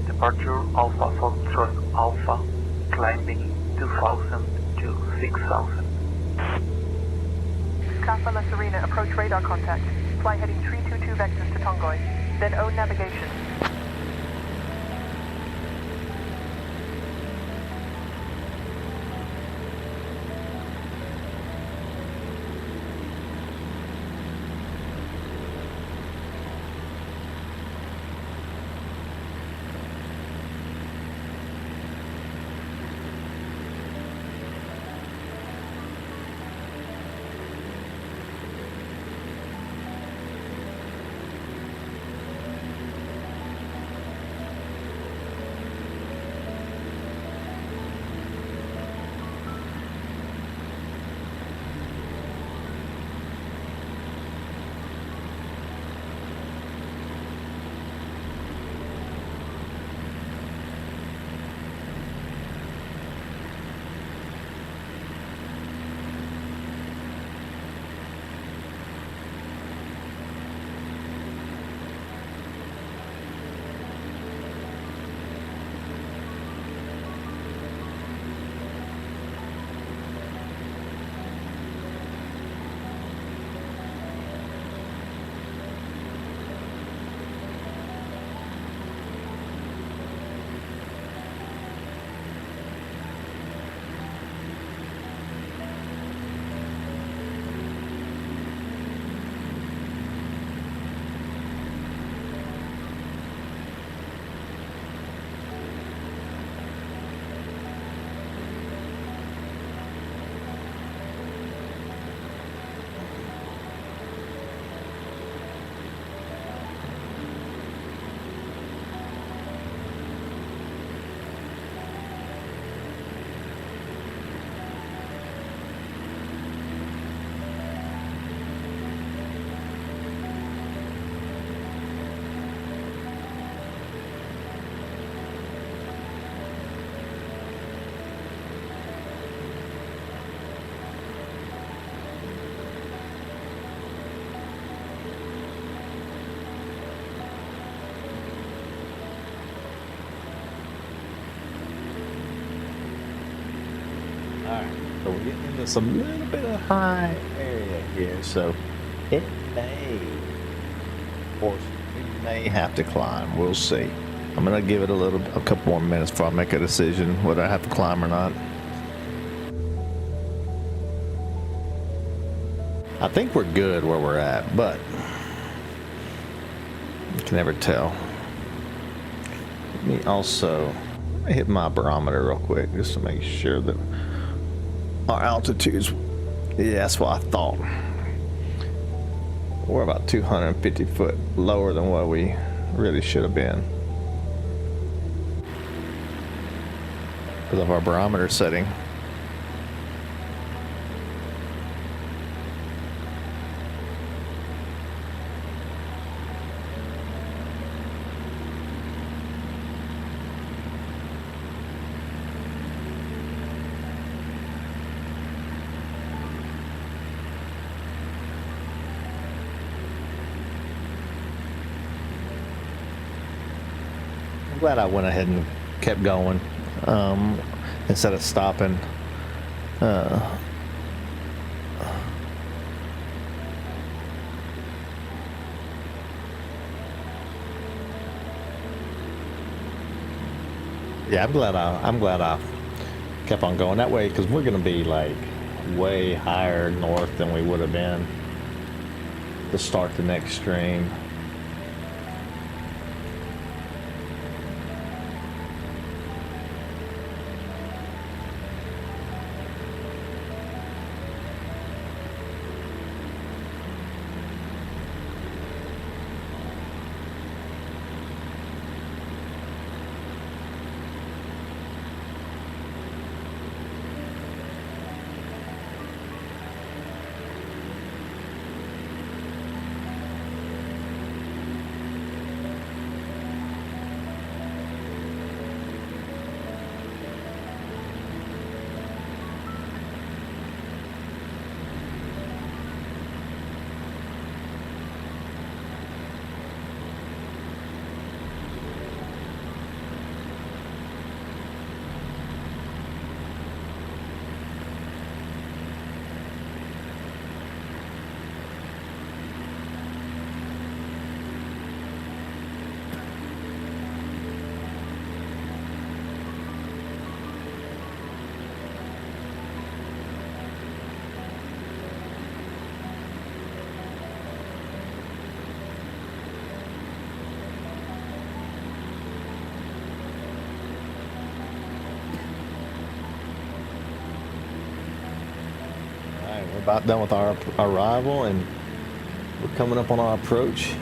S8: Departure Alpha Foxtrot Alpha, climbing 2,000 to 6,000.
S3: Alpha La Serena, approach radar contact. Fly heading 322 vectors to Tongoy. Then O navigation.
S1: Alright, so we're getting into some little bit of high area here, so it may, of course, we may have to climb. We'll see. I'm gonna give it a couple more minutes before I make a decision whether I have to climb or not. I think we're good where we're at, but you can never tell. Let me also hit my barometer real quick just to make sure that our altitude's, yeah, that's what I thought. We're about 250 foot lower than what we really should have been because of our barometer setting. Glad I went ahead and kept going instead of stopping. Yeah, I'm glad I kept on going that way, because we're gonna be like way higher north than we would have been to start the next stream. We're about done with our arrival, and we're coming up on our approach.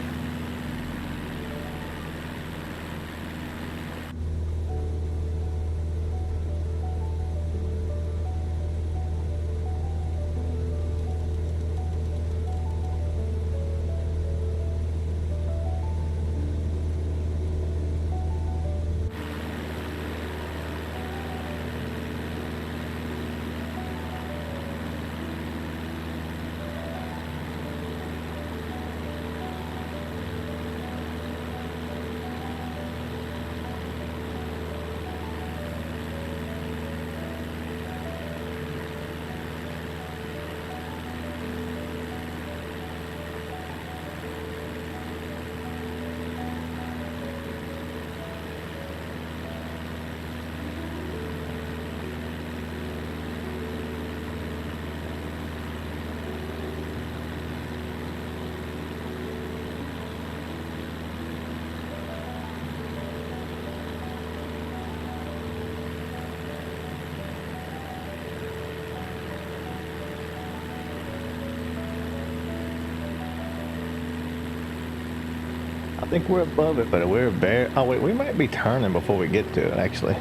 S1: I think we're above it, but we're bare. Oh wait, we might be turning before we get to it, actually.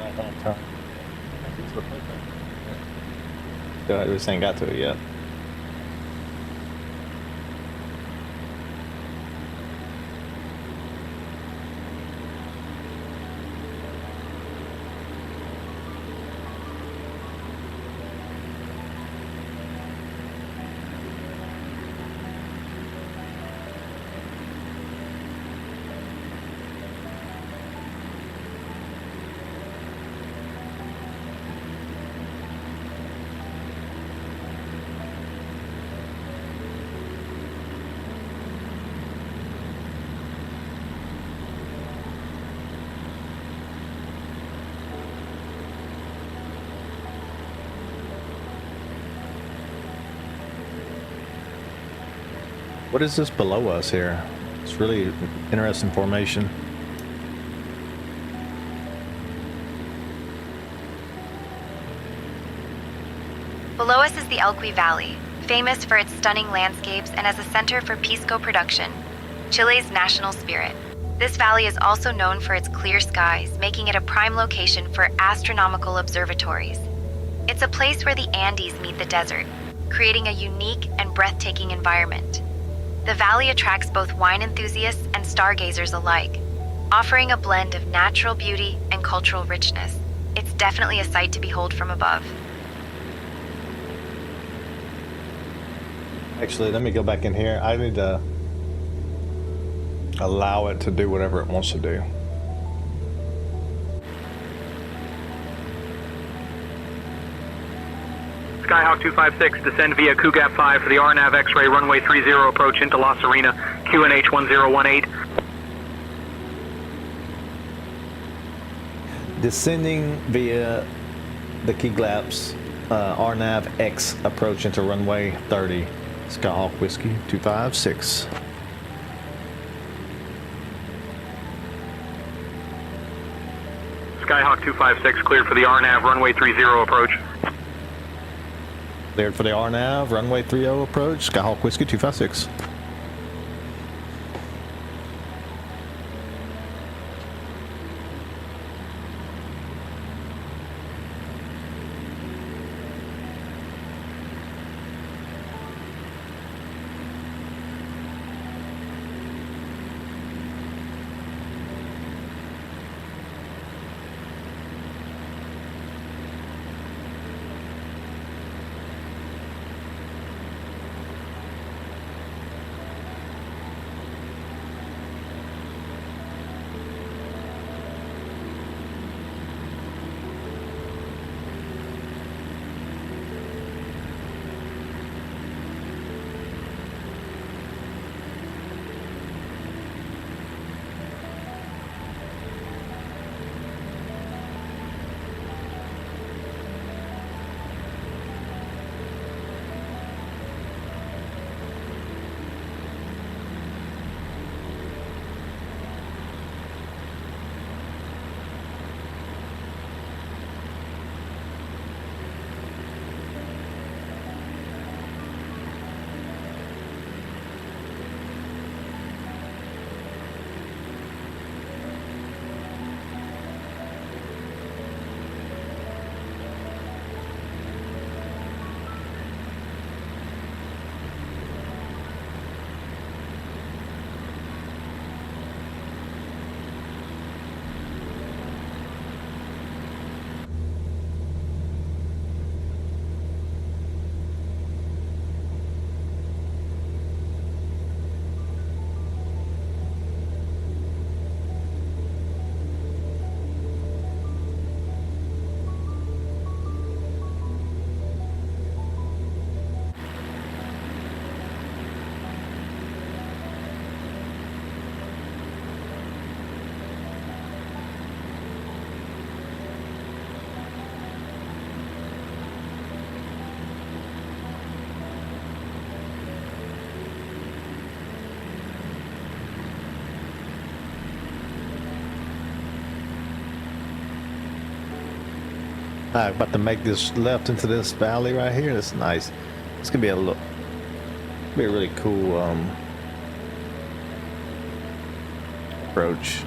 S1: right hand turn. Yeah, we just ain't got to it yet. What is this below us here? It's really interesting formation.
S7: Below us is the Elqui Valley, famous for its stunning landscapes and as a center for pisco production, Chile's national spirit. This valley is also known for its clear skies, making it a prime location for astronomical observatories. It's a place where the Andes meet the desert, creating a unique and breathtaking environment. The valley attracts both wine enthusiasts and stargazers alike, offering a blend of natural beauty and cultural richness. It's definitely a sight to behold from above.
S1: Actually, let me go back in here. I need to allow it to do whatever it wants to do.
S4: Skyhawk 256, descend via QGAP 5 for the RNAV X-ray runway 30 approach into La Serena, QNH 1018.
S1: Descending via the QGAP's RNAV X approach into runway 30. Skyhawk Whiskey 256.
S4: Skyhawk 256, cleared for the RNAV runway 30 approach.
S1: Cleared for the RNAV runway 30 approach. Skyhawk Whiskey 256. Alright, about to make this left into this valley right here. That's nice. It's gonna be a look. Be a really cool approach.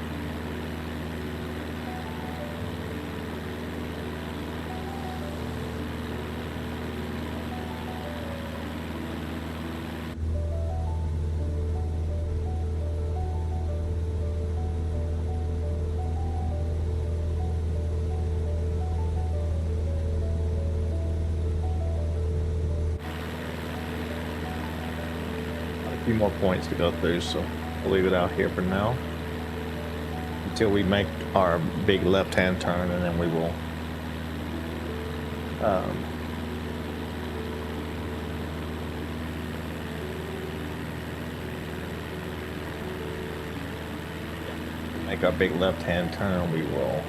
S1: few more points to go through, so we'll leave it out here for now until we make our big left-hand turn, and then we will make our big left-hand turn. We will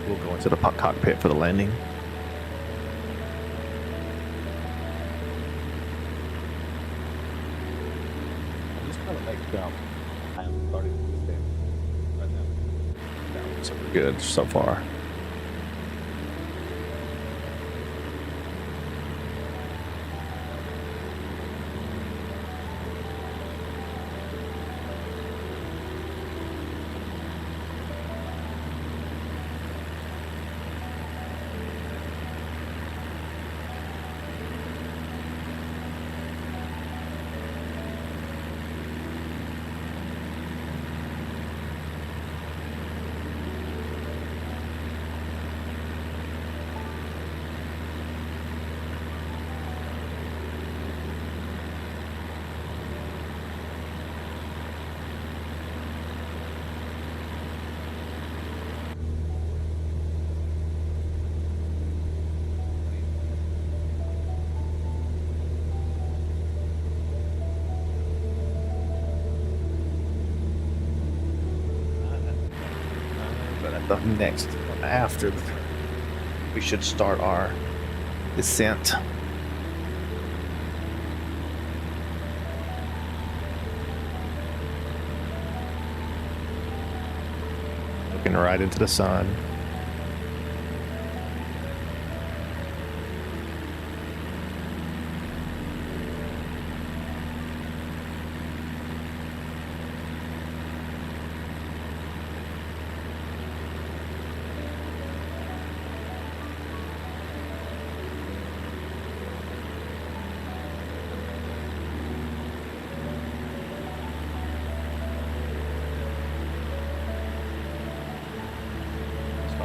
S1: we'll go into the cockpit for the landing. I'm just trying to make I am starting to understand right now. That looks super good so far. The next after we should start our descent. Looking right into the sun.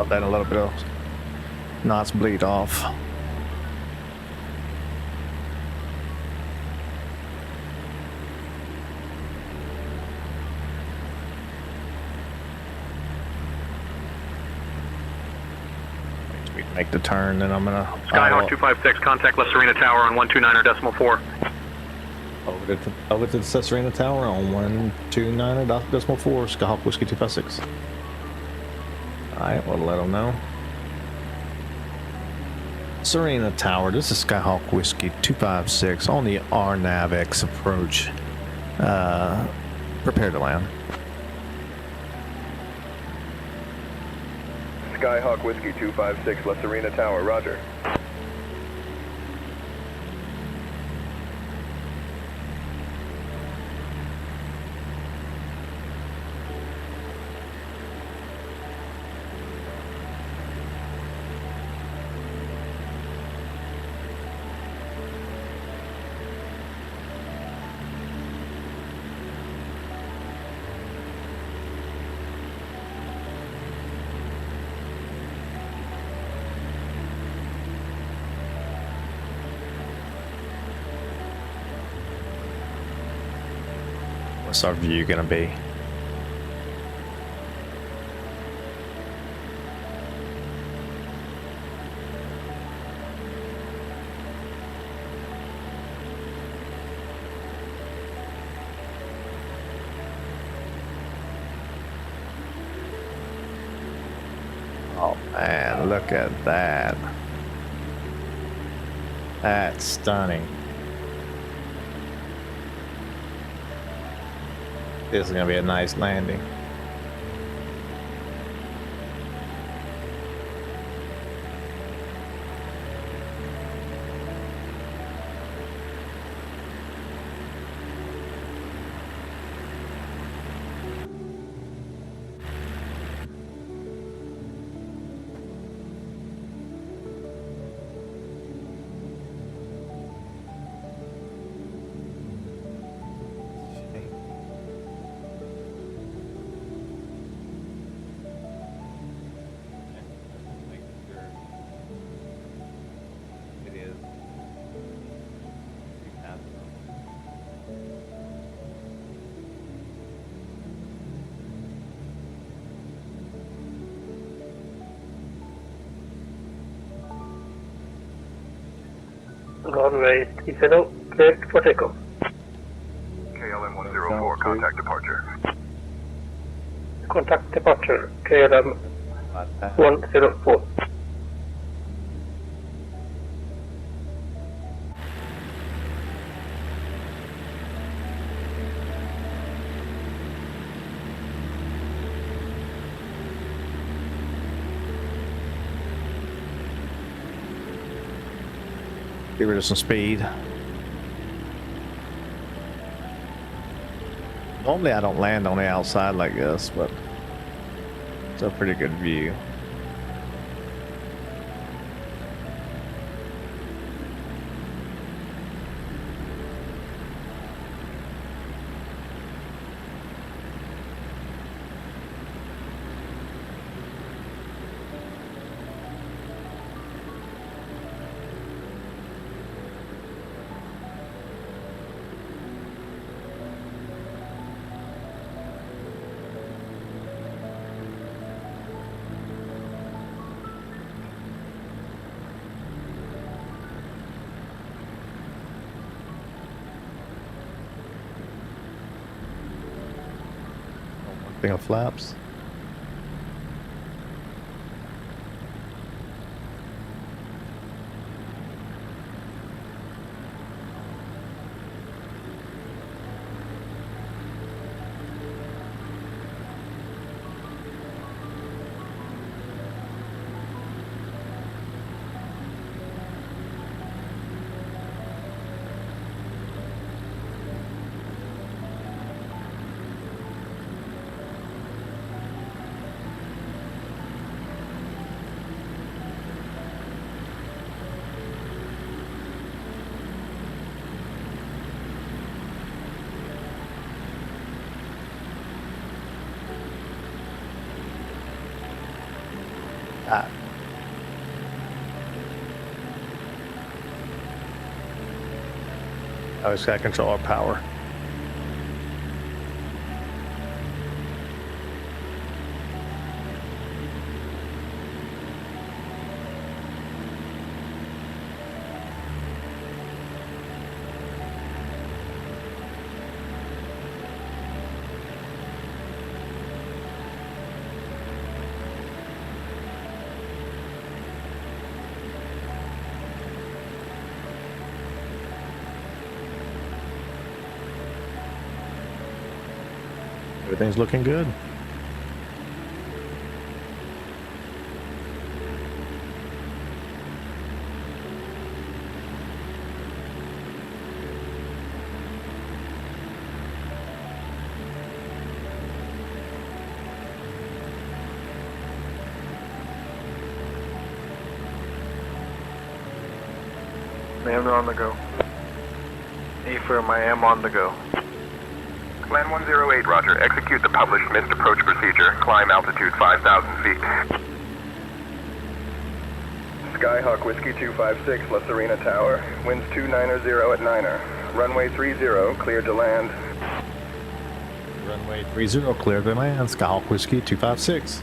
S1: Then a little bit of knots bleed off. We make the turn, then I'm gonna
S4: Skyhawk 256, contact La Serena Tower on 129.4.
S1: Over to the Serena Tower on 129.4. Skyhawk Whiskey 256. Alright, we'll let them know. Serena Tower, this is Skyhawk Whiskey 256 on the RNAVX approach. Prepare to land.
S2: Skyhawk Whiskey 256, La Serena Tower, roger.
S1: What's our view gonna be? Oh man, look at that. That's stunning. This is gonna be a nice landing.
S9: Runway 30, cleared for takeoff.
S2: KLM 104, contact departure.
S9: Contact departure, KLM 104.
S1: Get rid of some speed. Normally I don't land on the outside like this, but it's a pretty good view. Thing of flaps. I just gotta control our power. Everything's looking good.
S2: Ma'am, on the go. Affirm, I am on the go. Land 108, roger. Execute the published missed approach procedure. Climb altitude 5,000 feet. Skyhawk Whiskey 256, La Serena Tower. Winds 290 at 9er. Runway 30, cleared to land.
S1: Runway 30, clear to land. Skyhawk Whiskey 256.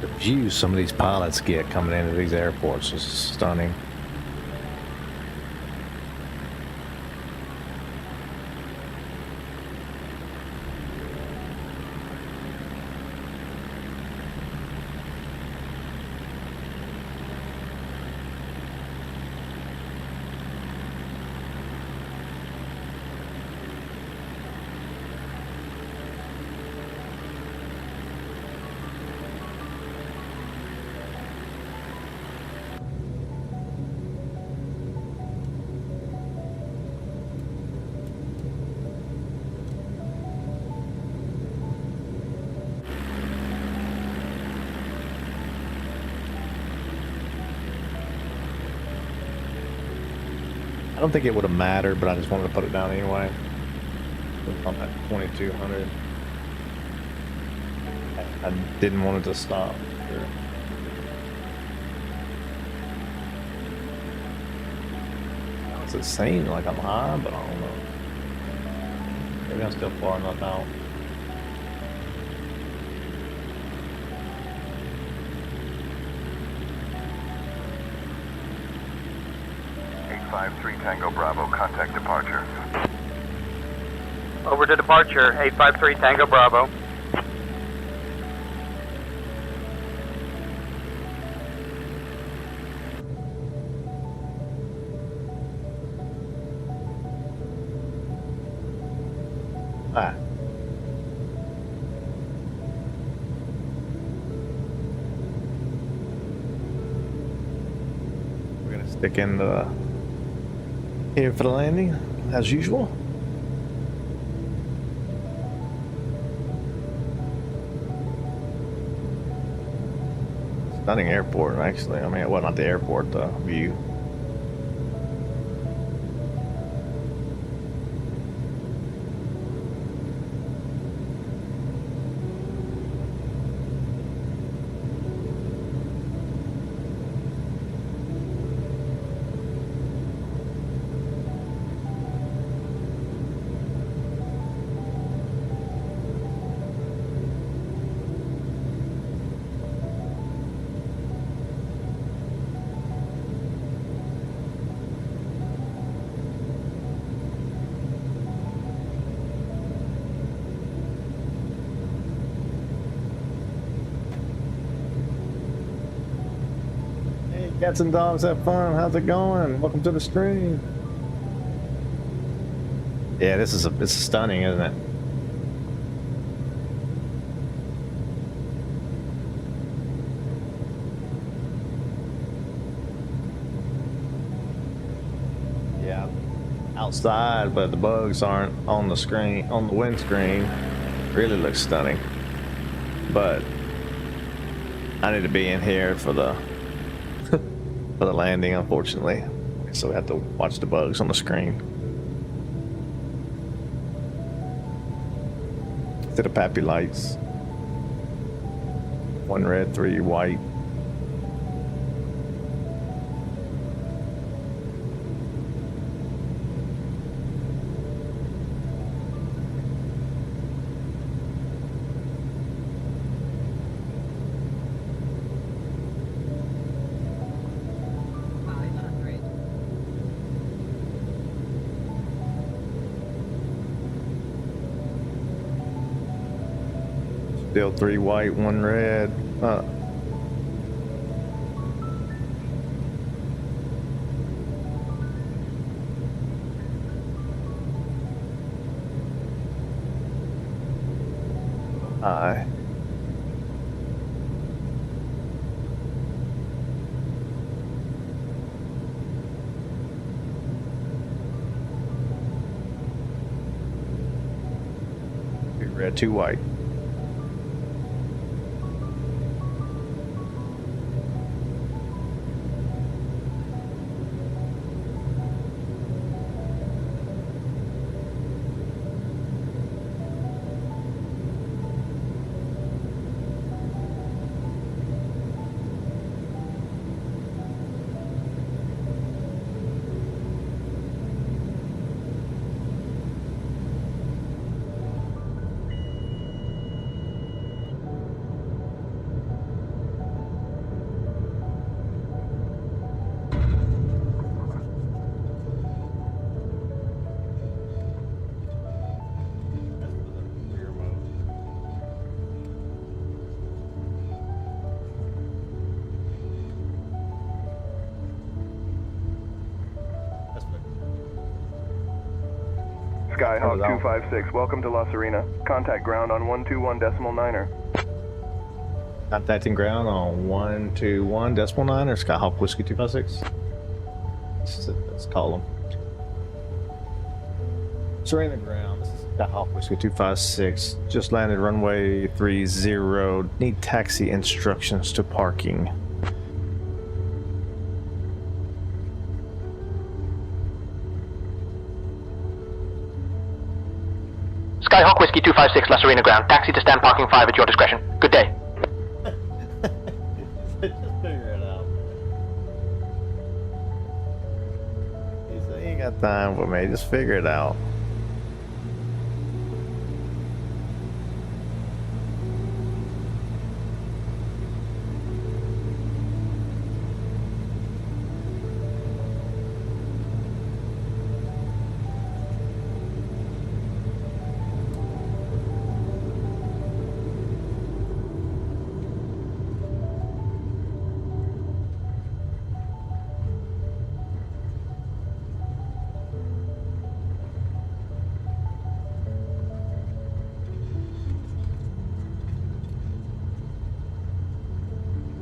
S1: The views some of these pilots get coming into these airports is stunning. I don't think it would have mattered, but I just wanted to put it down anyway. I'm at 2200. I didn't want it to stop. Sure. It seems like I'm high, but I don't know. Maybe I'm still far enough out.
S2: Tango Bravo, contact departure.
S10: Over to departure, 853 Tango Bravo.
S1: Ah. We're gonna stick in the here for the landing, as usual. Stunning airport, actually. I mean, well, not the airport, the view. Cats and dogs have fun. How's it going? Welcome to the stream. Yeah, this is it's stunning, isn't it? Yeah, outside, but the bugs aren't on the screen, on the windscreen. Really looks stunning. But I need to be in here for the for the landing, unfortunately, so we have to watch the bugs on the screen. To the pappy lights. 1 red, 3 white. Still 3 white, 1 red. Aye. Two red, 2 white.
S2: Skyhawk 256, welcome to La Serena. Contact ground on 121.9er.
S1: Contacting ground on 121.9 or Skyhawk Whiskey 256. Let's call them. Serena ground. This is Skyhawk Whiskey 256. Just landed runway 30. Need taxi instructions to parking.
S10: Skyhawk Whiskey 256, La Serena ground. Taxi to stand parking 5 at your discretion. Good day.
S1: Just figure it out. He said he ain't got time for me. Just figure it out.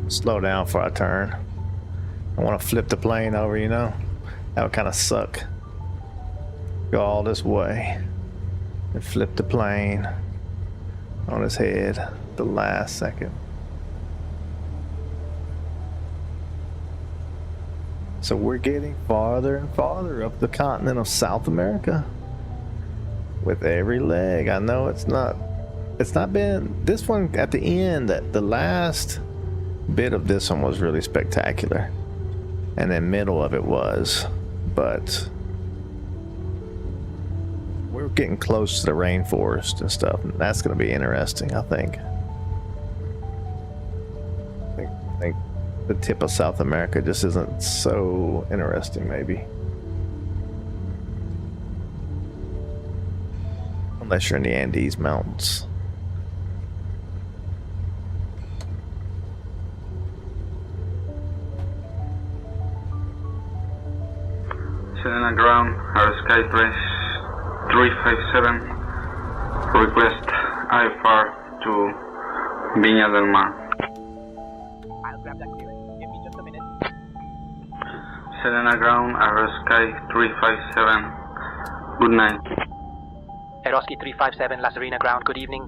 S1: Slow down for a turn. I want to flip the plane over, you know? That would kind of suck. Go all this way and flip the plane on his head the last second. So we're getting farther and farther up the continent of South America with every leg. I know it's not been this one at the end, that the last bit of this one was really spectacular, and then middle of it was, but we're getting close to the rainforest and stuff, and that's going to be interesting. I think the tip of South America just isn't so interesting, maybe, unless you're in the Andes Mountains.
S11: Serena ground, our sky press 357, request IFR to Viña del Mar.
S10: I'll grab that clearance. Give me just a minute.
S11: Serena ground, our sky 357, good night.
S10: Eroski 357, La Serena ground, good evening.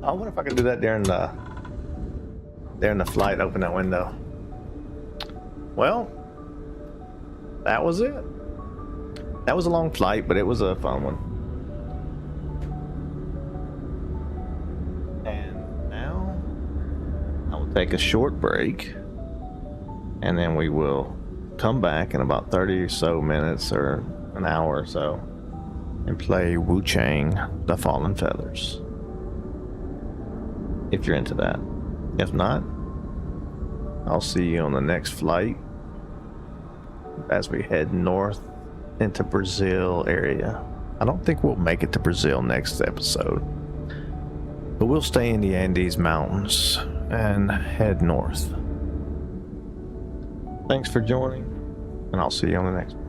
S1: I wonder if I could do that during the flight, open that window. Well, that was it. That was a long flight, but it was a fun one. And now I will take a short break, and then we will come back in about 30 or so minutes or an hour or so and play Wu Chang, The Fallen Feathers. If you're into that. If not, I'll see you on the next flight as we head north into Brazil area. I don't think we'll make it to Brazil next episode, but we'll stay in the Andes Mountains and head north. Thanks for joining, and I'll see you on the next one.